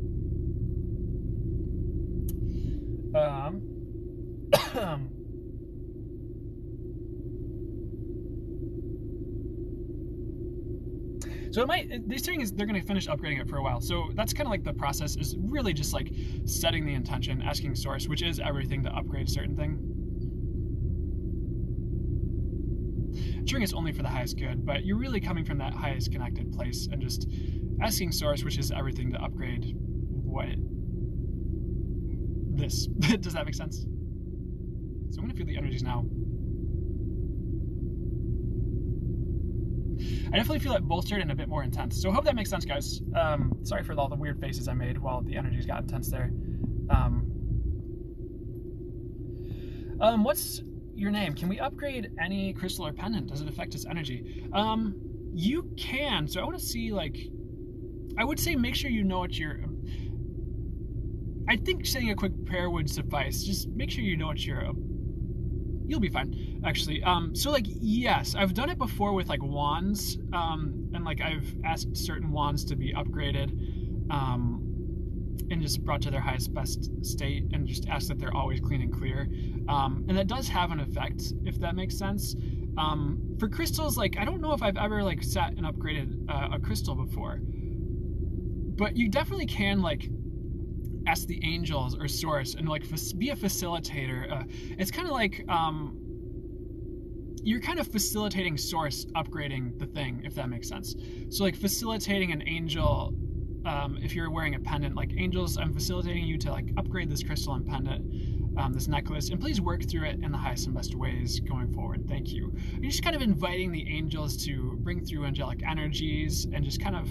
So these things, they're going to finish upgrading it for a while. So that's kind of like the process is really just like setting the intention, asking Source, which is everything, to upgrade a certain thing. Ensuring it's only for the highest good, but you're really coming from that highest connected place and just asking Source, which is everything, to upgrade this. Does that make sense? So I'm going to feel the energies now. I definitely feel it bolstered and a bit more intense. So I hope that makes sense, guys. Sorry for all the weird faces I made while the energies got intense there. What's your name? Can we upgrade any crystal or pendant? Does it affect its energy? You can. So I want to see, like, I would say make sure you know what you're... I think saying a quick prayer would suffice. Just make sure you know what you're... You'll be fine, actually. So like, yes, I've done it before with like wands, and like I've asked certain wands to be upgraded, and just brought to their highest best state, and just asked that they're always clean and clear. And that does have an effect, if that makes sense. For crystals, like I don't know if I've ever like sat and upgraded a crystal before. But you definitely can like ask the angels or source and like be a facilitator. It's kind of like you're kind of facilitating source upgrading the thing, if that makes sense. So like facilitating an angel, if you're wearing a pendant, like angels, I'm facilitating you to like upgrade this crystal and pendant, this necklace, and please work through it in the highest and best ways going forward. Thank you. You're just kind of inviting the angels to bring through angelic energies and just kind of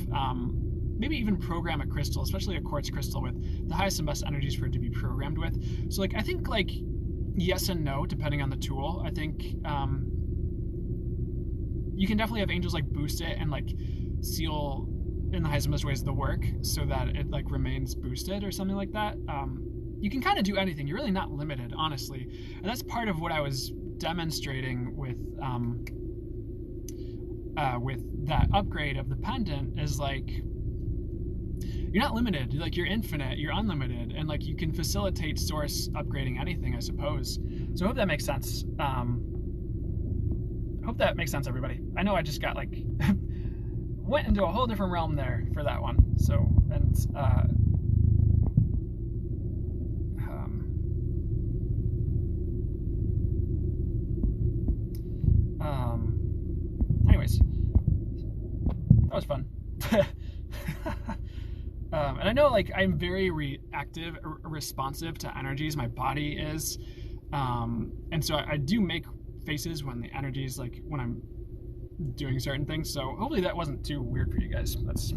maybe even program a crystal, especially a quartz crystal, with the highest and best energies for it to be programmed with. So like I think like yes and no depending on the tool. I think you can definitely have angels like boost it and like seal in the highest and best ways the work so that it like remains boosted or something like that. You can kind of do anything. You're really not limited, honestly, and that's part of what I was demonstrating with that upgrade of the pendant. Is like you're not limited, like you're infinite, you're unlimited, and like you can facilitate source upgrading anything, I suppose. So I hope that makes sense. Hope that makes sense, everybody. I know I just got like went into a whole different realm there for that one. So, and anyways, that was fun. And I know like I'm very reactive, responsive to energies. My body is, and so I do make faces when the energies, like when I'm doing certain things. So hopefully that wasn't too weird for you guys. That's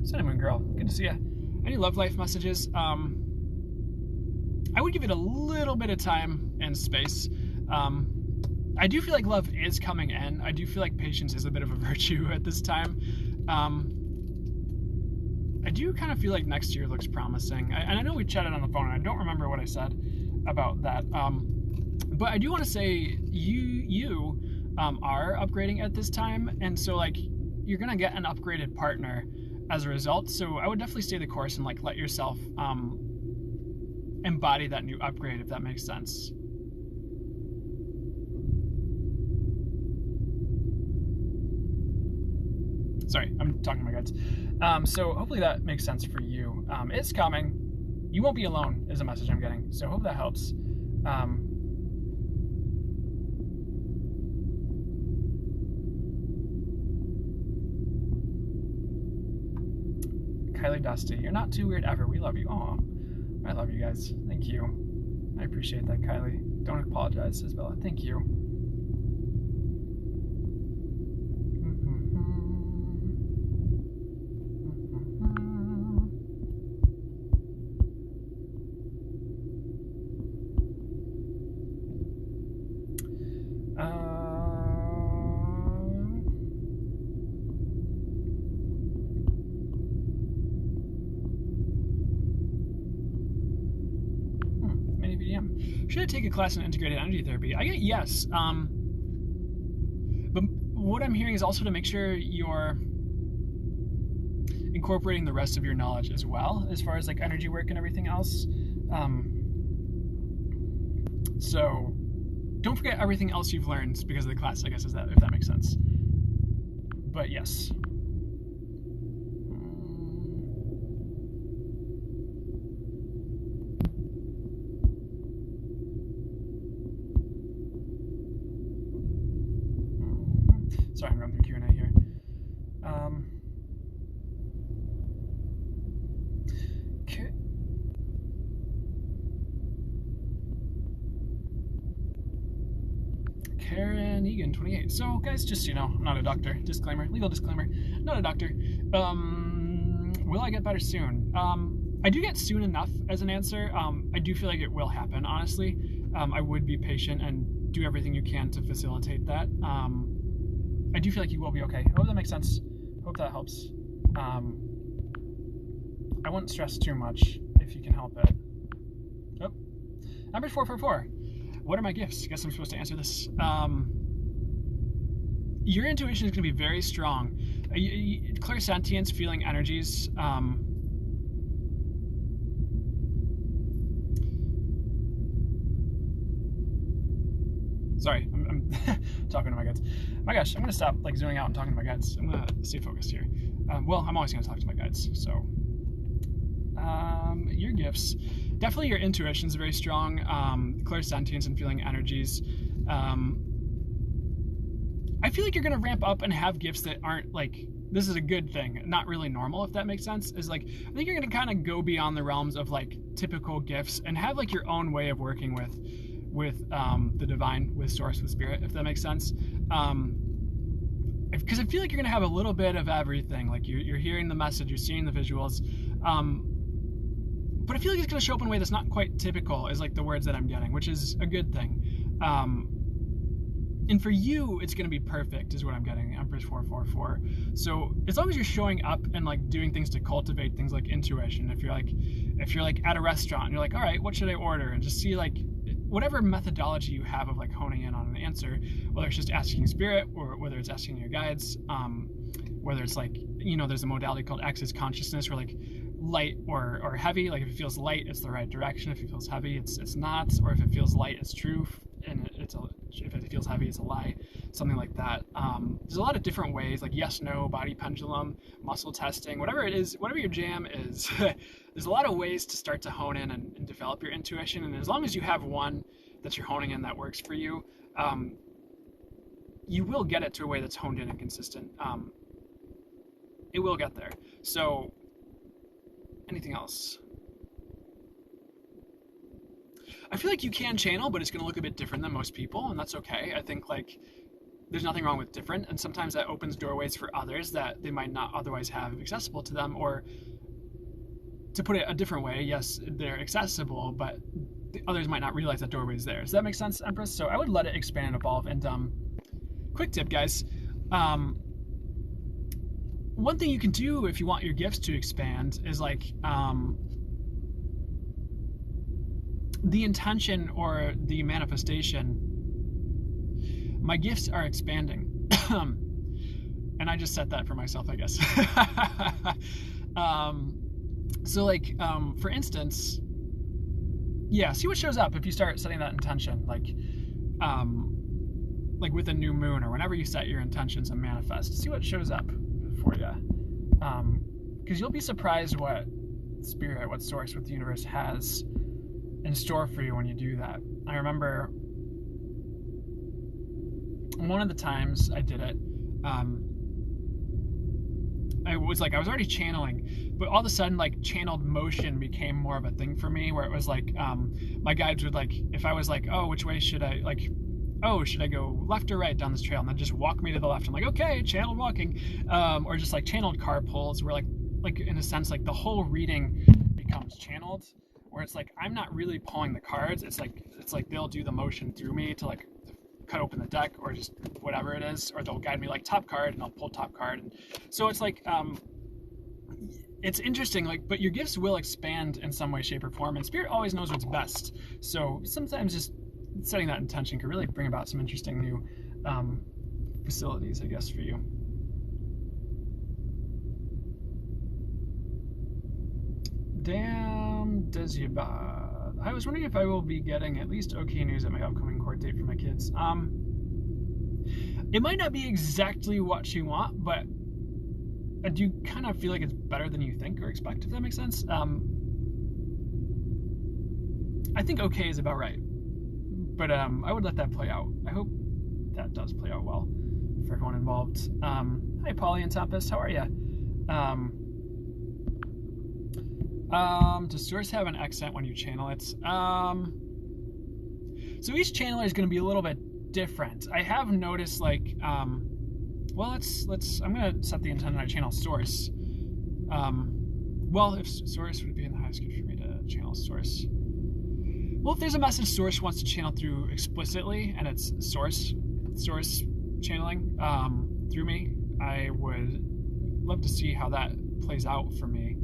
Cinnamon Girl, good to see you. Any love life messages? I would give it a little bit of time and space. I do feel like love is coming in. I do feel like patience is a bit of a virtue at this time. I do kind of feel like next year looks promising. And I know we chatted on the phone, and I don't remember what I said about that. But I do want to say you are upgrading at this time, and so like you're gonna get an upgraded partner as a result. So I would definitely stay the course and like let yourself embody that new upgrade, if that makes sense. Sorry, I'm talking to my guides. So hopefully that makes sense for you. It's coming. You won't be alone is a message I'm getting. So hope that helps. Kylie Dusty, you're not too weird ever. We love you. Aw, I love you guys. Thank you. I appreciate that, Kylie. Don't apologize, says Bella. Thank you. Should I take a class in integrated energy therapy? I get yes. But what I'm hearing is also to make sure you're incorporating the rest of your knowledge as well, as far as like energy work and everything else. So don't forget everything else you've learned because of the class, I guess, is that, if that makes sense. But yes. Sorry, I'm going through Q&A here. Okay. Karen Egan, 28. So, guys, just so you know, I'm not a doctor. Disclaimer, legal disclaimer. Not a doctor. Will I get better soon? I do get soon enough as an answer. I do feel like it will happen, honestly. I would be patient and do everything you can to facilitate that. I do feel like you will be okay. I hope that makes sense. Hope that helps. I wouldn't stress too much if you can help it. Oh, number 444. What are my gifts? I guess I'm supposed to answer this. Your intuition is going to be very strong. Clairsentience, feeling energies. Sorry, I'm talking to my guides. My gosh, I'm gonna stop like zooming out and talking to my guides. I'm gonna stay focused here. Well, I'm always gonna talk to my guides. So, your gifts, definitely your intuition is very strong. Clairsentience and feeling energies. I feel like you're gonna ramp up and have gifts that aren't like, this is a good thing, not really normal, if that makes sense. Is like, I think you're gonna kind of go beyond the realms of like typical gifts and have like your own way of working with the divine, with source, with spirit, if that makes sense. Because I feel like you're gonna have a little bit of everything. Like you're hearing the message, you're seeing the visuals, but I feel like it's gonna show up in a way that's not quite typical, is like the words that I'm getting, which is a good thing. And for you, it's going to be perfect, is what I'm getting. Empress 444. So as long as you're showing up and like doing things to cultivate things like intuition, if you're like at a restaurant and you're like, all right, what should I order? And just see like whatever methodology you have of like honing in on an answer, whether it's just asking spirit or whether it's asking your guides, whether it's like, there's a modality called access consciousness, where like light or heavy, like if it feels light, it's the right direction. If it feels heavy, it's not. Or if it feels light, it's true, and if it feels heavy, it's a lie. Something like that. There's a lot of different ways, like yes, no, body pendulum, muscle testing, whatever it is, whatever your jam is. There's a lot of ways to start to hone in and develop your intuition. And as long as you have one that you're honing in that works for you, you will get it to a way that's honed in and consistent. It will get there. So, anything else? I feel like you can channel, but it's going to look a bit different than most people, and that's okay. I think like there's nothing wrong with different, and sometimes that opens doorways for others that they might not otherwise have accessible to them. Or to put it a different way, yes, they're accessible, but the others might not realize that doorway is there. Does that make sense, Empress? So I would let it expand and evolve. And quick tip, guys. One thing you can do if you want your gifts to expand is like the intention or the manifestation. My gifts are expanding. And I just set that for myself, I guess. So like, for instance, yeah, see what shows up if you start setting that intention, like with a new moon or whenever you set your intentions and manifest, see what shows up for you. Because you'll be surprised what spirit, what source, what the universe has in store for you when you do that. I remember one of the times I did it, I was already channeling, but all of a sudden like channeled motion became more of a thing for me, where it was like my guides would like, if I was like, oh, which way should I, like, oh, should I go left or right down this trail, and then just walk me to the left. I'm like, okay, channeled walking. Or just like channeled car pulls, where like in a sense like the whole reading becomes channeled, where it's like I'm not really pulling the cards. It's like they'll do the motion through me to like cut open the deck, or just whatever it is, or they'll guide me like top card and I'll pull top card. And so it's like it's interesting, like, but your gifts will expand in some way, shape, or form, and spirit always knows what's best. So sometimes just setting that intention can really bring about some interesting new facilities, I guess, for you. Damn, Desiba. I was wondering if I will be getting at least okay news at my upcoming court date for my kids. It might not be exactly what you want, but I do kind of feel like it's better than you think or expect, if that makes sense. I think okay is about right. But I would let that play out. I hope that does play out well for everyone involved. Hi, Polly and Tempest. How are you? Does source have an accent when you channel it? So each channeler is going to be a little bit different. I have noticed, like, well, I'm going to set the intent and I channel source. Well, if source would be in the highest good for me to channel source. Well, if there's a message source wants to channel through explicitly, and it's source channeling through me, I would love to see how that plays out for me.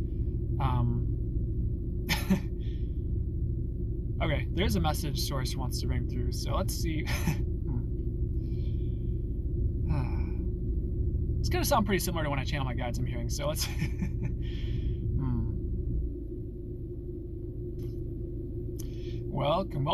Okay, there's a message source wants to bring through, so let's see. It's going to sound pretty similar to when I channel my guides I'm hearing, so let's... Welcome.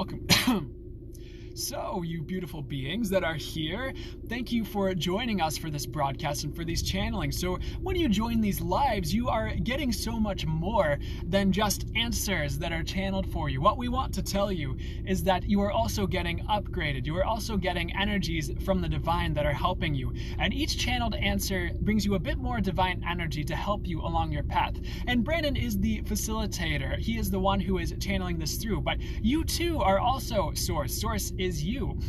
So, you beautiful beings that are here, thank you for joining us for this broadcast and for these channelings. So, when you join these lives, you are getting so much more than just answers that are channeled for you. What we want to tell you is that you are also getting upgraded. You are also getting energies from the divine that are helping you. And each channeled answer brings you a bit more divine energy to help you along your path. And Brandon is the facilitator. He is the one who is channeling this through. But you too are also Source. Source is you.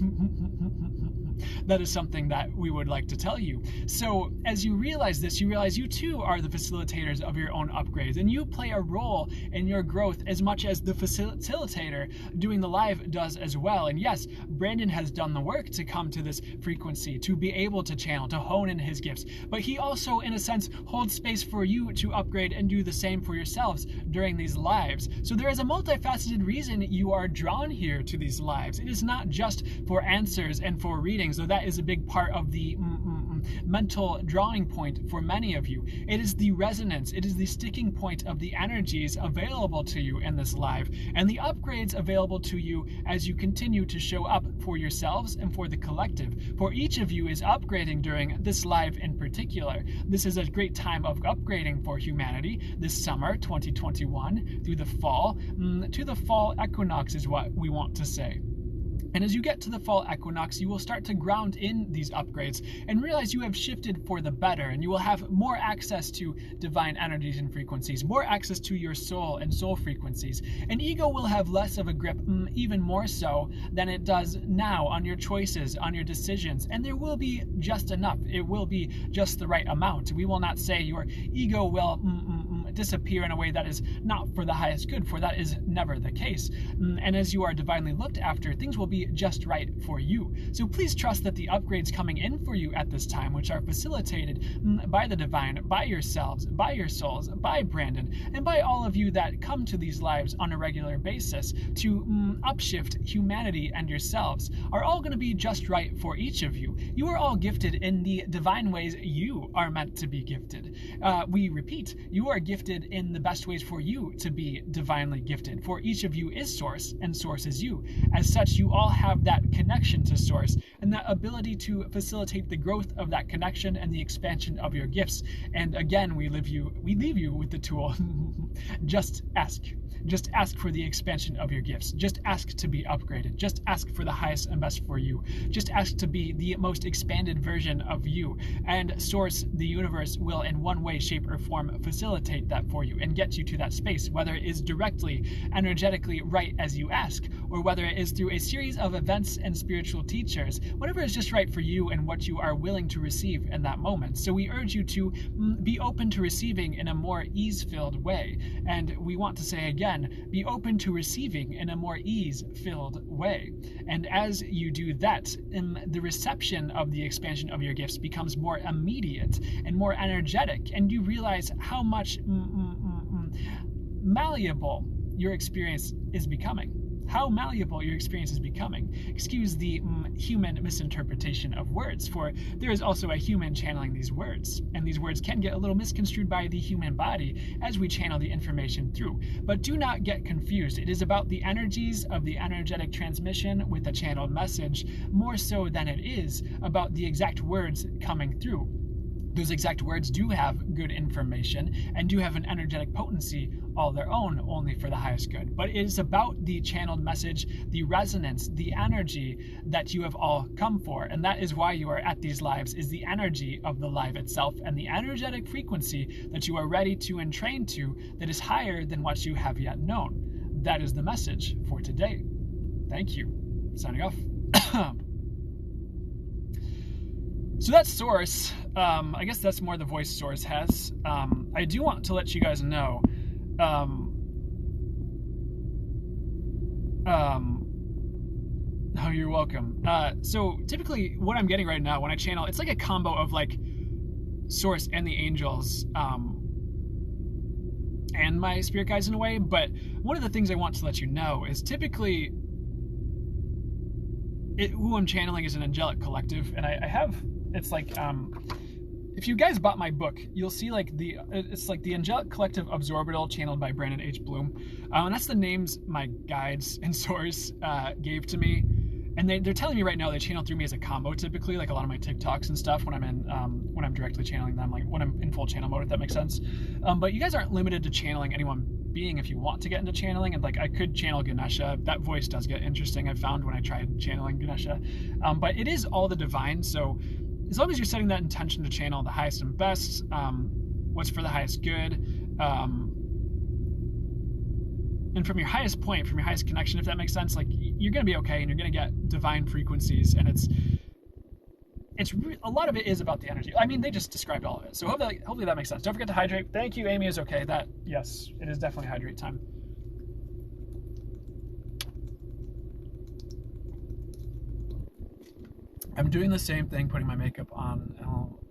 That is something that we would like to tell you. So as you realize this, you realize you too are the facilitators of your own upgrades, and you play a role in your growth as much as the facilitator doing the live does as well. And yes, Brandon has done the work to come to this frequency, to be able to channel, to hone in his gifts, but he also, in a sense, holds space for you to upgrade and do the same for yourselves during these lives. So there is a multifaceted reason you are drawn here to these lives. It is not just for answers and for readings, though that is a big part of the mental drawing point for many of you. It is the resonance, it is the sticking point of the energies available to you in this live, and the upgrades available to you as you continue to show up for yourselves and for the collective. For each of you is upgrading during this live in particular. This is a great time of upgrading for humanity this summer 2021 through the fall to the fall equinox is what we want to say. And as you get to the fall equinox, you will start to ground in these upgrades and realize you have shifted for the better, and you will have more access to divine energies and frequencies, more access to your soul and soul frequencies. And ego will have less of a grip, even more so than it does now, on your choices, on your decisions. And there will be just enough. It will be just the right amount. We will not say your ego will disappear in a way that is not for the highest good, for that is never the case. And as you are divinely looked after, things will be just right for you. So please trust that the upgrades coming in for you at this time, which are facilitated by the divine, by yourselves, by your souls, by Brandon, and by all of you that come to these lives on a regular basis to upshift humanity and yourselves, are all going to be just right for each of you. You are all gifted in the divine ways you are meant to be gifted. We repeat, you are gifted in the best ways for you to be divinely gifted. For each of you is Source, and Source is you. As such, you all have that connection to Source and that ability to facilitate the growth of that connection and the expansion of your gifts. And again, we leave you with the tool. Just ask. Just ask for the expansion of your gifts. Just ask to be upgraded. Just ask for the highest and best for you. Just ask to be the most expanded version of you. And Source, the universe, will in one way, shape, or form facilitate that for you and get you to that space, whether it is directly, energetically right as you ask, or whether it is through a series of events and spiritual teachers, whatever is just right for you and what you are willing to receive in that moment. So we urge you to be open to receiving in a more ease-filled way. And we want to say again, be open to receiving in a more ease-filled way. And as you do that, the reception of the expansion of your gifts becomes more immediate and more energetic, and you realize how much malleable your experience is becoming. How malleable your experience is becoming. Excuse the human misinterpretation of words, for there is also a human channeling these words, and these words can get a little misconstrued by the human body as we channel the information through. But do not get confused. It is about the energies of the energetic transmission with the channeled message, more so than it is about the exact words coming through. Those exact words do have good information and do have an energetic potency all their own, only for the highest good. But it is about the channeled message, the resonance, the energy that you have all come for. And that is why you are at these lives, is the energy of the live itself and the energetic frequency that you are ready to and trained to that is higher than what you have yet known. That is the message for today. Thank you. Signing off. So that's Source. I guess that's more the voice Source has. I do want to let you guys know. Oh, you're welcome. So typically what I'm getting right now when I channel, it's like a combo of like Source and the angels, and my spirit guides in a way. But one of the things I want to let you know is typically who I'm channeling is an angelic collective, and I have, it's like, if you guys bought my book, you'll see like it's like the Angelic Collective Absorbital, channeled by Brandon H. Bloom. And that's the names my guides and Source gave to me. and they're telling me right now they channel through me as a combo typically, like a lot of my TikToks and stuff when I'm directly channeling them, like when I'm in full channel mode, if that makes sense. But you guys aren't limited to channeling any one being if you want to get into channeling, and like I could channel Ganesha. That voice does get interesting, I've found, when I tried channeling Ganesha. But it is all the divine, so as long as you're setting that intention to channel the highest and best, what's for the highest good, and from your highest point, from your highest connection, if that makes sense, like you're going to be okay, and you're going to get divine frequencies, and it's a lot of it is about the energy. I mean, they just described all of it, so hopefully that makes sense. Don't forget to hydrate. Thank you, Amy is okay. That, yes, it is definitely hydrate time. I'm doing the same thing, putting my makeup on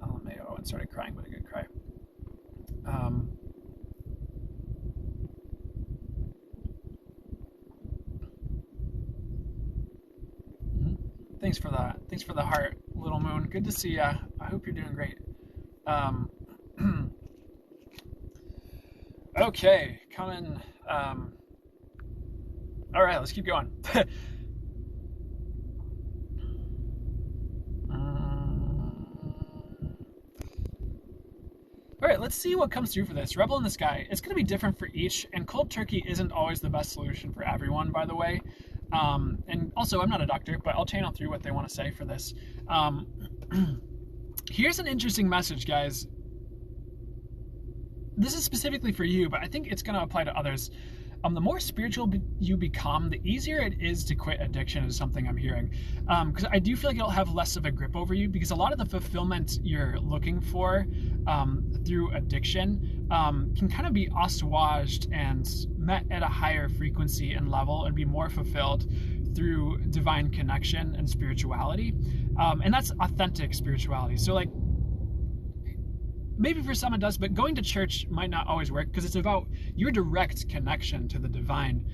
LMAO, and started crying, but a good cry. Thanks for that. Thanks for the heart, Little Moon. Good to see ya. I hope you're doing great. Okay, coming. All right, let's keep going. All right, let's see what comes through for this. Rebel in the Sky. It's going to be different for each, and cold turkey isn't always the best solution for everyone, by the way. And also, I'm not a doctor, but I'll channel through what they want to say for this. Here's an interesting message, guys. This is specifically for you, but I think it's going to apply to others. The more spiritual you become, the easier it is to quit addiction, is something I'm hearing. Because I do feel like it'll have less of a grip over you, because a lot of the fulfillment you're looking for through addiction can kind of be assuaged and met at a higher frequency and level, and be more fulfilled through divine connection and spirituality. And that's authentic spirituality. So like, maybe for some it does, but going to church might not always work, because it's about your direct connection to the divine.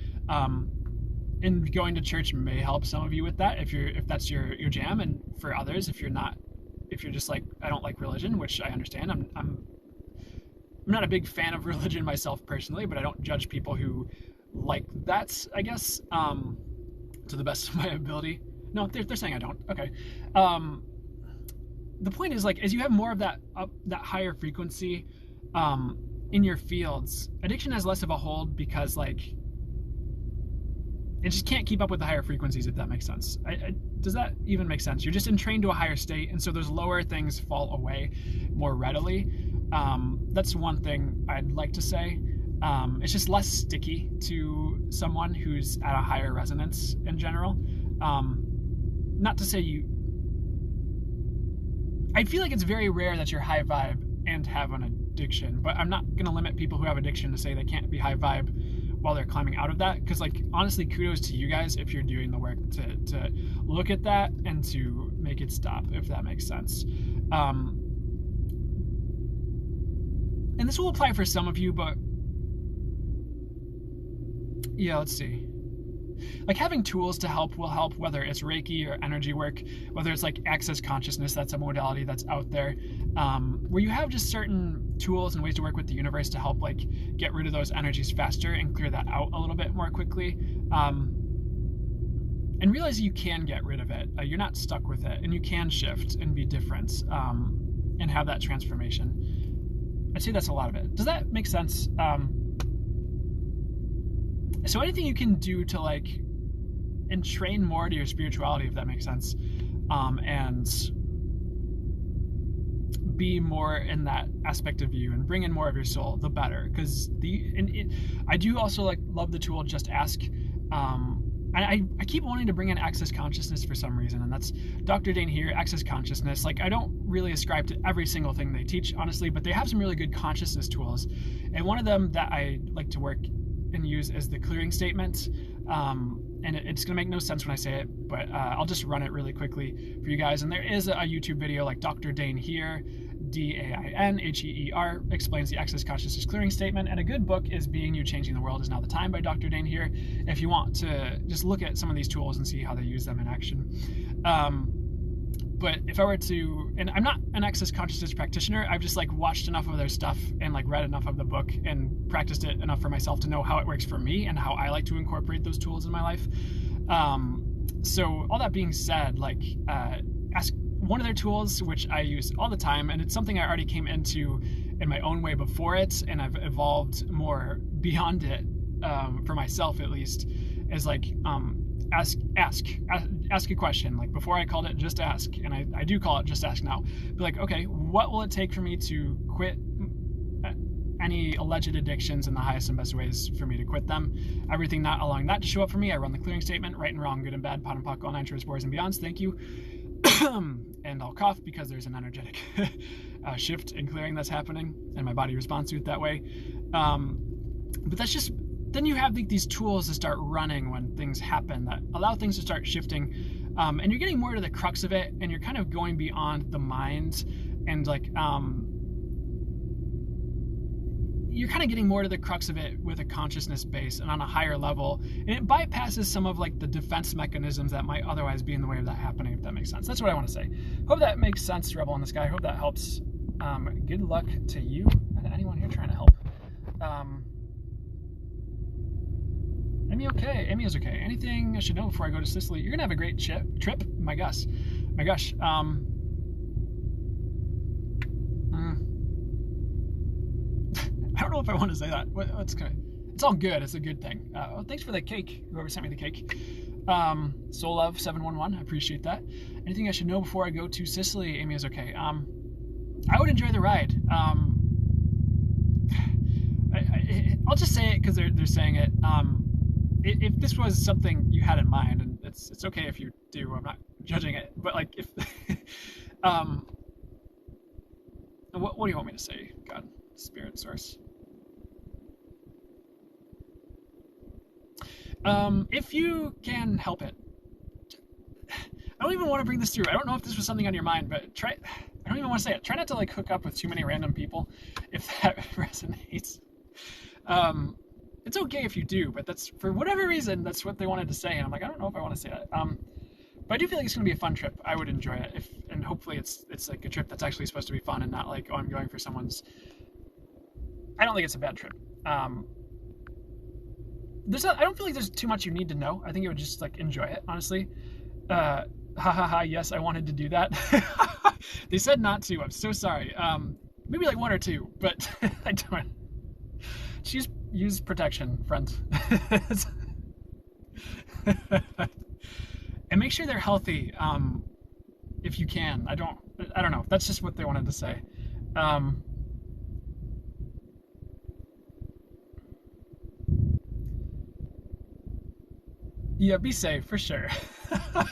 And going to church may help some of you with that, if that's your jam. And for others, if you're just like, I don't like religion, which I understand. I'm not a big fan of religion myself personally, but I don't judge people who like that, I guess, to the best of my ability. No, they're saying I don't. Okay. The point is, like, as you have more of that higher frequency in your fields, addiction has less of a hold, because like it just can't keep up with the higher frequencies, if that makes sense. Does that even make sense? You're just entrained to a higher state, and so those lower things fall away more readily. That's one thing I'd like to say. It's just less sticky to someone who's at a higher resonance in general. Not to say I feel like it's very rare that you're high vibe and have an addiction, but I'm not going to limit people who have addiction to say they can't be high vibe while they're climbing out of that. Because like, honestly, kudos to you guys if you're doing the work to look at that and to make it stop, if that makes sense. And this will apply for some of you, but yeah, let's see. Like, having tools to help will help, whether it's Reiki or energy work, whether it's like access consciousness, that's a modality that's out there, where you have just certain tools and ways to work with the universe to help like get rid of those energies faster and clear that out a little bit more quickly, and realize you can get rid of it. You're not stuck with it, and you can shift and be different, and have that transformation. I'd say that's a lot of it. Does that make sense? So anything you can do to like entrain more to your spirituality, if that makes sense, and be more in that aspect of you and bring in more of your soul, the better. Because I do also like love the tool Just Ask. I keep wanting to bring in Access Consciousness for some reason, and that's Dr. Dane Heer, Access Consciousness. Like, I don't really ascribe to every single thing they teach, honestly, but they have some really good consciousness tools, and one of them that I like to work and use is the clearing statement. And it's gonna make no sense when I say it, but I'll just run it really quickly for you guys. And there is a YouTube video, like Dr. Dane Heer, DAINHEER, explains the Access Consciousness clearing statement. And a good book is Being You, Changing the World Is Now the Time by Dr. Dane Heer, if you want to just look at some of these tools and see how they use them in action. But if I were to, and I'm not an Access Consciousness practitioner, I've just like watched enough of their stuff and like read enough of the book and practiced it enough for myself to know how it works for me and how I like to incorporate those tools in my life. So all that being said, like ask one of their tools, which I use all the time, and it's something I already came into in my own way before it, and I've evolved more beyond it, for myself at least, is like ask a question. Like before I called it just ask, and I do call it just ask now. Be like, okay, what will it take for me to quit any alleged addictions in the highest and best ways for me to quit them? Everything not allowing that to show up for me, I run the clearing statement: right and wrong, good and bad, pot and puck, all nine shorts, boys and beyonds. Thank you. And I'll cough because there's an energetic shift in clearing that's happening, and my body responds to it that way. But that's just, then you have these tools to start running when things happen that allow things to start shifting, and you're getting more to the crux of it, and you're kind of going beyond the mind, and like you're kind of getting more to the crux of it with a consciousness base and on a higher level, and it bypasses some of like the defense mechanisms that might otherwise be in the way of that happening, if that makes sense. That's what I want to say. Hope that makes sense, Rebel in the Sky. Hope that helps. Good luck to you and anyone here trying to help. Amy okay? Amy is okay. Anything I should know before I go to Sicily? You're gonna have a great trip. My gosh. I don't know if I want to say that. What's good? It's all good. It's a good thing. Thanks for the cake, whoever sent me the cake. Soul Love 711. I appreciate that. Anything I should know before I go to Sicily? Amy is okay. I would enjoy the ride. I'll just say it because they're saying it. If this was something you had in mind, and it's okay if you do. I'm not judging it, but like if what do you want me to say? God, Spirit Source. If you can help it. I don't even want to bring this through. I don't know if this was something on your mind, but try. I don't even want to say it. Try not to like hook up with too many random people, if that resonates. It's okay if you do, but that's, for whatever reason, that's what they wanted to say, and I'm like, I don't know if I want to say that. But I do feel like it's going to be a fun trip. I would enjoy it, and hopefully it's like a trip that's actually supposed to be fun and not like, oh, I'm going for someone's. I don't think it's a bad trip. I don't feel like there's too much you need to know. I think it would just like enjoy it, honestly. Yes, I wanted to do that. They said not to. I'm so sorry. Maybe like one or two, but I don't. Just use protection, friends. And make sure they're healthy, if you can. I don't know. That's just what they wanted to say. Yeah, be safe for sure.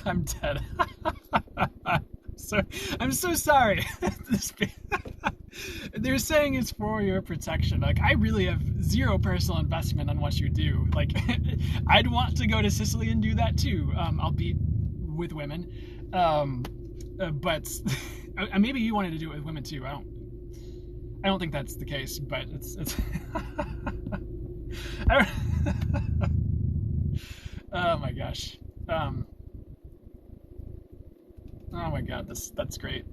I'm dead. I'm so sorry. They're saying it's for your protection. Like, I really have zero personal investment on what you do. Like, I'd want to go to Sicily and do that too. I'll be with women. But maybe you wanted to do it with women too. I don't think that's the case, but it's oh my gosh. Oh my god, that's great.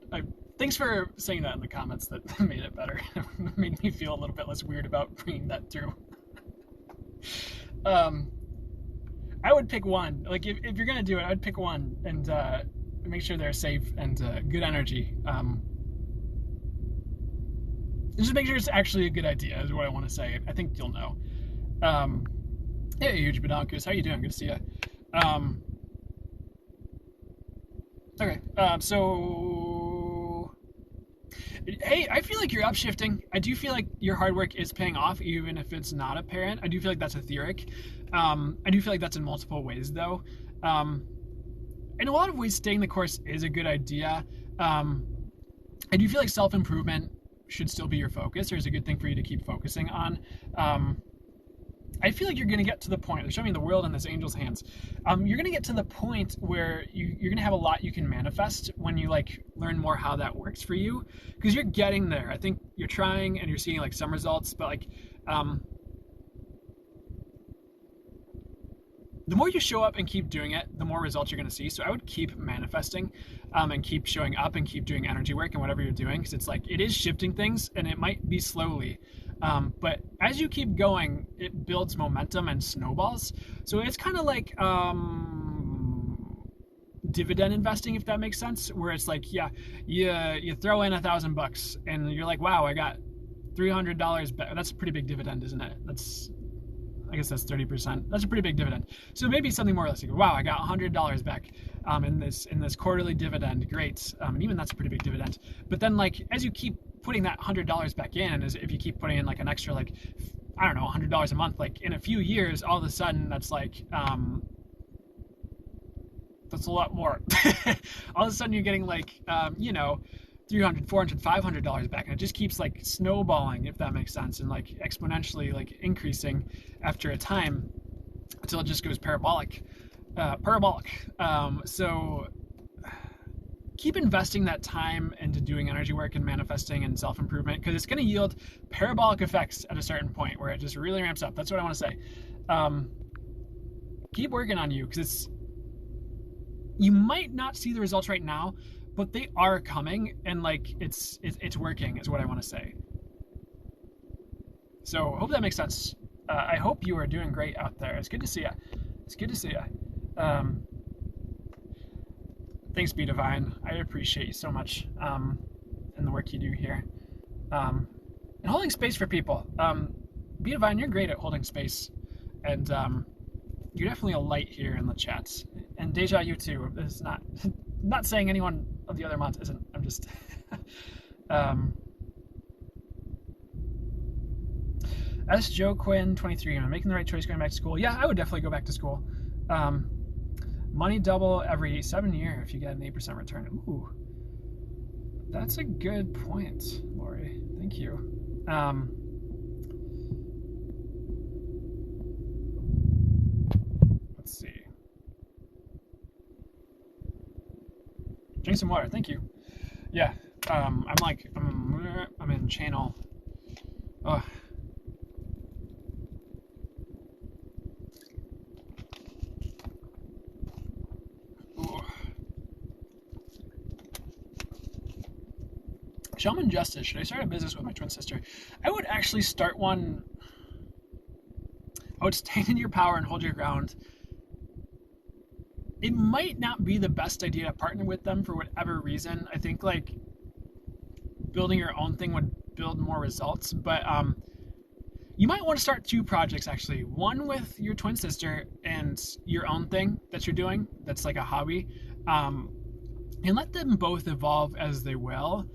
Thanks for saying that in the comments. That made it better. It made me feel a little bit less weird about bringing that through. I would pick one. Like, if you're gonna do it, I'd pick one and make sure they're safe and good energy. Just make sure it's actually a good idea is what I want to say. I think you'll know. Hey, Huge Badonkus, how you doing? Good to see you. Okay, so hey, I feel like you're upshifting. I do feel like your hard work is paying off, even if it's not apparent. I do feel like that's etheric. I do feel like that's in multiple ways, though. In a lot of ways, staying the course is a good idea. I do feel like self-improvement should still be your focus, or is a good thing for you to keep focusing on. I feel like you're going to get to the point, they're showing me the world in this angel's hands. You're going to get to the point where you're going to have a lot you can manifest when you like learn more how that works for you, because you're getting there. I think you're trying and you're seeing like some results, but like the more you show up and keep doing it, the more results you're going to see. So I would keep manifesting and keep showing up and keep doing energy work and whatever you're doing, because it's like it is shifting things, and it might be slowly. But as you keep going, it builds momentum and snowballs. So it's kind of like dividend investing, if that makes sense, where it's like, yeah, you throw in $1,000 and you're like, wow, I got $300 back. That's a pretty big dividend, isn't it? I guess that's 30%. That's a pretty big dividend. So maybe something more realistic. Wow, I got $100 back in this quarterly dividend. Great. And even that's a pretty big dividend. But then, like, as you keep putting that $100 back in, as if you keep putting in like an extra, like, I don't know, $100 a month, like in a few years, all of a sudden that's like that's a lot more. All of a sudden you're getting like you know, $300, $400, $500 back, and it just keeps like snowballing, if that makes sense, and like exponentially like increasing after a time until it just goes parabolic. So keep investing that time into doing energy work and manifesting and self-improvement, because it's going to yield parabolic effects at a certain point where it just really ramps up. That's what I want to say. Keep working on you, because you might not see the results right now, but they are coming, and like it's working is what I want to say. So hope that makes sense. I hope you are doing great out there. It's good to see you. It's good to see you. Thanks, Be Divine. I appreciate you so much and the work you do here. And holding space for people. Be Divine, you're great at holding space. And you're definitely a light here in the chats. And Deja, you too. It's not saying anyone of the other mods isn't. I'm just... S. Joe Quinn, 23. Am I making the right choice going back to school? Yeah, I would definitely go back to school. Money double every 7 years if you get an 8% return. Ooh, that's a good point, Lori. Thank you. Let's see. Drink some water. Thank you. Yeah. I'm in channel. Oh. Shaman Justice, should I start a business with my twin sister? I would actually start one. I would stand in your power and hold your ground. It might not be the best idea to partner with them for whatever reason. I think like building your own thing would build more results, but you might want to start 2 projects actually. One with your twin sister and your own thing that you're doing that's like a hobby, and let them both evolve as they will.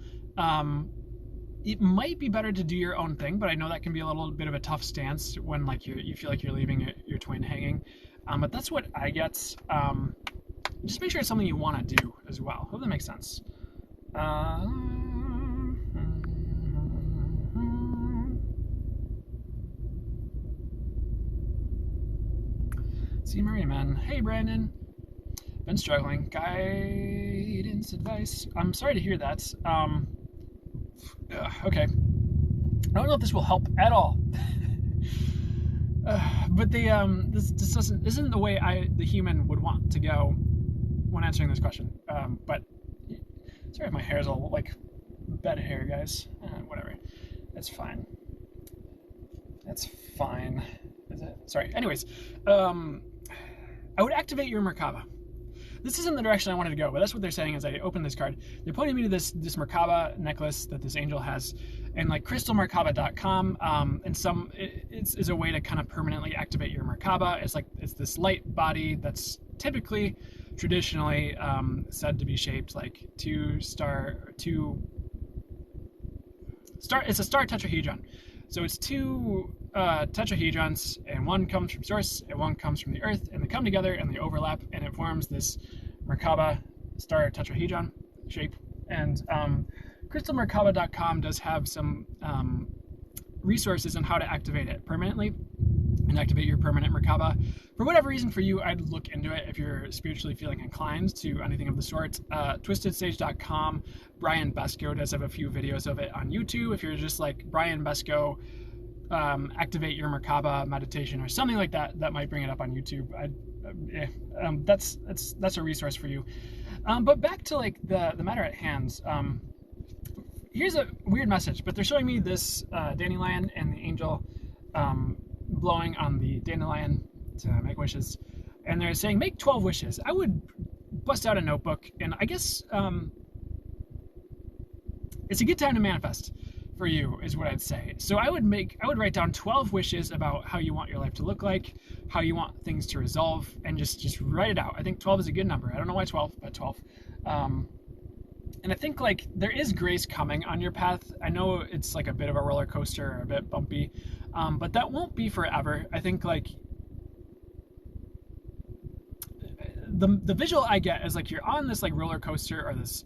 It might be better to do your own thing, but I know that can be a little bit of a tough stance when like you feel like you're leaving your twin hanging. But that's what I get. Just make sure it's something you want to do as well. Hope that makes sense. See Marie, man. Hey, Brandon. Been struggling. Guidance, advice. I'm sorry to hear that. Okay. I don't know if this will help at all. But this isn't the way the human would want to go when answering this question. But sorry if my hair is all like bed hair, guys. Whatever. That's fine. That's fine. Is it? Sorry. Anyways, I would activate your Merkaba. This isn't the direction I wanted to go, but that's what they're saying as I open this card. They're pointing me to this Merkaba necklace that this angel has, and like crystalmerkaba.com, and it's a way to kind of permanently activate your Merkaba. It's this light body that's traditionally said to be shaped like it's a star tetrahedron. So it's 2 tetrahedrons, and one comes from source and one comes from the earth, and they come together and they overlap, and it forms this Merkaba star tetrahedron shape. And crystalmerkaba.com does have some resources on how to activate it permanently and activate your permanent Merkaba. For whatever reason for you, I'd look into it if you're spiritually feeling inclined to anything of the sort. TwistedSage.com, Brian Besko does have a few videos of it on YouTube. If you're just like Brian Besko, activate your Merkaba meditation or something like that, that might bring it up on YouTube. That's a resource for you. But back to like the matter at hand. Here's a weird message, but they're showing me this dandelion and the angel blowing on the dandelion to make wishes, and they're saying make 12 wishes. I would bust out a notebook, and I guess it's a good time to manifest for you, is what I'd say. So I would write down 12 wishes about how you want your life to look like, how you want things to resolve, and just write it out. I think 12 is a good number. I don't know why 12, but 12. And I think like there is grace coming on your path. I know it's like a bit of a roller coaster, or a bit bumpy, but that won't be forever. I think like the visual I get is like you're on this like roller coaster, or this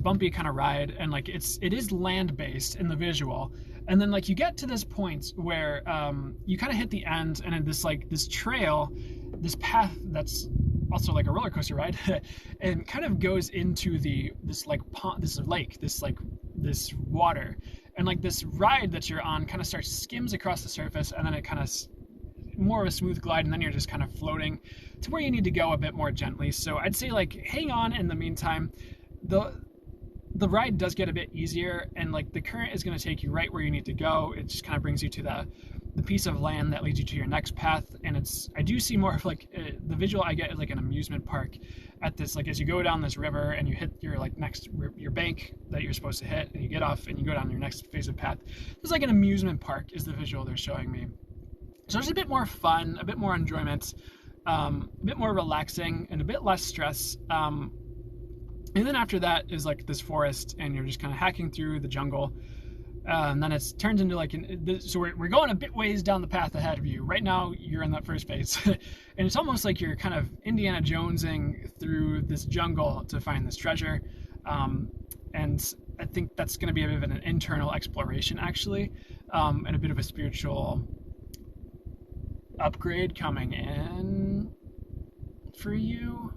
bumpy kind of ride, and like it is land based in the visual, and then like you get to this point where you kind of hit the end, and then this trail, this path that's also like a roller coaster ride, and kind of goes into this lake, this water, and like this ride that you're on kind of skims across the surface, and then it kind of more of a smooth glide, and then you're just kind of floating to where you need to go a bit more gently. So I'd say like hang on in the meantime. The ride does get a bit easier, and like the current is going to take you right where you need to go. It just kind of brings you to the piece of land that leads you to your next path. And I do see more of like the visual I get is like an amusement park at this, like as you go down this river and you hit your like your bank that you're supposed to hit, and you get off and you go down your next phase of path. It's like an amusement park is the visual they're showing me. So there's a bit more fun, a bit more enjoyment, a bit more relaxing, and a bit less stress. And then after that is like this forest, and you're just kind of hacking through the jungle. And then it turns into like, so we're going a bit ways down the path ahead of you. Right now, you're in that first phase. And it's almost like you're kind of Indiana Jonesing through this jungle to find this treasure. And I think that's going to be a bit of an internal exploration, actually, and a bit of a spiritual upgrade coming in for you.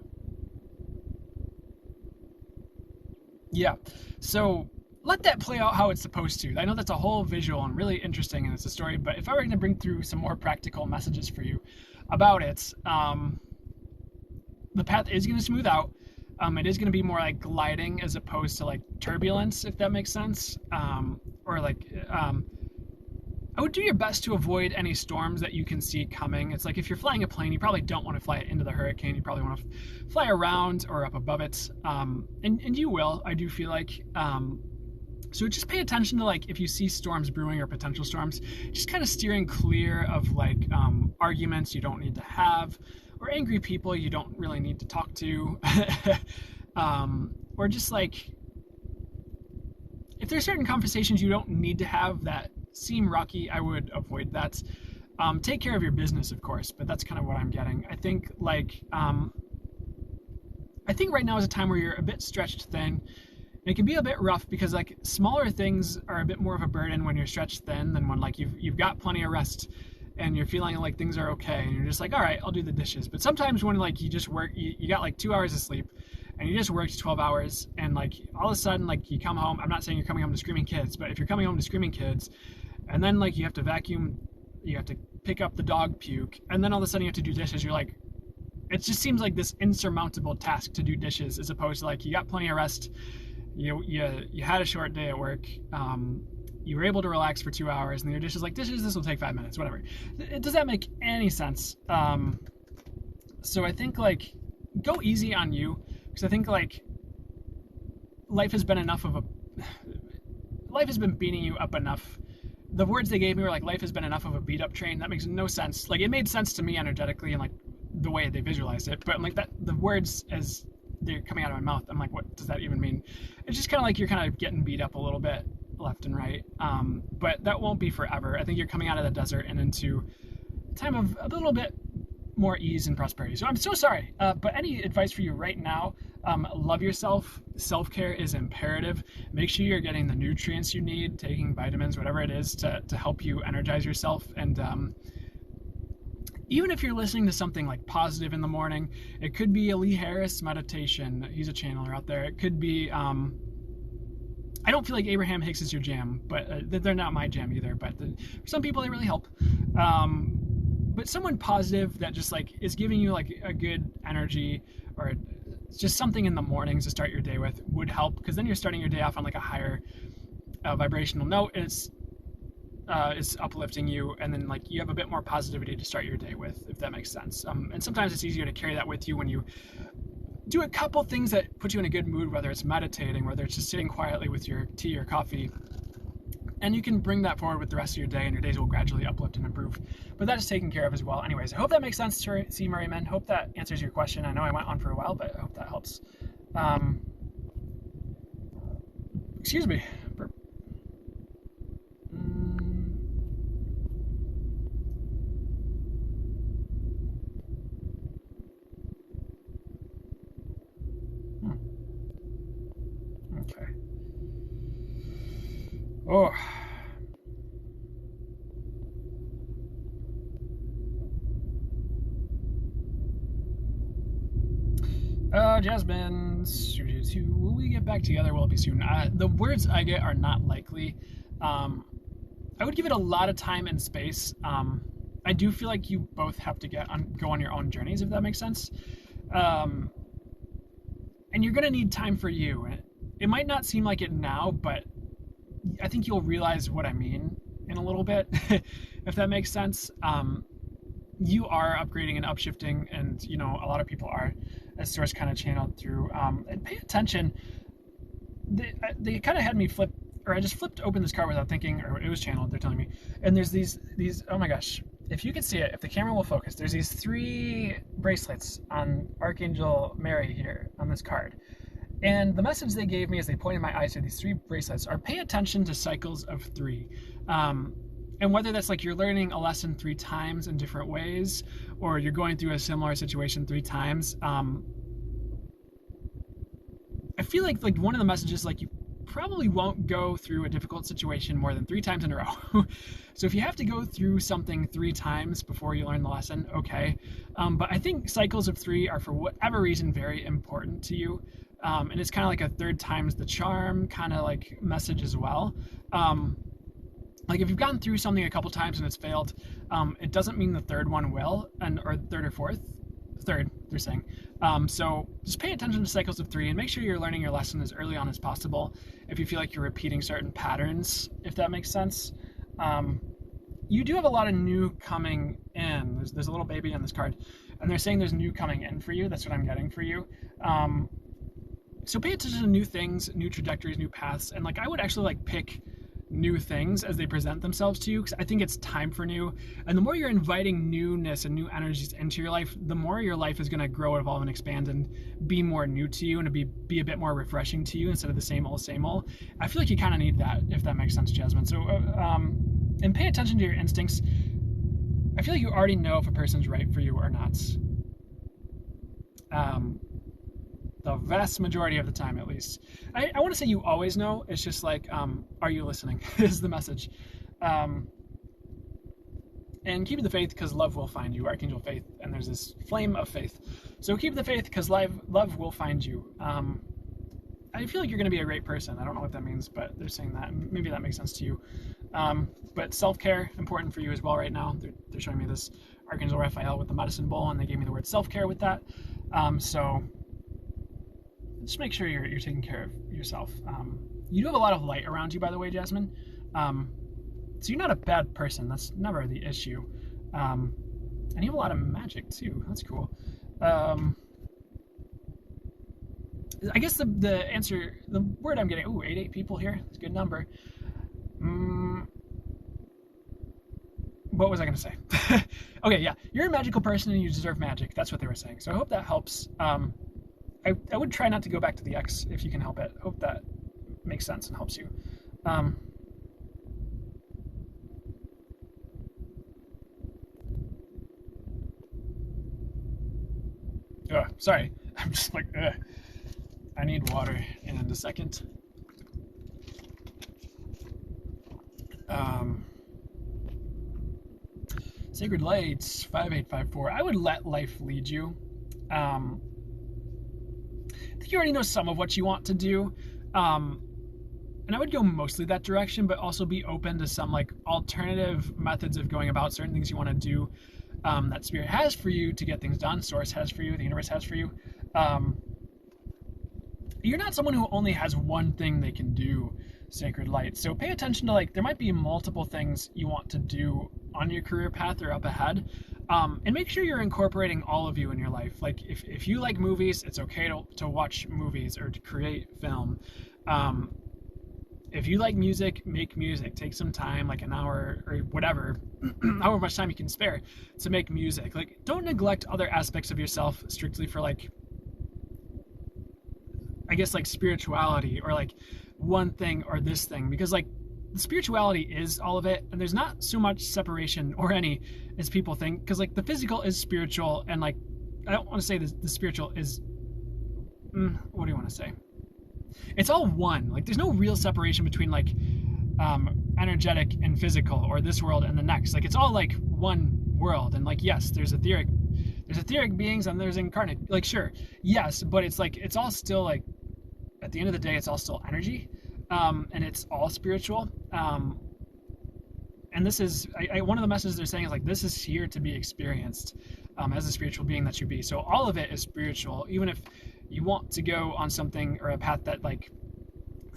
Yeah, so let that play out how it's supposed to. I know that's a whole visual and really interesting, and it's a story, but if I were going to bring through some more practical messages for you about it, the path is going to smooth out. It is going to be more like gliding as opposed to like turbulence, if that makes sense. I would do your best to avoid any storms that you can see coming. It's like if you're flying a plane, you probably don't want to fly it into the hurricane. You probably want to fly around or up above it. And you will, I do feel like. So just pay attention to like if you see storms brewing or potential storms, just kind of steering clear of like arguments you don't need to have, or angry people you don't really need to talk to. Or just like if there's certain conversations you don't need to have that seem rocky, I would avoid that. Take care of your business, of course, but that's kind of what I'm getting. I think like I think right now is a time where you're a bit stretched thin. It can be a bit rough because like smaller things are a bit more of a burden when you're stretched thin than when like you've got plenty of rest and you're feeling like things are okay, and you're just like, all right, I'll do the dishes. But sometimes when like you just work, you got like 2 hours of sleep, and you just worked 12 hours, and like all of a sudden like you come home. I'm not saying you're coming home to screaming kids, but if you're coming home to screaming kids, and then like you have to vacuum, you have to pick up the dog puke, and then all of a sudden you have to do dishes, you're like, it just seems like this insurmountable task to do dishes, as opposed to like you got plenty of rest. You had a short day at work, you were able to relax for 2 hours, and your dishes like, this will take 5 minutes, whatever. Does that make any sense? So I think like go easy on you, because I think like life has been beating you up enough. The words they gave me were like, life has been enough of a beat up train. That makes no sense. Like it made sense to me energetically and like the way they visualized it, but I'm like that the words as they're coming out of my mouth, I'm like, what does that even mean? It's just kind of like you're kind of getting beat up a little bit left and right, but that won't be forever. I think you're coming out of the desert and into a time of a little bit more ease and prosperity. So I'm so sorry, but any advice for you right now, love yourself. Self-care is imperative. Make sure you're getting the nutrients you need, taking vitamins, whatever it is, to help you energize yourself. And even if you're listening to something like positive in the morning, it could be a Lee Harris meditation. He's a channeler out there. It could be, I don't feel like Abraham Hicks is your jam, but they're not my jam either. But for some people, they really help. But someone positive that just like is giving you like a good energy, or just something in the mornings to start your day with would help, because then you're starting your day off on like a higher vibrational note. It's uplifting you, and then like you have a bit more positivity to start your day with, if that makes sense. And sometimes it's easier to carry that with you when you do a couple things that put you in a good mood, whether it's meditating, whether it's just sitting quietly with your tea or coffee. And you can bring that forward with the rest of your day, and your days will gradually uplift and improve. But that is taken care of as well. Anyways, I hope that makes sense to C. Murray Men. Hope that answers your question. I know I went on for a while, but I hope that helps. Excuse me. Burp. Okay. Oh. Jasmine, will we get back together? Will it be soon? The words I get are not likely. I would give it a lot of time and space. I do feel like you both have to go on your own journeys, if that makes sense. And you're going to need time for you. It might not seem like it now, but I think you'll realize what I mean in a little bit, if that makes sense. You are upgrading and upshifting, and you know a lot of people are, as Source kind of channeled through. And pay attention. They kind of had me flip, or I just flipped open this card without thinking, or it was channeled. They're telling me, and there's these. Oh my gosh! If you could see it, if the camera will focus, there's these 3 bracelets on Archangel Mary here on this card. And the message they gave me as they pointed my eyes to these 3 bracelets are pay attention to cycles of 3. And whether that's like you're learning a lesson 3 times in different ways, or you're going through a similar situation 3 times, I feel like one of the messages, like, you probably won't go through a difficult situation more than 3 times in a row. So if you have to go through something 3 times before you learn the lesson, okay. But I think cycles of 3 are, for whatever reason, very important to you. And it's kind of like a 3rd time's the charm kind of like message as well. Like if you've gone through something a couple times and it's failed, it doesn't mean the 3rd one will, or 3rd or 4th. 3rd, they're saying. So just pay attention to cycles of 3 and make sure you're learning your lesson as early on as possible. If you feel like you're repeating certain patterns, if that makes sense. You do have a lot of new coming in. There's a little baby on this card, and they're saying there's new coming in for you. That's what I'm getting for you. So pay attention to new things, new trajectories, new paths, and like I would actually like pick new things as they present themselves to you, because I think it's time for new. And the more you're inviting newness and new energies into your life, the more your life is going to grow, evolve, and expand and be more new to you, and be a bit more refreshing to you instead of the same old, same old. I feel like you kind of need that, if that makes sense, Jasmine. So and pay attention to your instincts. I feel like you already know if a person's right for you or not. The vast majority of the time, at least. I want to say you always know. It's just like, are you listening is the message. And keep the faith, because love will find you. Archangel Faith, and there's this flame of faith. So keep the faith, because love will find you. I feel like you're going to be a great person. I don't know what that means, but they're saying that. Maybe that makes sense to you. But self-care, important for you as well right now. They're showing me this Archangel Raphael with the medicine bowl, and they gave me the word self-care with that. So just make sure you're taking care of yourself. You do have a lot of light around you, by the way, Jasmine. So you're not a bad person. That's never the issue. And you have a lot of magic, too. That's cool. I guess the answer, the word I'm getting, 88 people here. That's a good number. What was I going to say? Okay, yeah. You're a magical person and you deserve magic. That's what they were saying. So I hope that helps. I would try not to go back to the X if you can help it. Hope that makes sense and helps you. Sorry. I'm just like, I need water in a second. Sacred Lights 5854. I would let life lead you. I think you already know some of what you want to do. And I would go mostly that direction, but also be open to some like alternative methods of going about certain things you want to do. That Spirit has for you to get things done. Source has for you. The universe has for you. You're not someone who only has one thing they can do, Sacred Light. So pay attention to, like, there might be multiple things you want to do on your career path or up ahead. And make sure you're incorporating all of you in your life. Like if you like movies, it's okay to watch movies or to create film. If you like music, make music. Take some time, like an hour or whatever, however much time you can spare to make music. Like, don't neglect other aspects of yourself strictly for like, I guess like spirituality or like one thing or this thing, because like spirituality is all of it, and there's not so much separation or any as people think, because like the physical is spiritual, and like I don't want to say the spiritual is what do you want to say, it's all one. Like there's no real separation between like energetic and physical, or this world and the next. Like it's all like one world. And like, yes, there's etheric beings and there's incarnate, like sure, yes, but it's like it's all still like at the end of the day it's all still energy, and it's all spiritual. And this is one of the messages they're saying is like, this is here to be experienced as a spiritual being that you be. So all of it is spiritual, even if you want to go on something or a path that like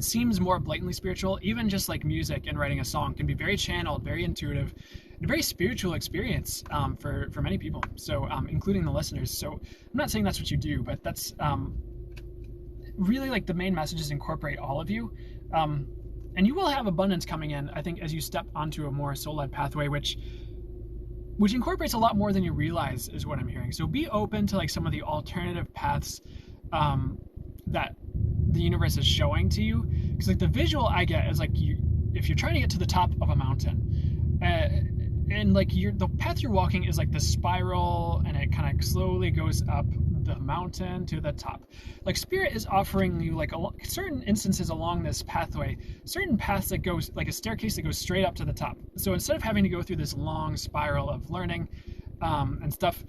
seems more blatantly spiritual. Even just like music and writing a song can be very channeled, very intuitive, and a very spiritual experience for many people, so including the listeners. So I'm not saying that's what you do, but that's really like the main message is incorporate all of you, and you will have abundance coming in, I think, as you step onto a more soul-led pathway, which incorporates a lot more than you realize, is what I'm hearing. So be open to like some of the alternative paths that the universe is showing to you, because like the visual I get is like, if you're trying to get to the top of a mountain, and like the path you're walking is like the spiral, and it kind of slowly goes up the mountain to the top. Like spirit is offering you like certain instances along this pathway, certain paths that goes like a staircase that goes straight up to the top. So instead of having to go through this long spiral of learning and stuff,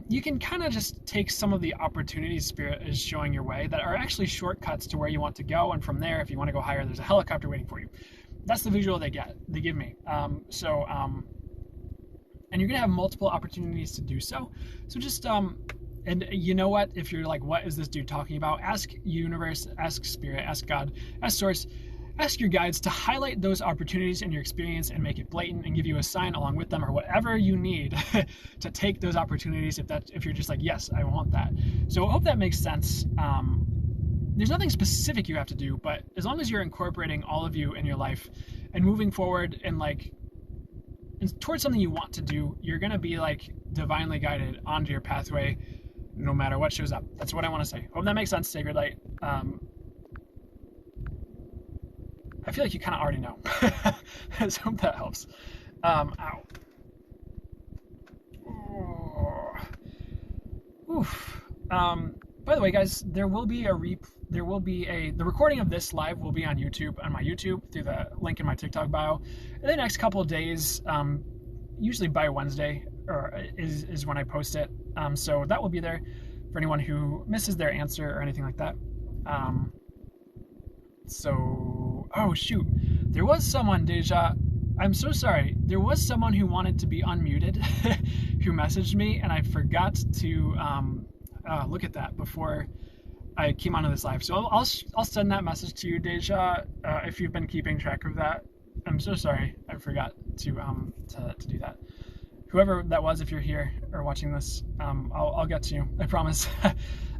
you can kind of just take some of the opportunities spirit is showing your way that are actually shortcuts to where you want to go, and from there, if you want to go higher, there's a helicopter waiting for you. That's the visual they give me. And you're gonna have multiple opportunities to do so. So just and you know what, if you're like, what is this dude talking about, ask universe, ask spirit, ask God, ask source, ask your guides to highlight those opportunities in your experience and make it blatant and give you a sign along with them, or whatever you need to take those opportunities if you're just like, yes, I want that. So I hope that makes sense. There's nothing specific you have to do, but as long as you're incorporating all of you in your life and moving forward and like towards something you want to do, you're gonna be like divinely guided onto your pathway no matter what shows up. That's what I want to say. Hope that makes sense, Sacred Light. I feel like you kind of already know. So hope that helps. Ow. Oof. By the way, guys, the recording of this live will be on YouTube, on my YouTube, through the link in my TikTok bio. In the next couple of days, usually by Wednesday, is when I post it. So that will be there for anyone who misses their answer or anything like that. Oh shoot, there was someone, Deja, I'm so sorry, there was someone who wanted to be unmuted who messaged me, and I forgot to look at that before I came onto this live. So I'll send that message to you, Deja, if you've been keeping track of that. I'm so sorry, I forgot to do that. Whoever that was, if you're here or watching this, I'll get to you, I promise.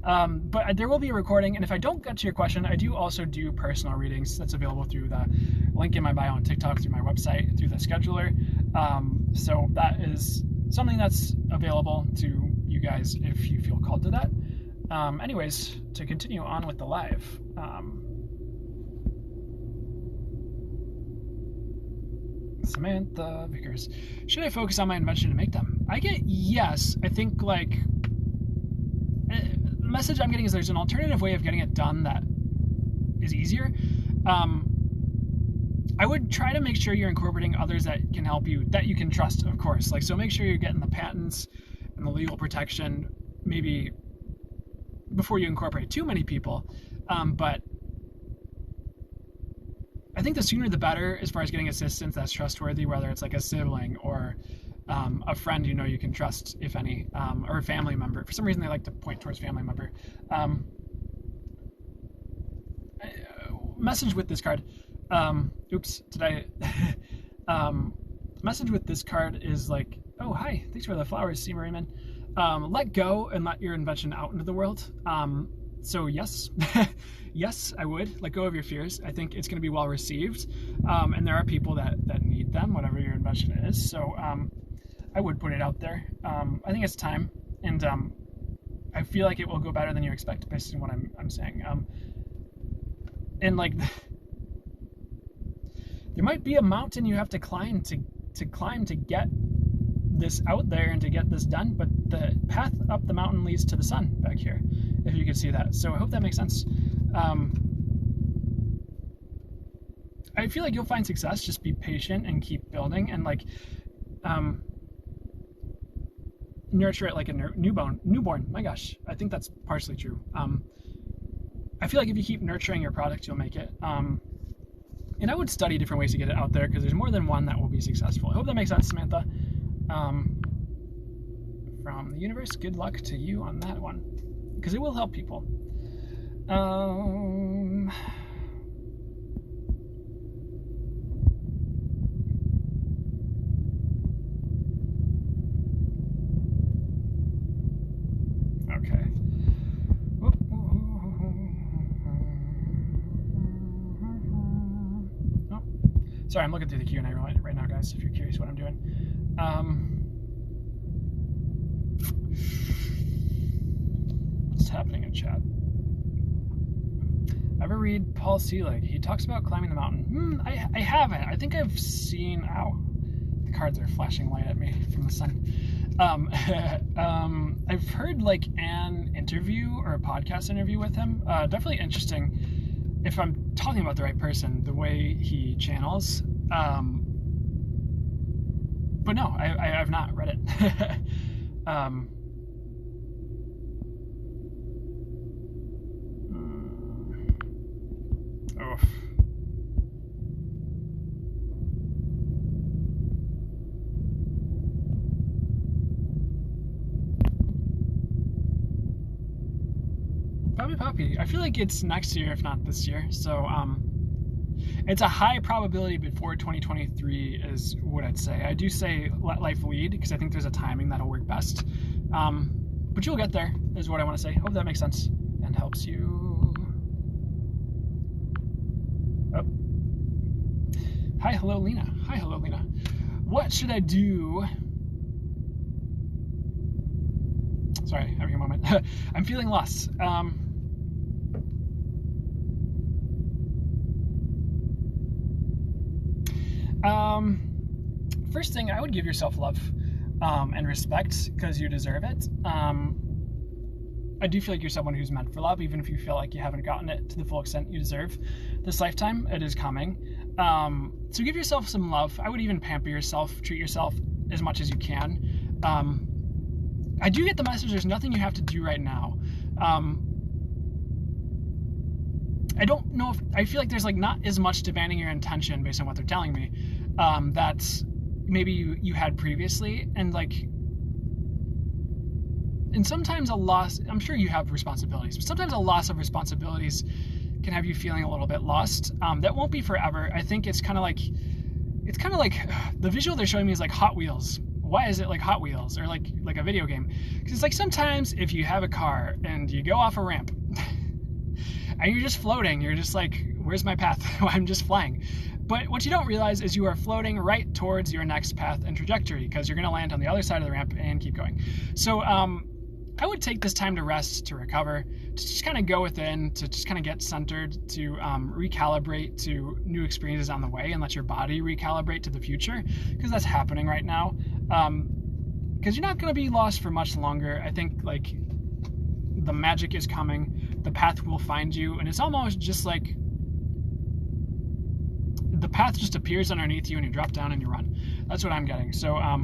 But there will be a recording, and if I don't get to your question, I do also do personal readings. That's available through the link in my bio on TikTok, through my website, through the scheduler. So that is something that's available to you guys if you feel called to that. Anyways, to continue on with the live. Samantha Vickers, should I focus on my invention to make them? I get yes. I think like the message I'm getting is there's an alternative way of getting it done that is easier. I would try to make sure you're incorporating others that can help you, that you can trust, of course. Like, so make sure you're getting the patents and the legal protection maybe before you incorporate too many people. But I think the sooner the better as far as getting assistance that's trustworthy, whether it's like a sibling or a friend you can trust, if any, or a family member. For some reason, they like to point towards family member. Message with this card. Message with this card is like, Oh, hi. Thanks for the flowers, C. Raymond. Let go and let your invention out into the world. So yes, yes, I would let go of your fears. I think it's going to be well received, and there are people that need them, whatever your invention is. So I would put it out there. I think it's time, and I feel like it will go better than you expect based on what I'm saying. And like, there might be a mountain you have to climb to get this out there and to get this done, but the path up the mountain leads to the sun back here, if you could see that. So I hope that makes sense. I feel like you'll find success. Just be patient and keep building, and like nurture it like a newborn. My gosh, I think that's partially true. I feel like if you keep nurturing your product, you'll make it. And I would study different ways to get it out there, because there's more than one that will be successful. I hope that makes sense, Samantha. From the universe, good luck to you on that one, because it will help people. Okay. Oh, sorry, I'm looking through the Q&A right now, guys, if you're curious what I'm doing. What's happening in chat? Ever read Paul Selig? He talks about climbing the mountain. I haven't. I think I've seen... Ow. The cards are flashing light at me from the sun. I've heard like an interview or a podcast interview with him. Definitely interesting. If I'm talking about the right person, the way he channels. But no, I've not read it. Oof. Poppy. I feel like it's next year, if not this year. So it's a high probability before 2023 is what I'd say. I do say let life lead, because I think there's a timing that'll work best. But you'll get there, is what I want to say. Hope that makes sense and helps you. Oh. Hi, hello, Lena. Hi, hello, Lena. What should I do? Sorry, having a moment. I'm feeling lost. First thing, I would give yourself love and respect, because you deserve it. I do feel like you're someone who's meant for love, even if you feel like you haven't gotten it to the full extent you deserve. This lifetime, it is coming. So give yourself some love. I would even pamper yourself, treat yourself as much as you can. I do get the message there's nothing you have to do right now. I don't know if, I feel like there's like not as much demanding your intention based on what they're telling me, that maybe you had previously, and like, and sometimes a loss, I'm sure you have responsibilities, but sometimes a loss of responsibilities can have you feeling a little bit lost. That won't be forever. I think it's kind of like the visual they're showing me is like Hot Wheels. Why is it like Hot Wheels or like a video game? Because it's like sometimes if you have a car and you go off a ramp and you're just floating, you're just like, where's my path? I'm just flying. But what you don't realize is you are floating right towards your next path and trajectory, because you're going to land on the other side of the ramp and keep going. So I would take this time to rest, to recover, to just kind of go within, to just kind of get centered, to recalibrate to new experiences on the way, and let your body recalibrate to the future, because that's happening right now. Because you're not going to be lost for much longer. I think like the magic is coming, the path will find you, and it's almost just like the path just appears underneath you and you drop down and you run. That's what I'm getting. So I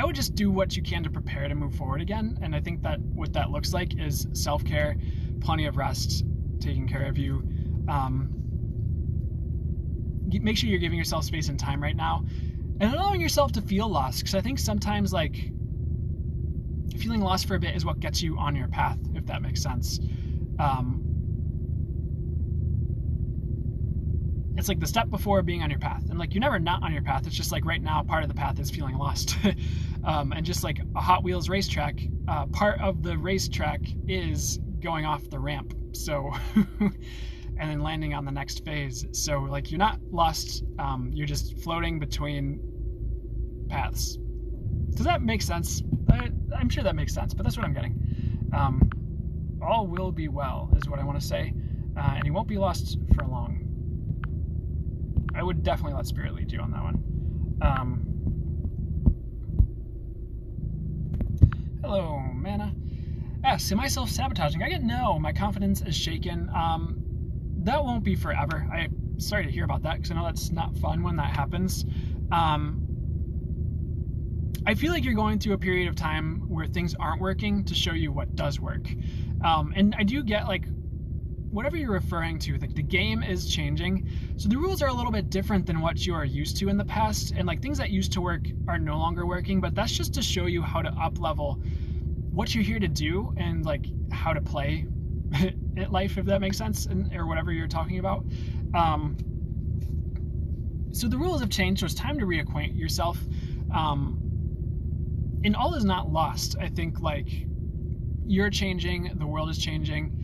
would just do what you can to prepare to move forward again. And I think that what that looks like is self-care, plenty of rest, taking care of you. Make sure you're giving yourself space and time right now, and allowing yourself to feel lost. Because I think sometimes like feeling lost for a bit is what gets you on your path, if that makes sense. it's like the step before being on your path. And like, you're never not on your path. It's just like right now, part of the path is feeling lost. And just like a Hot Wheels racetrack, part of the racetrack is going off the ramp. So, and then landing on the next phase. So like, you're not lost. You're just floating between paths. Does that make sense? I'm sure that makes sense, but that's what I'm getting. All will be well is what I want to say. And you won't be lost for long. I would definitely let Spirit lead you on that one. Hello, Mana. S, am I self-sabotaging? I get no. My confidence is shaken. That won't be forever. I'm sorry to hear about that, because I know that's not fun when that happens. I feel like you're going through a period of time where things aren't working to show you what does work. And I do get, like, whatever you're referring to, like, the game is changing. So the rules are a little bit different than what you are used to in the past. And, like, things that used to work are no longer working. But that's just to show you how to up-level what you're here to do and, like, how to play at life, if that makes sense, or whatever you're talking about. So the rules have changed, so it's time to reacquaint yourself. And all is not lost. I think, like, you're changing, the world is changing.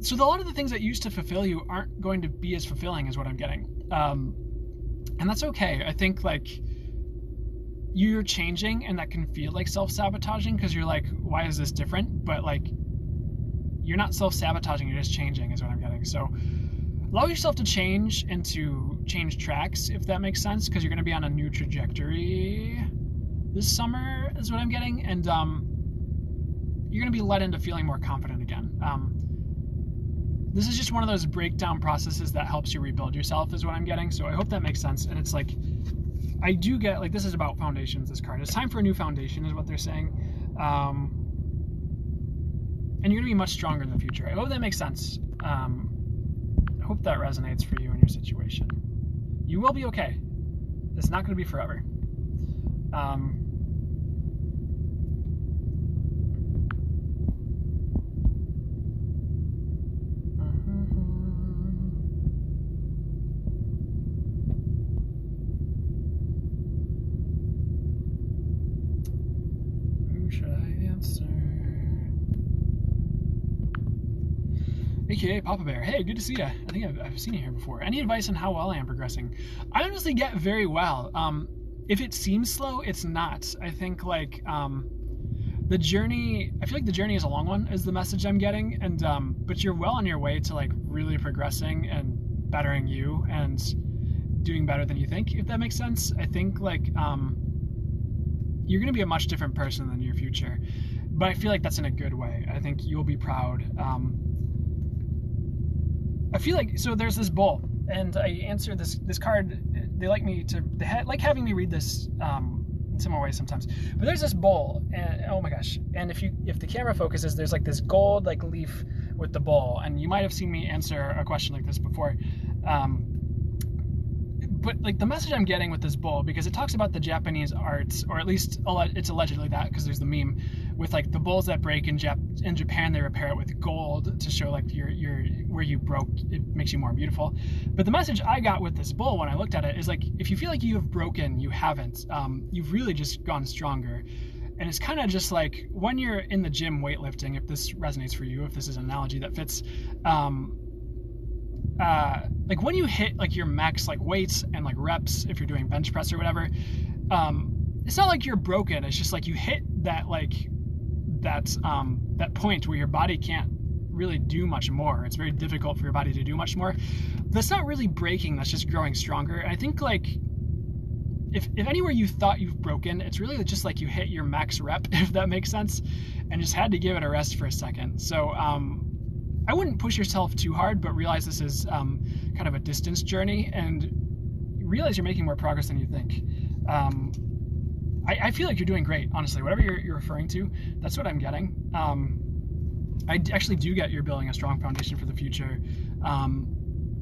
So a lot of the things that used to fulfill you aren't going to be as fulfilling is what I'm getting. And that's okay. I think, like, you're changing, and that can feel like self-sabotaging because you're like, why is this different? But, like, you're not self-sabotaging, you're just changing is what I'm getting. So allow yourself to change and to change tracks, if that makes sense, because you're going to be on a new trajectory this summer is what I'm getting. And you're going to be led into feeling more confident again. This is just one of those breakdown processes that helps you rebuild yourself is what I'm getting. So I hope that makes sense. And it's like, I do get, like, this is about foundations, this card. It's time for a new foundation is what they're saying. And you're going to be much stronger in the future. I hope that makes sense. I hope that resonates for you in your situation. You will be okay. It's not going to be forever. Who should I answer? AKA Papa Bear. Hey, good to see you. I think I've seen you here before. Any advice on how well I am progressing? I honestly get very well. If it seems slow, it's not. I think, like, the journey, I feel like the journey is a long one is the message I'm getting. And, but you're well on your way to, like, really progressing and bettering you and doing better than you think, if that makes sense. I think, like, you're going to be a much different person in your future, but I feel like that's in a good way. I think you'll be proud. I feel like, so there's this bowl, and I answer this card. They like like having me read this in similar ways sometimes. But there's this bowl, and oh my gosh! And if the camera focuses, there's like this gold like leaf with the bowl, and you might have seen me answer a question like this before. But like the message I'm getting with this bowl, because it talks about the Japanese arts, or at least it's allegedly that, because there's the meme with like the bowls that break in Japan, they repair it with gold to show like your where you broke, it makes you more beautiful. But the message I got with this bowl when I looked at it is like, if you feel like you have broken, you haven't. You've really just gone stronger. And it's kind of just like when you're in the gym weightlifting, if this resonates for you, if this is an analogy that fits, like when you hit like your max like weights and like reps, if you're doing bench press or whatever, it's not like you're broken. It's just like you hit that like that point where your body can't really do much more. It's very difficult for your body to do much more. That's not really breaking, that's just growing stronger. I think like if anywhere you thought you've broken, it's really just like you hit your max rep, if that makes sense, and just had to give it a rest for a second. So I wouldn't push yourself too hard, but realize this is kind of a distance journey, and realize you're making more progress than you think. I feel like you're doing great, honestly. Whatever you're referring to, that's what I'm getting. I actually do get you're building a strong foundation for the future,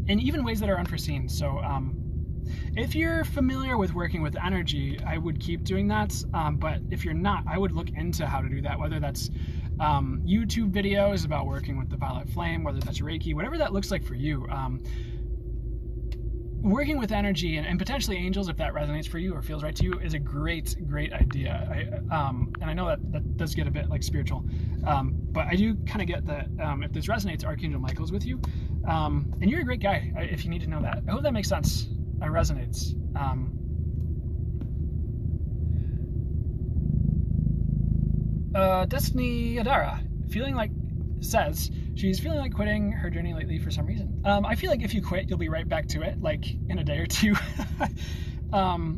in even ways that are unforeseen. So if you're familiar with working with energy, I would keep doing that. But if you're not, I would look into how to do that, whether that's YouTube videos about working with the violet flame, whether that's Reiki, whatever that looks like for you. working with energy and potentially angels, if that resonates for you or feels right to you, is a great idea. And I know that does get a bit like spiritual, but I do kind of get that if this resonates, Archangel Michael's with you, and you're a great guy. If you need to know that, I hope that makes sense. It resonates. Destiny Adara says she's feeling like quitting her journey lately for some reason. I feel like if you quit, you'll be right back to it, like in a day or two. I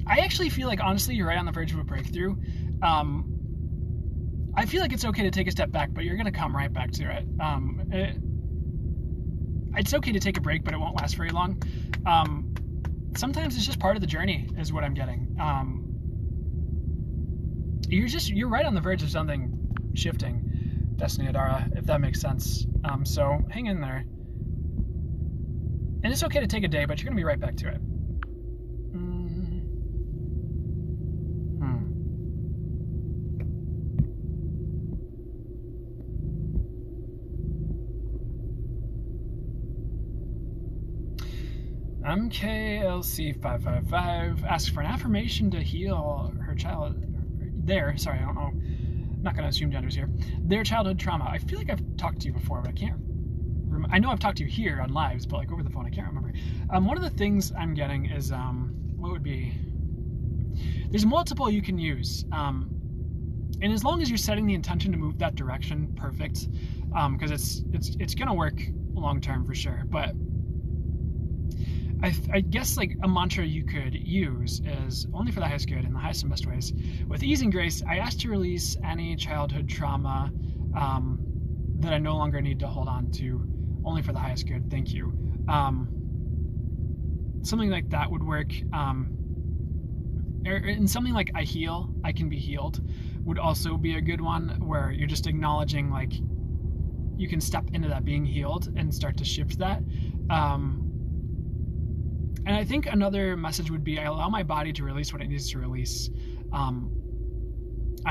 actually feel like, honestly, you're right on the verge of a breakthrough. I feel like it's okay to take a step back, but you're going to come right back to it. It's okay to take a break, but it won't last very long. Sometimes it's just part of the journey, is what I'm getting. You're right on the verge of something shifting, Destiny Adara, if that makes sense. So hang in there. And it's okay to take a day, but you're going to be right back to it. MKLC555 asks for an affirmation to heal her child. I don't know. I'm not going to assume genders here. Their childhood trauma. I feel like I've talked to you before, but I can't remember. I know I've talked to you here on lives, but like over the phone, I can't remember. One of the things I'm getting is, what would be? There's multiple you can use. And as long as you're setting the intention to move that direction, perfect. Because it's going to work long term for sure. But I guess like a mantra you could use is only for the highest good in the highest and best ways. With ease and grace, I ask to release any childhood trauma that I no longer need to hold on to, only for the highest good. Thank you. Something like that would work. And something like I heal, I can be healed would also be a good one, where you're just acknowledging like you can step into that being healed and start to shift that. And I think another message would be I allow my body to release what it needs to release on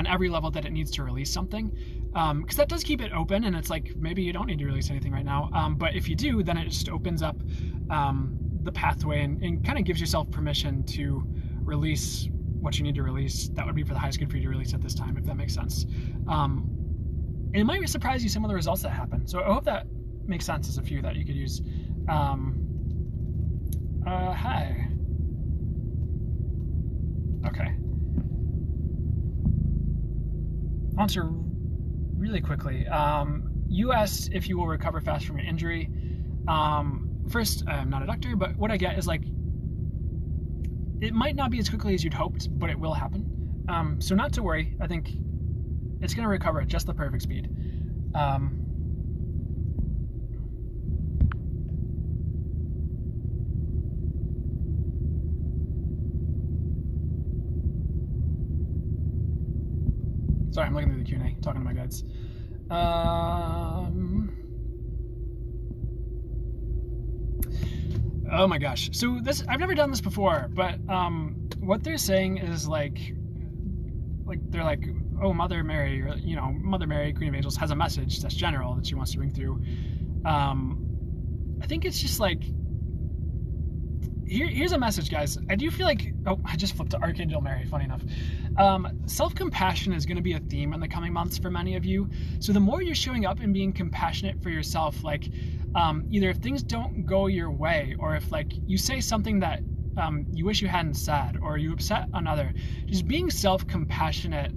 every level that it needs to release something. Because that does keep it open, and it's like maybe you don't need to release anything right now. But if you do, then it just opens up the pathway and kind of gives yourself permission to release what you need to release. That would be for the highest good for you to release at this time, if that makes sense. And it might surprise you some of the results that happen. So I hope that makes sense as a few that you could use. Hi. Okay. Answer really quickly. You asked if you will recover fast from your injury. First, I'm not a doctor, but what I get is like, it might not be as quickly as you'd hoped, but it will happen. So not to worry. I think it's going to recover at just the perfect speed. Sorry, I'm looking through the Q&A, talking to my guides. Oh my gosh. So this, I've never done this before, but what they're saying is like they're like, oh, Mother Mary, or, you know, Mother Mary, Queen of Angels, has a message that's general that she wants to bring through. I think it's just like, here's a message, guys. I do feel like, oh, I just flipped to Archangel Mary, funny enough. Self-compassion is going to be a theme in the coming months for many of you. So the more you're showing up and being compassionate for yourself, like either if things don't go your way, or if like you say something that you wish you hadn't said, or you upset another, just being self-compassionate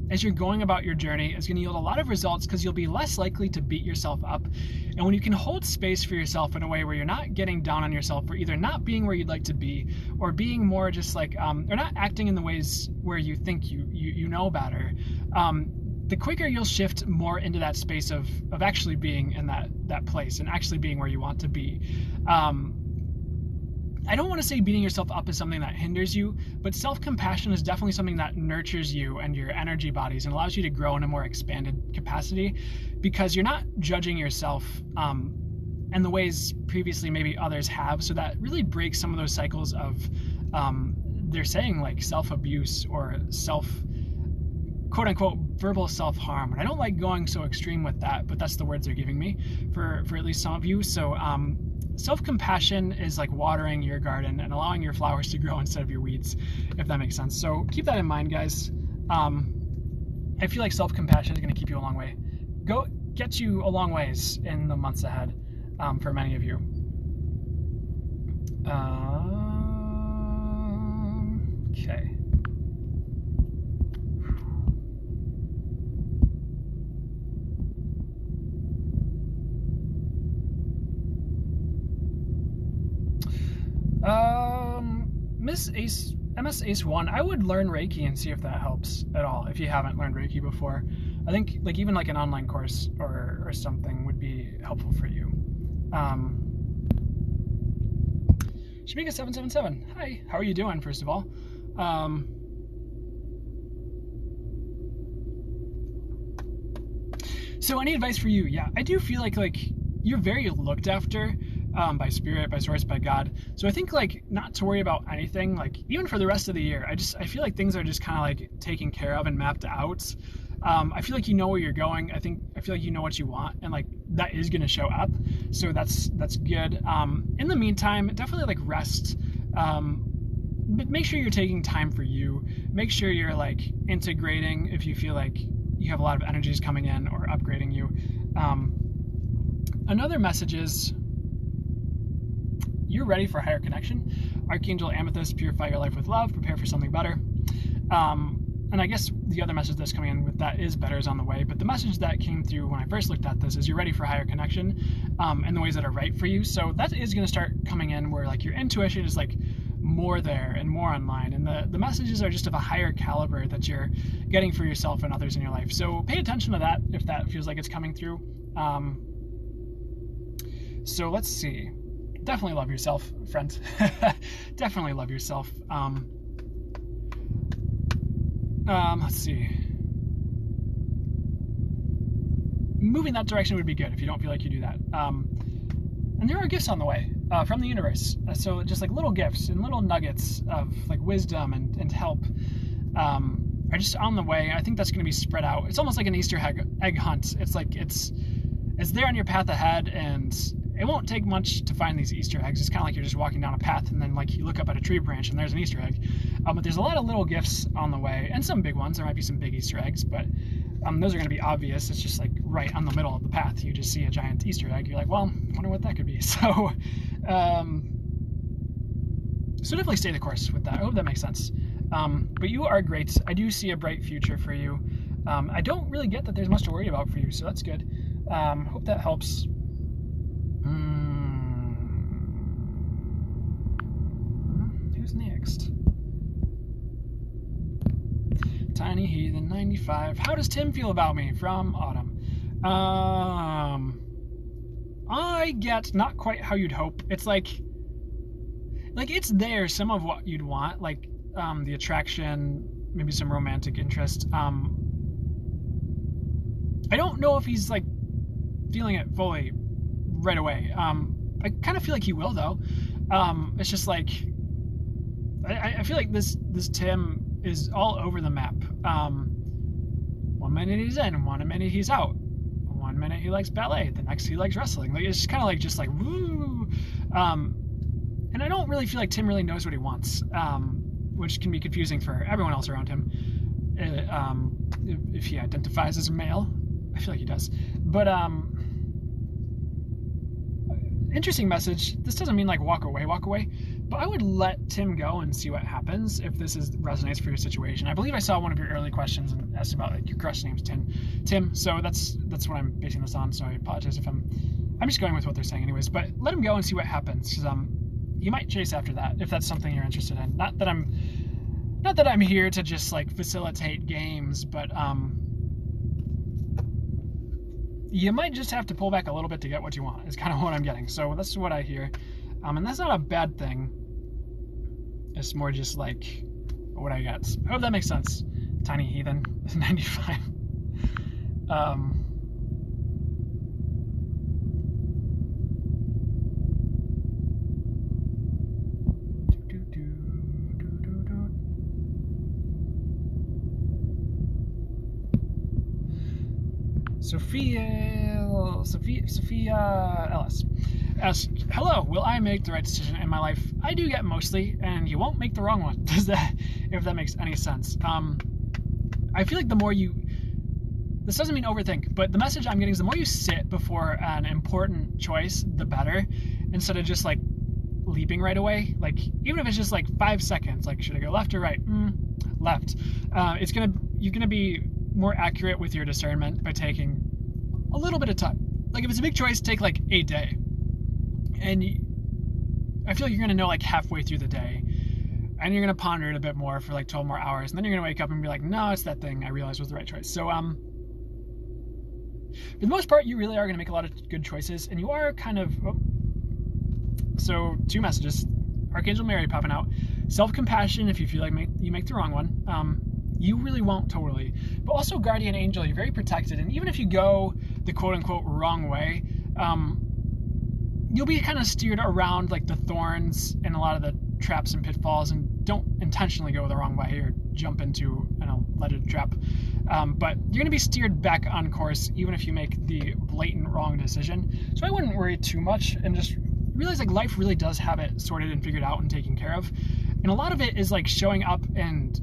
as you're going about your journey is going to yield a lot of results, because you'll be less likely to beat yourself up. And when you can hold space for yourself in a way where you're not getting down on yourself for either not being where you'd like to be, or being more just like, or not acting in the ways where you think you know better, the quicker you'll shift more into that space of actually being in that place and actually being where you want to be. I don't want to say beating yourself up is something that hinders you, but self-compassion is definitely something that nurtures you and your energy bodies and allows you to grow in a more expanded capacity, because you're not judging yourself in the ways previously maybe others have. So that really breaks some of those cycles of, they're saying like self-abuse or quote unquote verbal self-harm. And I don't like going so extreme with that, but that's the words they're giving me for at least some of you. So self-compassion is like watering your garden and allowing your flowers to grow instead of your weeds, if that makes sense. So keep that in mind, guys. I feel like self-compassion is going to keep you a long way. Get you a long ways in the months ahead, for many of you. Okay. MS Ace 1, I would learn Reiki and see if that helps at all, if you haven't learned Reiki before. I think like even like an online course or something would be helpful for you. Shamika777, hi, how are you doing, first of all? So any advice for you? Yeah, I do feel like you're very looked after by spirit, by source, by God. So I think like not to worry about anything, like even for the rest of the year. I feel like things are just kind of like taken care of and mapped out. I feel like you know where you're going. I feel like you know what you want, and like that is going to show up. So that's good. In the meantime, definitely like rest. But make sure you're taking time for you. Make sure you're like integrating if you feel like you have a lot of energies coming in or upgrading you. Another message is you're ready for higher connection. Archangel Amethyst, purify your life with love, prepare for something better. And I guess the other message that's coming in with that is better is on the way. But the message that came through when I first looked at this is you're ready for higher connection and the ways that are right for you. So that is going to start coming in where like your intuition is like more there and more online. And the messages are just of a higher caliber that you're getting for yourself and others in your life. So pay attention to that if that feels like it's coming through. So let's see. Definitely love yourself, friend. Definitely love yourself. Let's see. Moving that direction would be good if you don't feel like you do that. And there are gifts on the way from the universe. So just like little gifts and little nuggets of like wisdom and help are just on the way. I think that's going to be spread out. It's almost like an Easter egg hunt. It's like it's there on your path ahead, and it won't take much to find these Easter eggs. It's kind of like you're just walking down a path and then like you look up at a tree branch and there's an Easter egg. But there's a lot of little gifts on the way and some big ones. There might be some big Easter eggs, but those are going to be obvious. It's just like right on the middle of the path. You just see a giant Easter egg. You're like, well, I wonder what that could be. So, so definitely stay the course with that. I hope that makes sense. But you are great. I do see a bright future for you. I don't really get that there's much to worry about for you, so that's good. Hope that helps. Who's next? Tiny Heathen 95. How does Tim feel about me? From Autumn. I get not quite how you'd hope. It's like it's there, some of what you'd want, like the attraction, maybe some romantic interest. I don't know if he's like feeling it fully right away. I kind of feel like he will though. It's just like I feel like this Tim is all over the map. 1 minute he's in, 1 minute he's out. 1 minute he likes ballet, the next he likes wrestling. Like it's kind of like just like woo. And I don't really feel like Tim really knows what he wants, which can be confusing for everyone else around him. If he identifies as a male, I feel like he does. But interesting message. This doesn't mean like walk away, but I would let Tim go and see what happens if this resonates for your situation. I believe I saw one of your early questions and asked about like your crush name's Tim. So that's what I'm basing this on. So I apologize if I'm just going with what they're saying anyways. But let him go and see what happens, because you might chase after that if that's something you're interested in. Not that I'm here to just like facilitate games, but you might just have to pull back a little bit to get what you want, is kind of what I'm getting. So that's what I hear. And that's not a bad thing. It's more just like what I got. I hope that makes sense. Tiny Heathen 95. Sophia Ellis. ask, hello, will I make the right decision in my life? I do get mostly, and you won't make the wrong one. If that makes any sense. I feel like the more you, this doesn't mean overthink, but the message I'm getting is the more you sit before an important choice, the better, instead of just like leaping right away. Like, even if it's just like 5 seconds, like, should I go left or right? Left. You're gonna be more accurate with your discernment by taking a little bit of time. Like, if it's a big choice, take like a day. And I feel like you're gonna know like halfway through the day, and you're gonna ponder it a bit more for like 12 more hours, and then you're gonna wake up and be like, no, it's that thing I realized was the right choice. So for the most part, you really are gonna make a lot of good choices, and you are kind of so 2 messages. Archangel Mary popping out. Self-compassion if you feel like you make the wrong one. You really won't totally. But also guardian angel, you're very protected, and even if you go the quote-unquote wrong way, you'll be kind of steered around like the thorns and a lot of the traps and pitfalls, and don't intentionally go the wrong way or jump into an alleged trap. But you're going to be steered back on course even if you make the blatant wrong decision. So I wouldn't worry too much, and just realize like life really does have it sorted and figured out and taken care of. And a lot of it is like showing up, and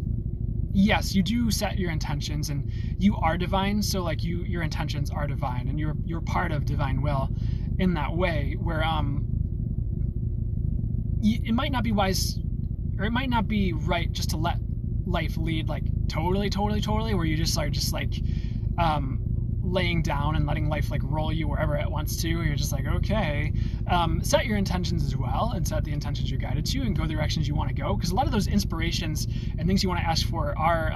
yes, you do set your intentions, and you are divine, so like your intentions are divine, and you're part of divine will in that way, where it might not be wise, or it might not be right just to let life lead like totally, where you just are just like laying down and letting life like roll you wherever it wants to. You're just like, okay, set your intentions as well, and set the intentions you're guided to, and go the directions you want to go, because a lot of those inspirations and things you want to ask for are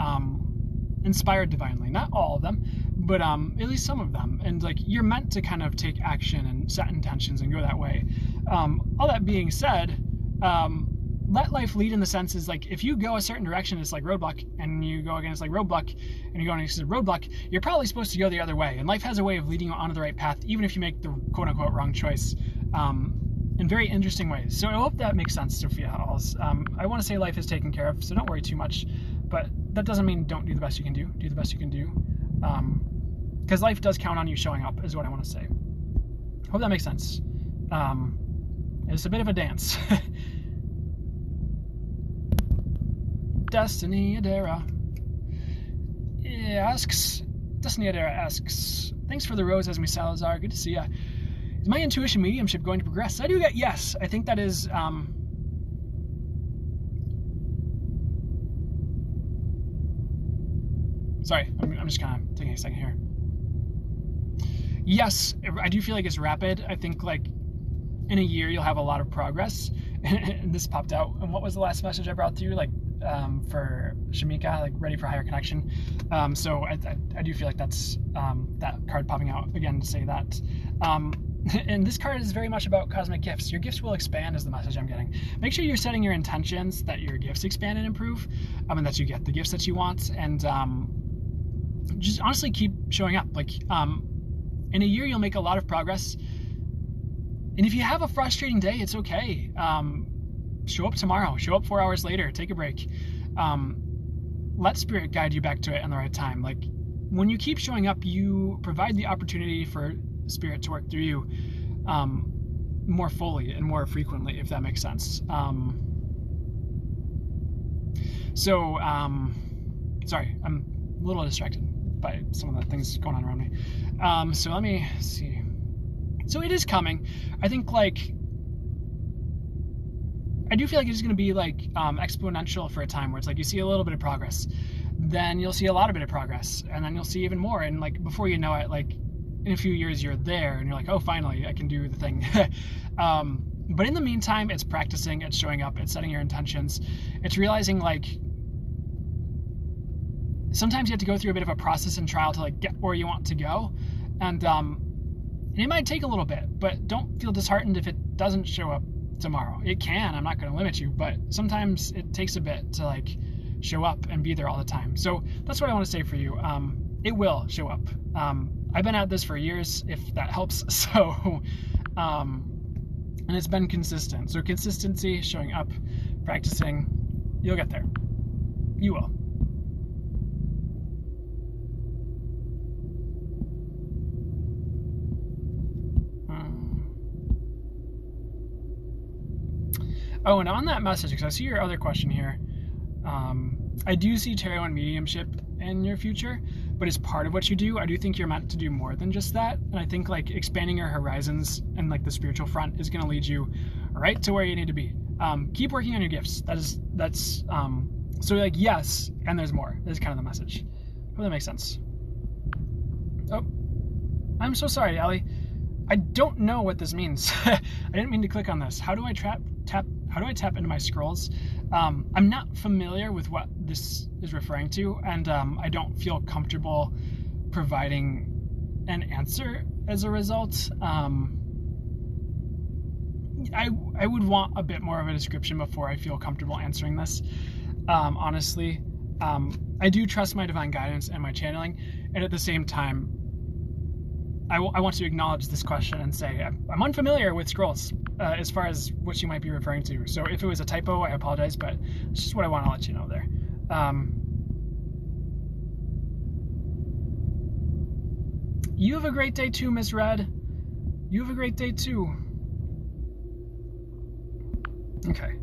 inspired divinely. Not all of them, but at least some of them. And like, you're meant to kind of take action and set intentions and go that way. All that being said, let life lead in the sense is like, if you go a certain direction, it's like roadblock, and you go against like roadblock, and you go against roadblock, you're probably supposed to go the other way. And life has a way of leading you onto the right path, even if you make the quote unquote wrong choice, in very interesting ways. So I hope that makes sense, Sophia Halls. I want to say life is taken care of, so don't worry too much, but that doesn't mean don't do the best you can do. Do the best you can do. Because life does count on you showing up, is what I want to say. Hope that makes sense. It's a bit of a dance. Destiny Adara asks, thanks for the rose, Esme Salazar. Good to see ya. Is my intuition mediumship going to progress? I do get yes. I think that is sorry, I'm just kind of taking a second here. Yes, I do feel like it's rapid. I think like in a year you'll have a lot of progress. And this popped out. And what was the last message I brought to you? Like for Shamika, like ready for higher connection. So I do feel like that's that card popping out again to say that. And this card is very much about cosmic gifts. Your gifts will expand is the message I'm getting. Make sure you're setting your intentions that your gifts expand and improve, and that you get the gifts that you want. And just honestly keep showing up. Like in a year you'll make a lot of progress. And if you have a frustrating day, it's okay. Show up tomorrow. Show up 4 hours later. Take a break. Let spirit guide you back to it in the right time. Like, when you keep showing up, you provide the opportunity for spirit to work through you more fully and more frequently, if that makes sense. Sorry, I'm a little distracted by some of the things going on around me. So let me see. So it is coming. I think like I do feel like it's going to be like exponential for a time, where it's like you see a little bit of progress, then you'll see a lot of bit of progress, and then you'll see even more, and like before you know it, like in a few years you're there and you're like, oh, finally I can do the thing. But in the meantime, it's practicing, it's showing up, it's setting your intentions, it's realizing like sometimes you have to go through a bit of a process and trial to like get where you want to go, and it might take a little bit, but don't feel disheartened if it doesn't show up tomorrow. It can, I'm not going to limit you, but sometimes it takes a bit to like show up and be there all the time. So that's what I want to say for you. It will show up. I've been at this for years, if that helps. So, and it's been consistent. So consistency, showing up, practicing, you'll get there. You will. Oh, and on that message, because I see your other question here, I do see tarot and mediumship in your future, but as part of what you do, I do think you're meant to do more than just that. And I think like expanding your horizons and like the spiritual front is going to lead you right to where you need to be. Keep working on your gifts. That's so like yes, and there's more. That's kind of the message. Hope that makes sense. Oh, I'm so sorry, Allie. I don't know what this means. I didn't mean to click on this. How do I tap into my scrolls? I'm not familiar with what this is referring to, and I don't feel comfortable providing an answer as a result. I would want a bit more of a description before I feel comfortable answering this. Honestly, I do trust my divine guidance and my channeling, and at the same time, I want to acknowledge this question and say I'm unfamiliar with scrolls as far as what you might be referring to. So if it was a typo, I apologize, but it's just what I want to let you know there. You have a great day too, Miss Red. You have a great day too. Okay.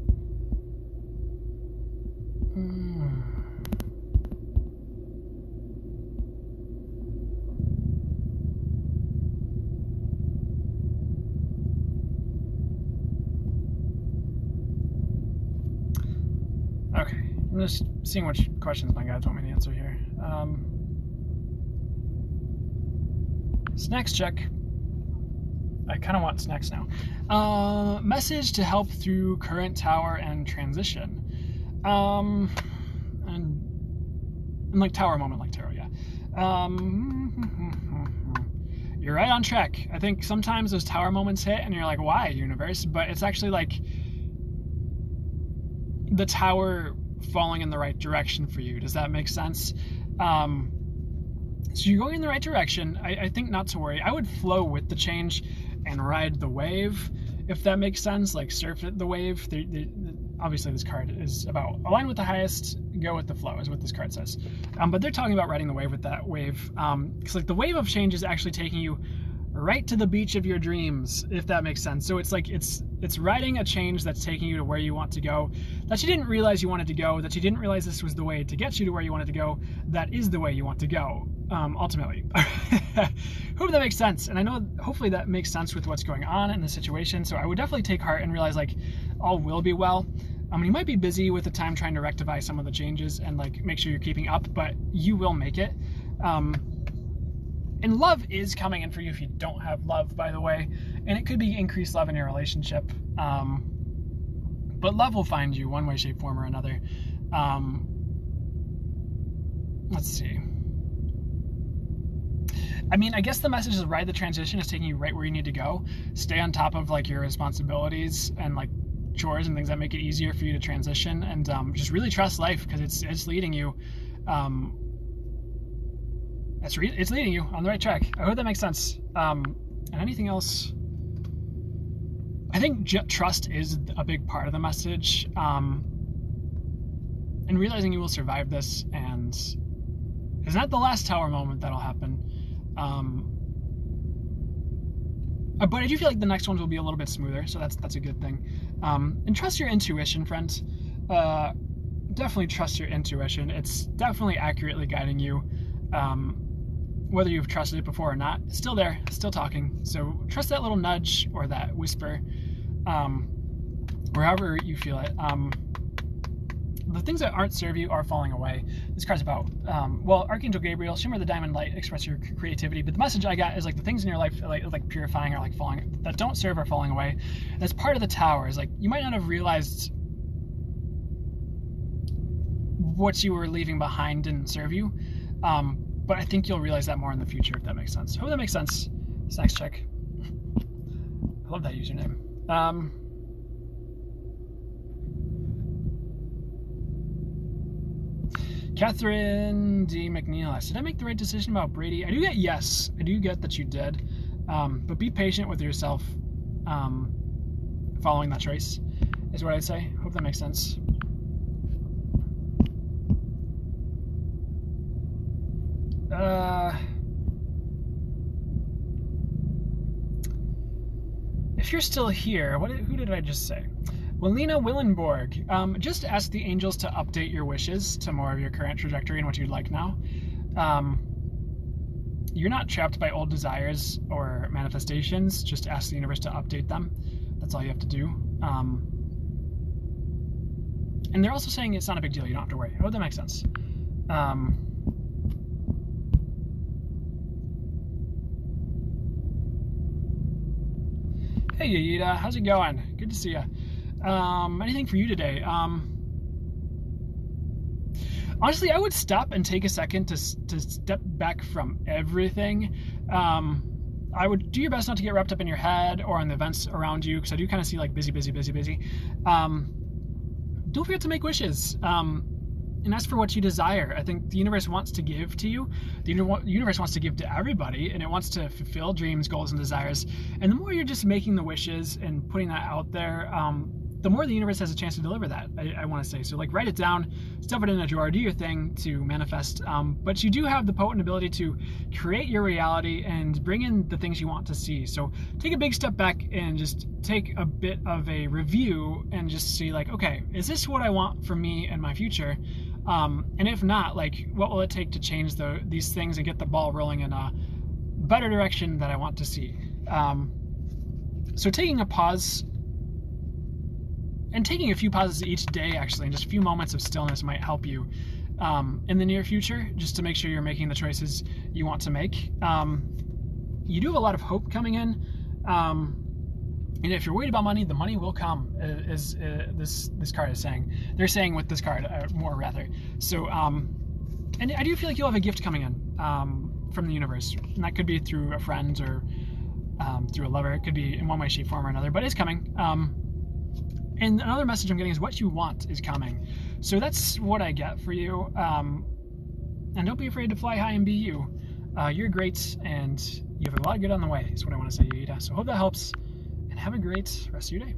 Okay, I'm just seeing which questions my guides want me to answer here. Snacks check. I kind of want snacks now. Message to help through current tower and transition. And like tower moment, like tarot, yeah. You're right on track. I think sometimes those tower moments hit and you're like, why, universe? But it's actually like the tower falling in the right direction for you. Does that make sense? So you're going in the right direction. I think not to worry. I would flow with the change and ride the wave, if that makes sense. Like surf the wave. Obviously, this card is about align with the highest, go with the flow, is what this card says. But they're talking about riding the wave with that wave. Because like the wave of change is actually taking you right to the beach of your dreams, if that makes sense. So it's like it's riding a change that's taking you to where you want to go, that you didn't realize you wanted to go, that you didn't realize this was the way to get you to where you wanted to go. That is the way you want to go, ultimately. Hope that makes sense. And I know hopefully that makes sense with what's going on in the situation. So I would definitely take heart and realize like all will be well. You might be busy with the time trying to rectify some of the changes and like make sure you're keeping up, but you will make it. And love is coming in for you if you don't have love, by the way. And it could be increased love in your relationship. But love will find you one way, shape, form, or another. Let's see. I mean, I guess the message is ride the transition is taking you right where you need to go. Stay on top of like your responsibilities and like chores and things that make it easier for you to transition. And just really trust life because it's leading you. It's leading you on the right track. I hope that makes sense. And anything else? I think trust is a big part of the message. And realizing you will survive this, and it's not the last tower moment that'll happen. But I do feel like the next ones will be a little bit smoother, so that's a good thing. And trust your intuition, friends. Definitely trust your intuition. It's definitely accurately guiding you. Whether you've trusted it before or not, it's still there, still talking. So trust that little nudge or that whisper, wherever you feel it. The things that aren't serve you are falling away. This card's about, Archangel Gabriel, shimmer the diamond light, express your creativity. But the message I got is like the things in your life like purifying or like falling, that don't serve are falling away. That's part of the tower. Is like you might not have realized what you were leaving behind didn't serve you. But I think you'll realize that more in the future, if that makes sense. Hope that makes sense. Snacks check. I love that username. Catherine D. McNeil asked, did I make the right decision about Brady? I do get yes. I do get that you did. But be patient with yourself following that choice, is what I'd say. Hope that makes sense. If you're still here, who did I just say? Willina Willenborg, just ask the angels to update your wishes to more of your current trajectory and what you'd like now. You're not trapped by old desires or manifestations. Just ask the universe to update them. That's all you have to do. And they're also saying it's not a big deal. You don't have to worry. I hope that makes sense. Hey, Yaida. How's it going? Good to see you. Anything for you today? Honestly, I would stop and take a second to step back from everything. I would do your best not to get wrapped up in your head or in the events around you, because I do kind of see like busy. Don't forget to make wishes and ask for what you desire. I think the universe wants to give to you. The universe wants to give to everybody, and it wants to fulfill dreams, goals, and desires. And the more you're just making the wishes and putting that out there, the more the universe has a chance to deliver that, I want to say. So like write it down, stuff it in a drawer, do your thing to manifest. But you do have the potent ability to create your reality and bring in the things you want to see. So take a big step back and just take a bit of a review and just see like, okay, is this what I want for me and my future? And if not, like what will it take to change these things and get the ball rolling in a better direction that I want to see? So taking a pause, and taking a few pauses each day, actually, and just a few moments of stillness might help you in the near future, just to make sure you're making the choices you want to make. You do have a lot of hope coming in, and if you're worried about money, the money will come, as this card is saying. They're saying with this card, more rather. So, and I do feel like you'll have a gift coming in from the universe, and that could be through a friend or through a lover. It could be in one way, shape, form, or another, but it's coming. And another message I'm getting is what you want is coming. So that's what I get for you. And don't be afraid to fly high and be you. You're great, and you have a lot of good on the way, is what I want to say, Yaida. So hope that helps, and have a great rest of your day.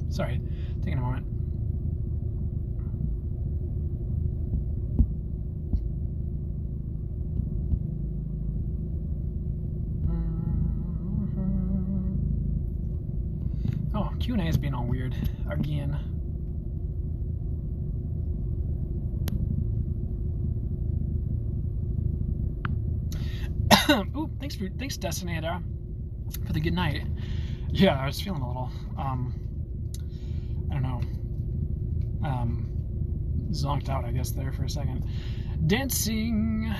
Sorry, taking a moment. Oh, Q&A is being all weird again. Ooh, thanks Destiny Adara for the good night. Yeah, I was feeling a little I don't know, zonked out, I guess, there for a second. Dancing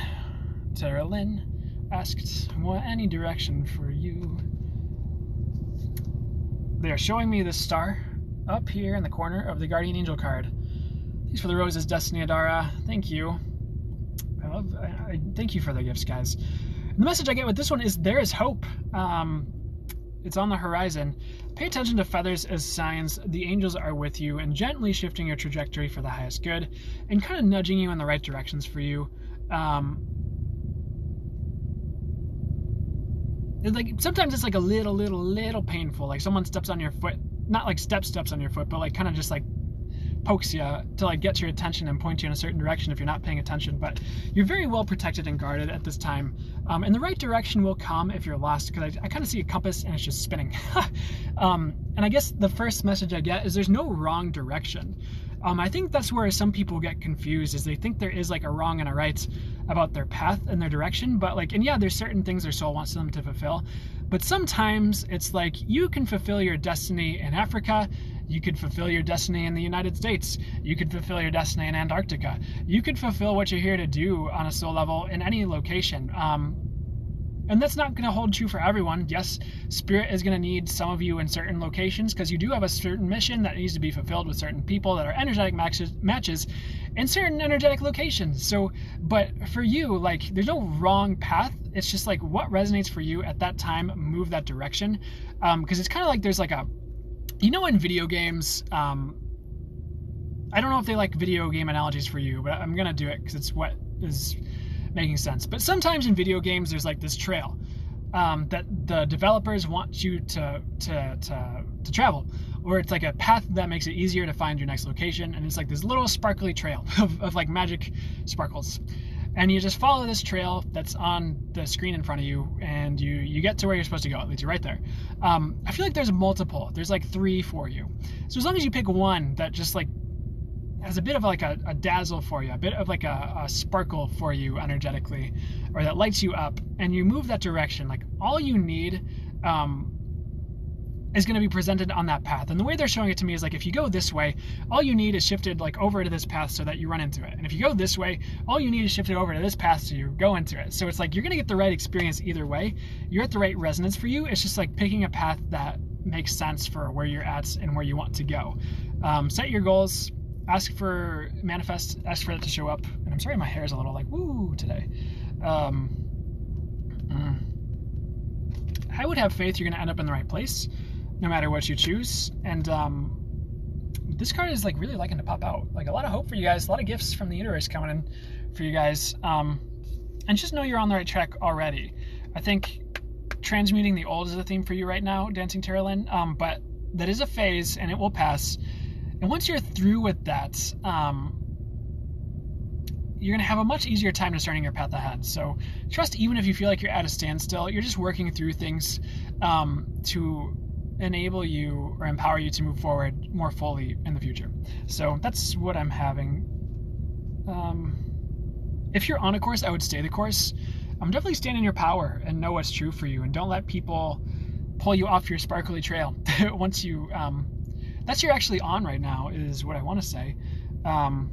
Tara Lynn asked, "Want any direction for you?" They are showing me the star up here in the corner of the Guardian Angel card. Thanks for the roses, Destiny Adara. Thank you. I thank you for the gifts, guys. And the message I get with this one is there is hope. It's on the horizon. Pay attention to feathers as signs the angels are with you and gently shifting your trajectory for the highest good and kind of nudging you in the right directions for you. Like sometimes it's like a little painful, like someone steps on your foot, not like steps on your foot, but like kind of just like pokes you to like get your attention and point you in a certain direction if you're not paying attention. But you're very well protected and guarded at this time, and the right direction will come if you're lost, because I kind of see a compass and it's just spinning. And I guess the first message I get is there's no wrong direction. I think that's where some people get confused, is they think there is like a wrong and a right about their path and their direction, but like, and yeah, there's certain things their soul wants them to fulfill, but sometimes it's like you can fulfill your destiny in Africa, you could fulfill your destiny in the United States, you could fulfill your destiny in Antarctica, you could fulfill what you're here to do on a soul level in any location. And that's not going to hold true for everyone. Yes, Spirit is going to need some of you in certain locations because you do have a certain mission that needs to be fulfilled with certain people that are energetic matches in certain energetic locations. So, but for you, like, there's no wrong path. It's just like what resonates for you at that time, move that direction. Because it's kind of like there's like a, you know, in video games, I don't know if they like video game analogies for you, but I'm going to do it because it's what is making sense. But sometimes in video games there's like this trail that the developers want you to travel, or it's like a path that makes it easier to find your next location, and it's like this little sparkly trail of like magic sparkles. and you just follow this trail that's on the screen in front of you, and you get to where you're supposed to go. It leads you right there. I feel like there's multiple. There's like 3 for you. So as long as you pick one that just like has a bit of like a dazzle for you, a bit of like a sparkle for you energetically, or that lights you up, and you move that direction, like all you need is going to be presented on that path. And the way they're showing it to me is like, if you go this way, all you need is shifted like over to this path so that you run into it. And if you go this way, all you need is shifted over to this path so you go into it. So it's like you're going to get the right experience either way. You're at the right resonance for you. It's just like picking a path that makes sense for where you're at and where you want to go. Set your goals, ask for manifest, ask for it to show up. And I'm sorry my hair is a little like woo today. I would have faith you're going to end up in the right place no matter what you choose. And this card is like really liking to pop out. Like a lot of hope for you guys, a lot of gifts from the universe coming in for you guys. And just know you're on the right track already. I think transmuting the old is the theme for you right now, Dancing Terralyn. But that is a phase and it will pass. And once you're through with that, you're going to have a much easier time discerning your path ahead. So trust, even if you feel like you're at a standstill, you're just working through things to enable you or empower you to move forward more fully in the future. So that's what I'm having. If you're on a course, I would stay the course. Definitely stand in your power and know what's true for you, and don't let people pull you off your sparkly trail. Once you, that's you're actually on right now is what I want to say. And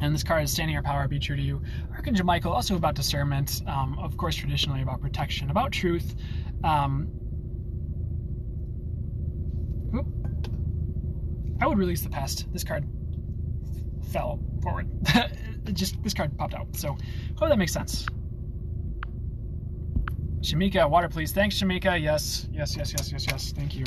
this card is standing in your power, be true to you. Archangel Michael, also about discernment, of course, traditionally about protection, about truth. I would release the past. This card fell forward. This card popped out. So hope that makes sense. Shamika, water please. Thanks, Shamika. Yes. Thank you.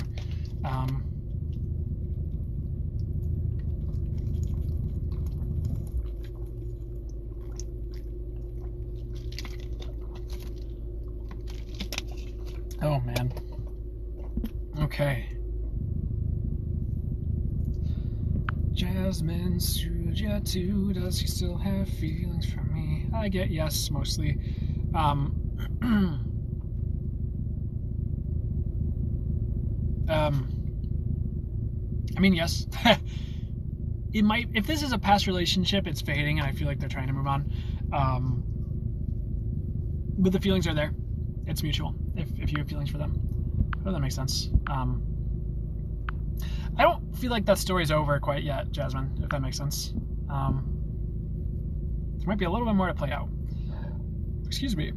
Oh man. Okay. Jasmine Suja too. Does he still have feelings for me? I get yes, mostly. I mean, yes. It might, if this is a past relationship, it's fading, and I feel like they're trying to move on. But the feelings are there. It's mutual. If you have feelings for them, oh, that makes sense. I don't feel like that story's over quite yet, Jasmine, if that makes sense. There might be a little bit more to play out. Excuse me.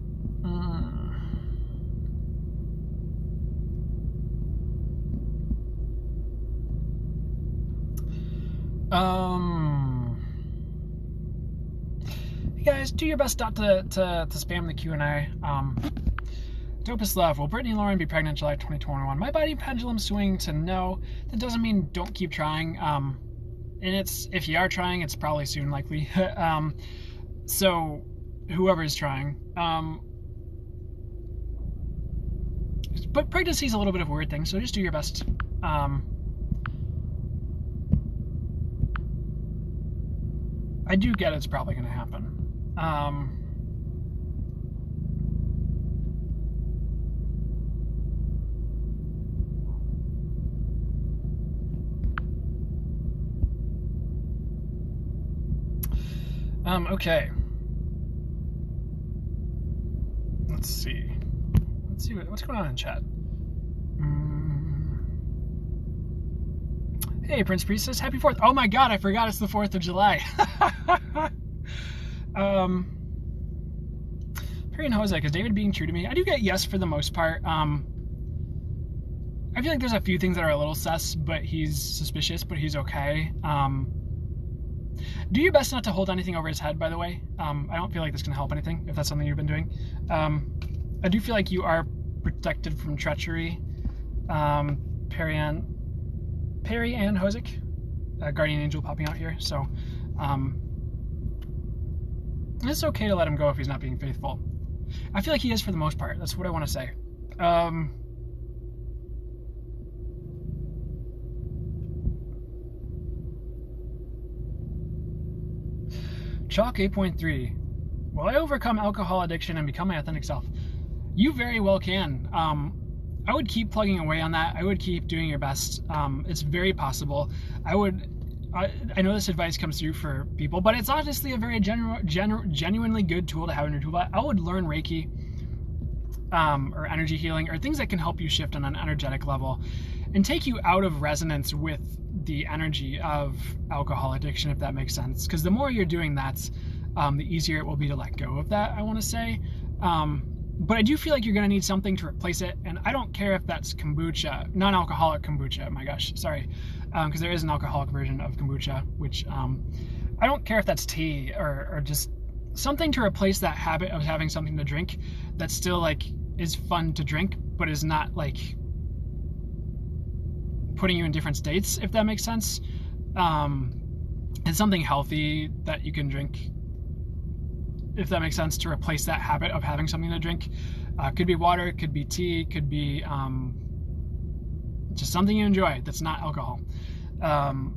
You guys, do your best not to spam the Q&A. Dopest love. Will Brittany Lauren be pregnant July 2021? My body pendulum swing to no. That doesn't mean don't keep trying. And it's, if you are trying, it's probably soon likely. So whoever is trying. But pregnancy is a little bit of a weird thing, so just do your best. I do get it's probably going to happen. Okay. Let's see what's going on in chat. Hey, Prince Priestess, happy 4th. Oh my god, I forgot it's the 4th of July. Perry and Jose, is David being true to me? I do get yes for the most part. I feel like there's a few things that are a little sus, but he's suspicious, but he's okay. Do your best not to hold anything over his head, by the way. I don't feel like this can help anything, if that's something you've been doing. I do feel like you are protected from treachery. Perry and Hozik, Guardian Angel popping out here, so it's okay to let him go if he's not being faithful. I feel like he is for the most part. That's what I want to say. Chalk 8.3. will I overcome alcohol addiction and become my authentic self? You very well can. I would keep plugging away on that. I would keep doing your best. It's very possible. I know this advice comes through for people, but it's honestly a very genuinely good tool to have in your toolbox. I would learn Reiki, or energy healing, or things that can help you shift on an energetic level and take you out of resonance with the energy of alcohol addiction, if that makes sense. Because the more you're doing that, the easier it will be to let go of that, I want to say. But I do feel like you're going to need something to replace it. And I don't care if that's kombucha, non-alcoholic kombucha, my gosh, sorry. Because there is an alcoholic version of kombucha, which I don't care if that's tea or just something to replace that habit of having something to drink that still like is fun to drink, but is not like putting you in different states, if that makes sense. And something healthy that you can drink, if that makes sense, to replace that habit of having something to drink. Could be water, could be tea, could be just something you enjoy that's not alcohol. And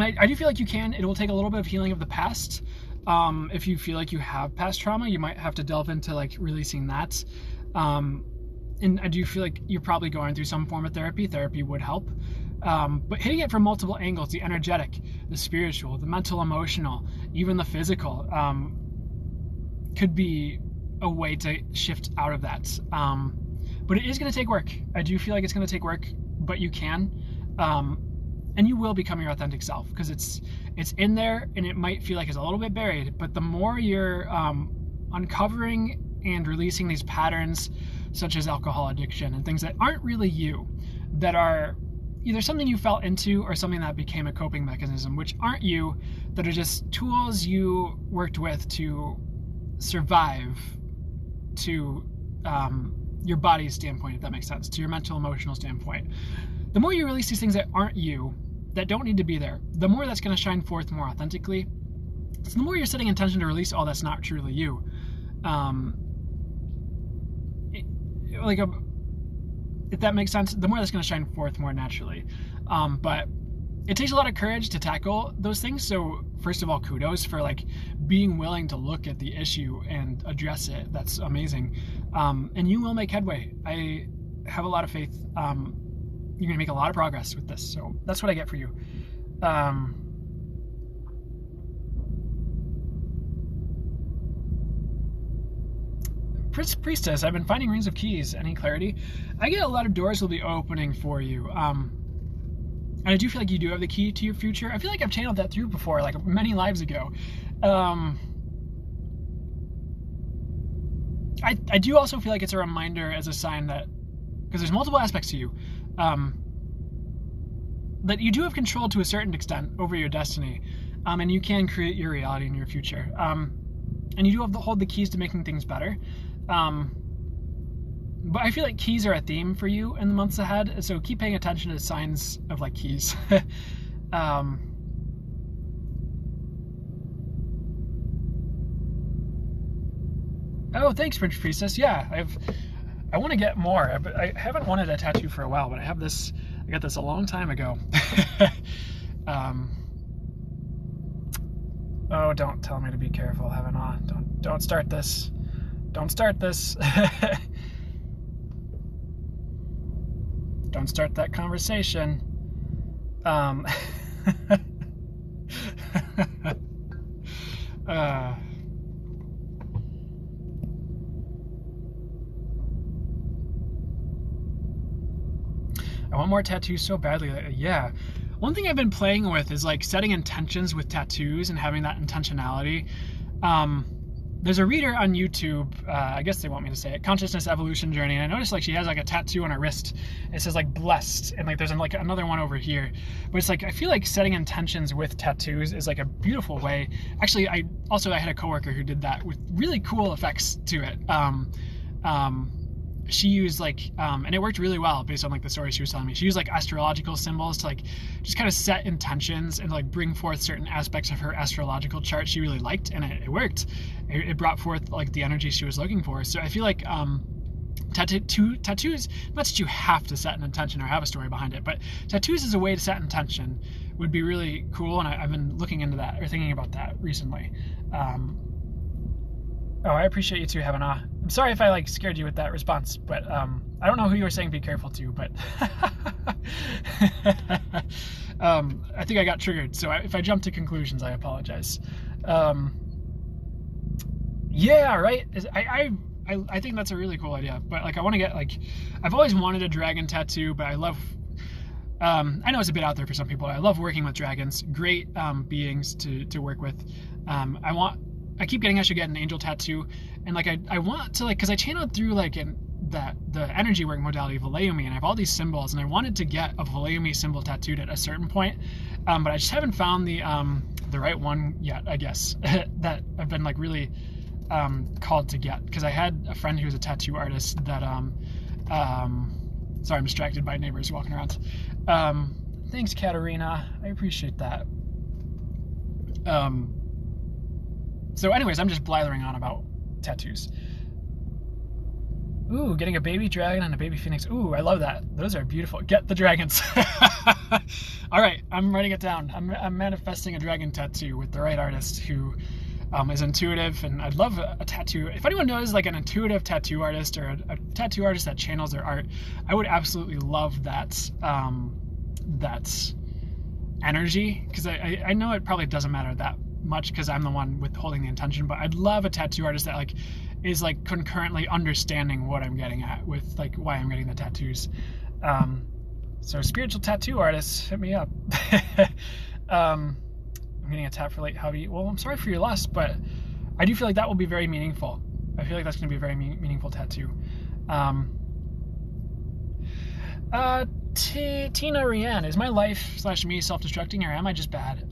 I do feel like you can. It will take a little bit of healing of the past. If you feel like you have past trauma, you might have to delve into like releasing that. And I do feel like you're probably going through some form of therapy. Therapy would help. But hitting it from multiple angles, the energetic, the spiritual, the mental, emotional, even the physical, could be a way to shift out of that. But it is going to take work. I do feel like it's going to take work, but you can. And you will become your authentic self, because it's in there, and it might feel like it's a little bit buried, but the more you're uncovering and releasing these patterns, such as alcohol addiction and things that aren't really you, that are either something you fell into or something that became a coping mechanism, which aren't you, that are just tools you worked with to survive, to your body's standpoint, if that makes sense, to your mental, emotional standpoint. The more you release these things that aren't you, that don't need to be there, the more that's going to shine forth more authentically. So the more you're setting intention to release all that's not truly you. If that makes sense, the more that's going to shine forth more naturally. But it takes a lot of courage to tackle those things. So first of all, kudos for like being willing to look at the issue and address it. That's amazing. And you will make headway. I have a lot of faith. You're going to make a lot of progress with this. So that's what I get for you. Priestess, I've been finding rings of keys. Any clarity? I get a lot of doors will be opening for you. And I do feel like you do have the key to your future. I feel like I've channeled that through before, like many lives ago. I do also feel like it's a reminder, as a sign that, because there's multiple aspects to you, that you do have control to a certain extent over your destiny, and you can create your reality in your future. And you do have to hold the keys to making things better. But I feel like keys are a theme for you in the months ahead, so keep paying attention to signs of like keys. Oh, thanks, French Priestess. Yeah, I want to get more. I haven't wanted a tattoo for a while, but I got this a long time ago. Oh, don't tell me to be careful, Heaven. Don't start this. Don't start this. Don't start that conversation. I want more tattoos so badly. Yeah. One thing I've been playing with is like setting intentions with tattoos and having that intentionality. There's a reader on YouTube, I guess they want me to say it, Consciousness Evolution Journey, and I noticed like she has like a tattoo on her wrist. It says like blessed, and like there's like another one over here. But it's like, I feel like setting intentions with tattoos is like a beautiful way. Actually, I had a coworker who did that with really cool effects to it. She used like, and it worked really well based on like the story she was telling me. She used like astrological symbols to like just kind of set intentions and like bring forth certain aspects of her astrological chart she really liked, and it worked. It brought forth like the energy she was looking for. So I feel like tattoos, not that you have to set an intention or have a story behind it, but tattoos is a way to set intention would be really cool, and I've been looking into that or thinking about that recently. Oh, I appreciate you too, Havana. I'm sorry if I like scared you with that response, but I don't know who you were saying be careful to, but I think I got triggered. So if I jump to conclusions, I apologize. Yeah, right. I think that's a really cool idea. But like, I want to get like, I've always wanted a dragon tattoo, but I love. I know it's a bit out there for some people. I love working with dragons. Great beings to work with. I keep getting I should get an angel tattoo, and like I want to like, because I channeled through like the energy work modality of Volleumi, and I have all these symbols, and I wanted to get a Volleumi symbol tattooed at a certain point, but I just haven't found the right one yet, I guess, that I've been like really called to get, because I had a friend who was a tattoo artist that sorry, I'm distracted by neighbors walking around. Thanks, Katarina. I appreciate that. So anyways, I'm just blathering on about tattoos. Ooh, getting a baby dragon and a baby phoenix. Ooh, I love that. Those are beautiful. Get the dragons. All right, I'm writing it down. I'm manifesting a dragon tattoo with the right artist who is intuitive, and I'd love a tattoo. If anyone knows like an intuitive tattoo artist or a tattoo artist that channels their art, I would absolutely love that energy, because I know it probably doesn't matter that much because I'm the one with holding the intention, but I'd love a tattoo artist that like is like concurrently understanding what I'm getting at with like why I'm getting the tattoos. So spiritual tattoo artists, hit me up. I'm getting a tap for late hubby. Well, I'm sorry for your loss, but I do feel like that will be very meaningful. I feel like that's going to be a very meaningful tattoo. Tina Rianne, is my life / me self-destructing, or am I just bad?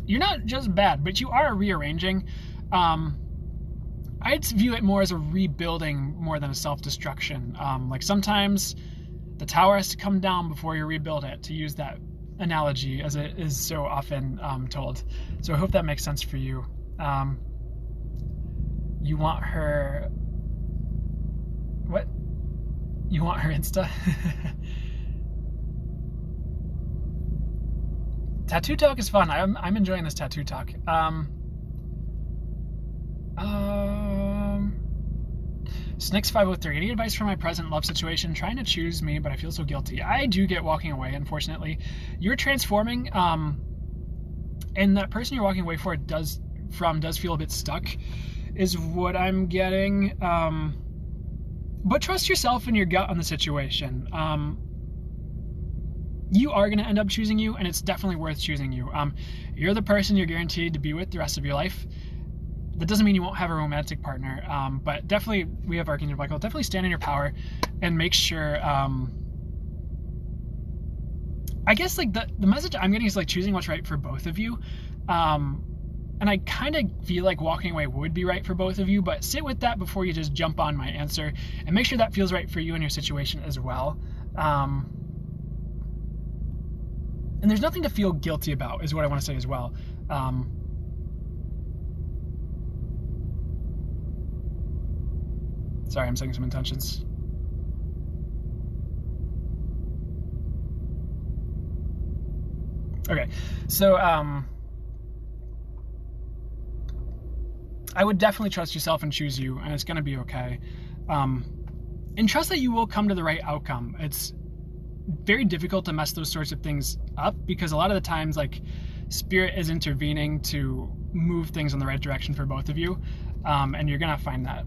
You're not just bad, but you are rearranging. I'd view it more as a rebuilding more than a self-destruction. Like sometimes the tower has to come down before you rebuild it, to use that analogy as it is so often told. So I hope that makes sense for you. You want her... What? You want her Insta? Tattoo talk is fun. I'm enjoying this tattoo talk. Snix503, any advice for my present love situation? Trying to choose me, but I feel so guilty. I do get walking away, unfortunately. You're transforming, and that person you're walking away does feel a bit stuck, is what I'm getting. But trust yourself and your gut on the situation. You are going to end up choosing you, and it's definitely worth choosing you. You're the person you're guaranteed to be with the rest of your life. That doesn't mean you won't have a romantic partner, but definitely, we have Archangel Michael, definitely stand in your power and make sure, I guess like the message I'm getting is like choosing what's right for both of you. And I kind of feel like walking away would be right for both of you, but sit with that before you just jump on my answer, and make sure that feels right for you and your situation as well. And there's nothing to feel guilty about, is what I want to say as well. Sorry, I'm setting some intentions. Okay, so I would definitely trust yourself and choose you, and it's going to be okay. And trust that you will come to the right outcome. It's very difficult to mess those sorts of things up, because a lot of the times, like, spirit is intervening to move things in the right direction for both of you, and you're going to find that.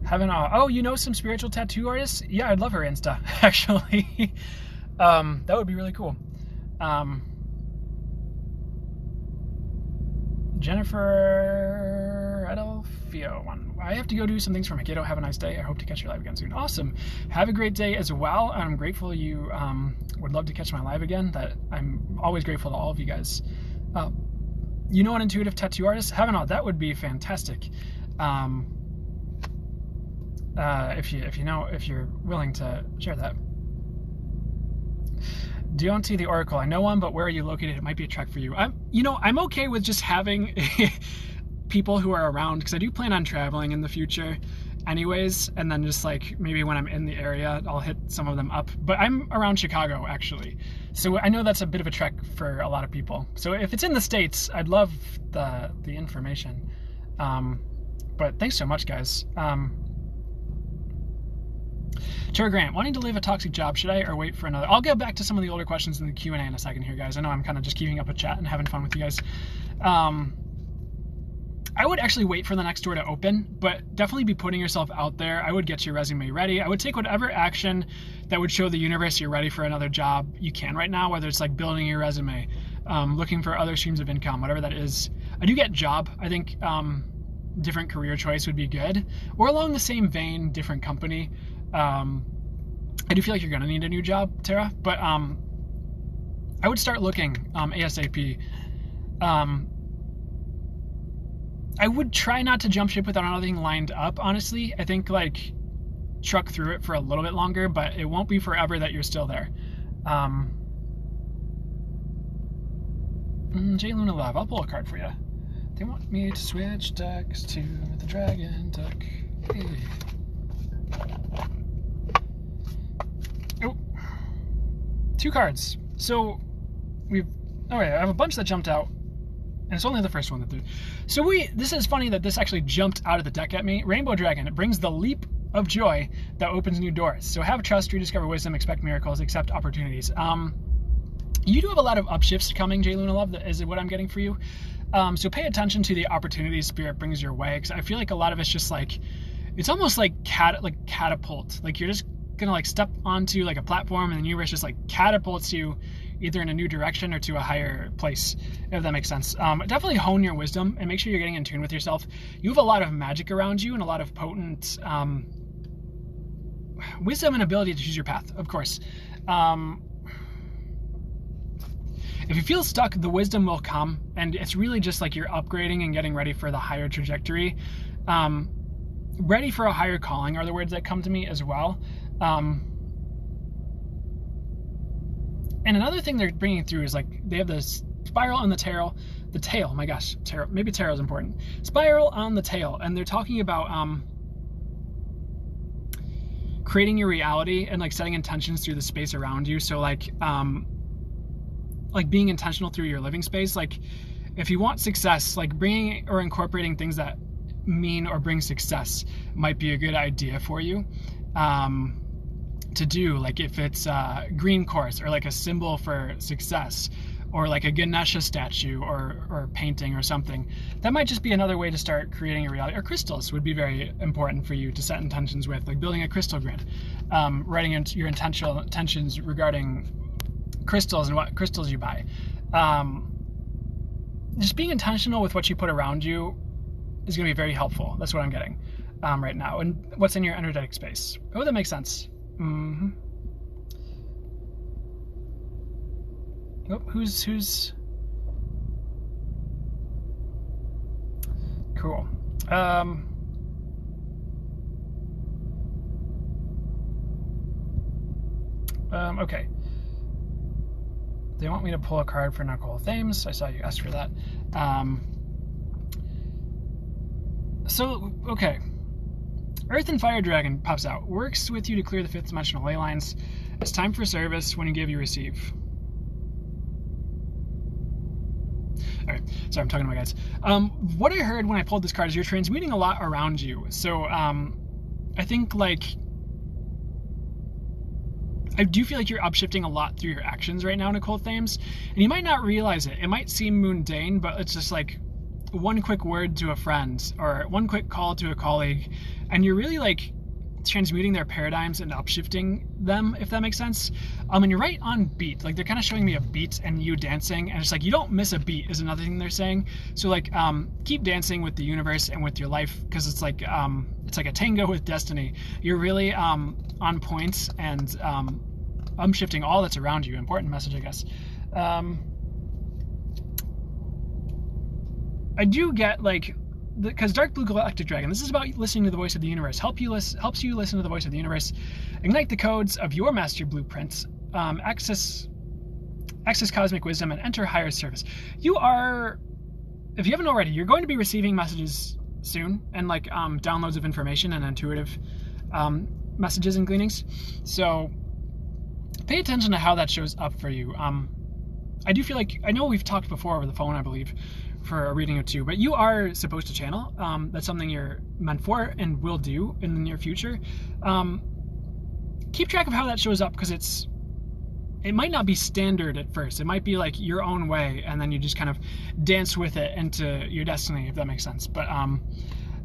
Oh, you know some spiritual tattoo artists? Yeah, I'd love her Insta, actually. That would be really cool. Jennifer Adelfio, I have to go do some things for my kiddo. Have a nice day. I hope to catch your live again soon. Awesome. Have a great day as well. I'm grateful you would love to catch my live again. That I'm always grateful to all of you guys. You know an intuitive tattoo artist? That would be fantastic. If you're willing to share that. Deonti the Oracle, I know one, but where are you located? It might be a trek for you. I'm okay with just having people who are around, because I do plan on traveling in the future, anyways, and then just like maybe when I'm in the area I'll hit some of them up. But I'm around Chicago actually, so I know that's a bit of a trek for a lot of people. So if it's in the States, I'd love the information. But thanks so much, guys. Chair Grant, wanting to leave a toxic job, should I or wait for another? I'll get back to some of the older questions in the Q&A in a second here, guys. I know I'm kind of just keeping up a chat and having fun with you guys. I would actually wait for the next door to open, but definitely be putting yourself out there. I would get your resume ready. I would take whatever action that would show the universe you're ready for another job you can right now, whether it's like building your resume, looking for other streams of income, whatever that is. I do get job. I think different career choice would be good, or along the same vein, different company. I do feel like you're going to need a new job, Tara, but I would start looking ASAP. I would try not to jump ship without anything lined up, honestly. I think like truck through it for a little bit longer, but it won't be forever that you're still there. J Luna Love, I'll pull a card for you. They want me to switch decks to the Dragon deck. Hey. Oh, 2 cards. So I have a bunch that jumped out, and it's only the first one that did. So this is funny that this actually jumped out of the deck at me. Rainbow Dragon, it brings the leap of joy that opens new doors. So have trust, rediscover wisdom, expect miracles, accept opportunities. You do have a lot of upshifts coming, J Luna Love, that is what I'm getting for you. So pay attention to the opportunities Spirit brings your way, because I feel like a lot of it's just like, it's almost like catapult. Like you're just gonna like step onto like a platform and the universe just like catapults you either in a new direction or to a higher place, if that makes sense. Definitely hone your wisdom and make sure you're getting in tune with yourself. You have a lot of magic around you and a lot of potent wisdom and ability to choose your path, of course. If you feel stuck, the wisdom will come, and it's really just like you're upgrading and getting ready for the higher trajectory. Ready for a higher calling are the words that come to me as well. And another thing they're bringing through is like they have this spiral on the tail. The tail, my gosh, tarot. Maybe tarot is important. Spiral on the tail, and they're talking about creating your reality and like setting intentions through the space around you. So like being intentional through your living space. Like if you want success, like bringing or incorporating things that mean or bring success might be a good idea for you to do. Like if it's a green course or like a symbol for success, or like a Ganesha statue or painting or something, that might just be another way to start creating a reality. Or crystals would be very important for you to set intentions with, like building a crystal grid, writing into your intentions regarding crystals and what crystals you buy. Just being intentional with what you put around you is going to be very helpful. That's what I'm getting right now. And what's in your energetic space. Oh, that makes sense. Mm-hmm. Oh, who's cool. Okay. They want me to pull a card for Nicole Thames. I saw you asked for that. So, okay. Earth and Fire Dragon pops out. Works with you to clear the 5th dimensional ley lines. It's time for service. When you give, you receive. Alright, sorry, I'm talking to my guys. What I heard when I pulled this card is you're transmuting a lot around you. So, I think, like, I do feel like you're upshifting a lot through your actions right now, Nicole Thames. And you might not realize it. It might seem mundane, but it's just like one quick word to a friend or one quick call to a colleague. And you're really like transmuting their paradigms and upshifting them, if that makes sense. And you're right on beat. Like they're kind of showing me a beat and you dancing. And it's like, you don't miss a beat is another thing they're saying. So like, keep dancing with the universe and with your life. Cause it's like a tango with destiny. You're really on point and shifting all that's around you. Important message, I guess. I do get like, because Dark Blue Galactic Dragon, this is about listening to the voice of the universe. Helps you listen to the voice of the universe. Ignite the codes of your master blueprints. Access cosmic wisdom and enter higher service. You are, if you haven't already, you're going to be receiving messages soon, and like downloads of information and intuitive messages and gleanings. So pay attention to how that shows up for you. I do feel like, I know we've talked before over the phone, I believe, for a reading or two, but you are supposed to channel. That's something you're meant for and will do in the near future. Keep track of how that shows up, because it might not be standard at first. It might be like your own way, and then you just kind of dance with it into your destiny, if that makes sense. But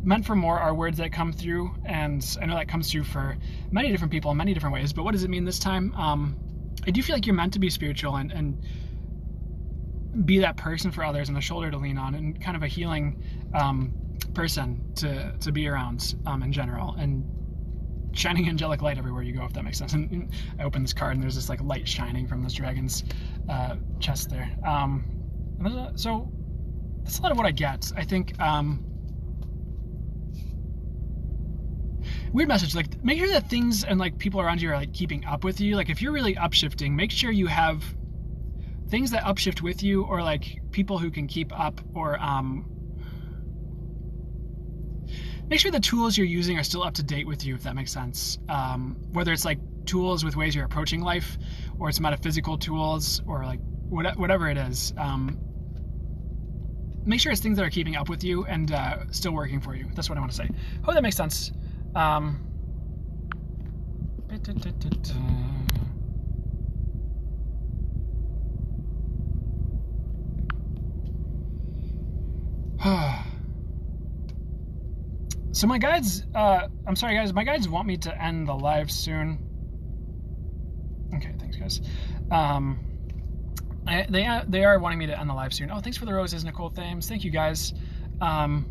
meant for more are words that come through, and I know that comes through for many different people in many different ways. But what does it mean this time? I do feel like you're meant to be spiritual and be that person for others and a shoulder to lean on, and kind of a healing person to be around in general, and shining angelic light everywhere you go, if that makes sense. And I open this card and there's this like light shining from this dragon's chest there. So that's a lot of what I get. I think weird message, like make sure that things and like people around you are like keeping up with you. Like if you're really upshifting, make sure you have things that upshift with you, or like people who can keep up, or make sure the tools you're using are still up to date with you, if that makes sense. Whether it's like tools with ways you're approaching life, or it's metaphysical tools, or like whatever it is. Make sure it's things that are keeping up with you and still working for you. That's what I want to say. Hope that makes sense. So my guides, I'm sorry guys, my guides want me to end the live soon. Okay, thanks guys. They are wanting me to end the live soon. Oh, thanks for the roses, Nicole Thames. Thank you guys. I'm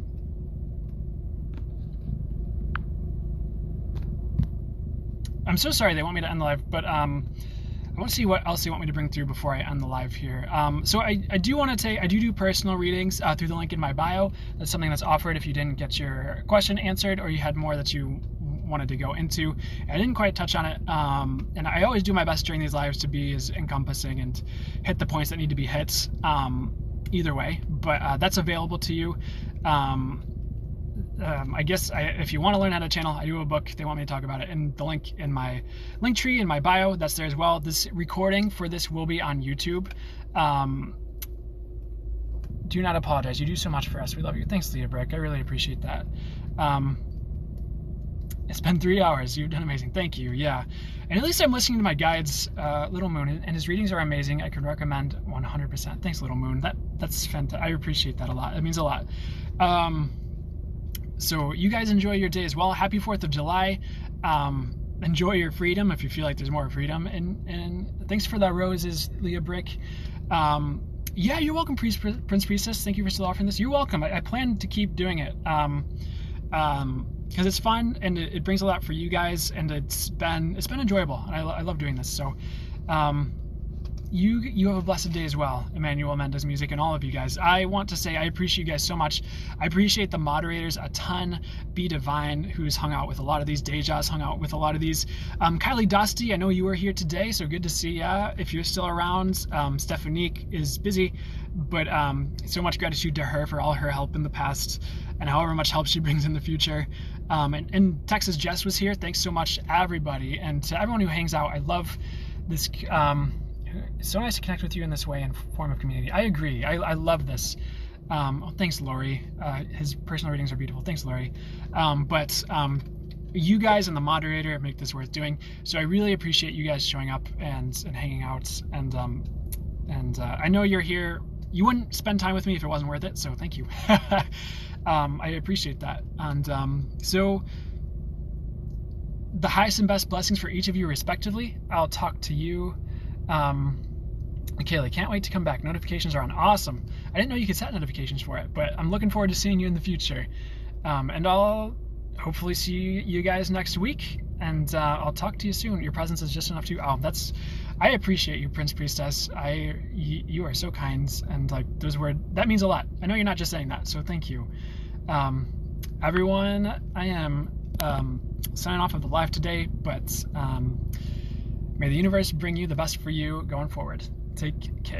so sorry they want me to end the live, but I want to see what else they want me to bring through before I end the live here. So I do want to I do personal readings through the link in my bio. That's something that's offered if you didn't get your question answered, or you had more that you wanted to go into. I didn't quite touch on it, and I always do my best during these lives to be as encompassing and hit the points that need to be hit either way, but that's available to you. I guess if you want to learn how to channel, I do have a book. They want me to talk about it, and the link in my link tree in my bio, that's there as well. This recording for this will be on YouTube. Do not apologize. You do so much for us. We love you. Thanks, Leah Brick. I really appreciate that. It's been 3 hours. You've done amazing. Thank you. Yeah. And at least I'm listening to my guide's Little Moon, and his readings are amazing. I could recommend 100%. Thanks, Little Moon. That's fantastic. I appreciate that a lot. It means a lot. So you guys enjoy your day as well. Happy 4th of July. Enjoy your freedom if you feel like there's more freedom. And thanks for the roses, Leah Brick. Yeah, you're welcome, Prince Priestess. Thank you for still offering this. You're welcome. I plan to keep doing it. Because it's fun and it brings a lot for you guys, and it's been enjoyable, and I love doing this. So you have a blessed day as well, Emmanuel Mendez Music, and all of you guys. I want to say I appreciate you guys so much. I appreciate the moderators a ton. Be Divine, who's hung out with a lot of these. Deja's hung out with a lot of these. Kylie Dusty, I know you were here today, so good to see ya. If you're still around, Stephanique is busy, but so much gratitude to her for all her help in the past and however much help she brings in the future. And Texas Jess was here. Thanks so much, everybody, and to everyone who hangs out. I love this. It's so nice to connect with you in this way and form of community. I agree. I love this. Oh, thanks, Lori. His personal readings are beautiful. Thanks, Lori. But you guys and the moderator make this worth doing. So I really appreciate you guys showing up and hanging out. And I know you're here. You wouldn't spend time with me if it wasn't worth it. So thank you. I appreciate that. And so the highest and best blessings for each of you respectively. I'll talk to you. Kaylee, can't wait to come back. Notifications are on. Awesome. I didn't know you could set notifications for it, but I'm looking forward to seeing you in the future. And I'll hopefully see you guys next week, and I'll talk to you soon. Your presence is just enough to. I appreciate you, Prince Priestess. You are so kind, and like those words, that means a lot. I know you're not just saying that, so thank you. Everyone, I am signing off of the live today, but may the universe bring you the best for you going forward. Take care.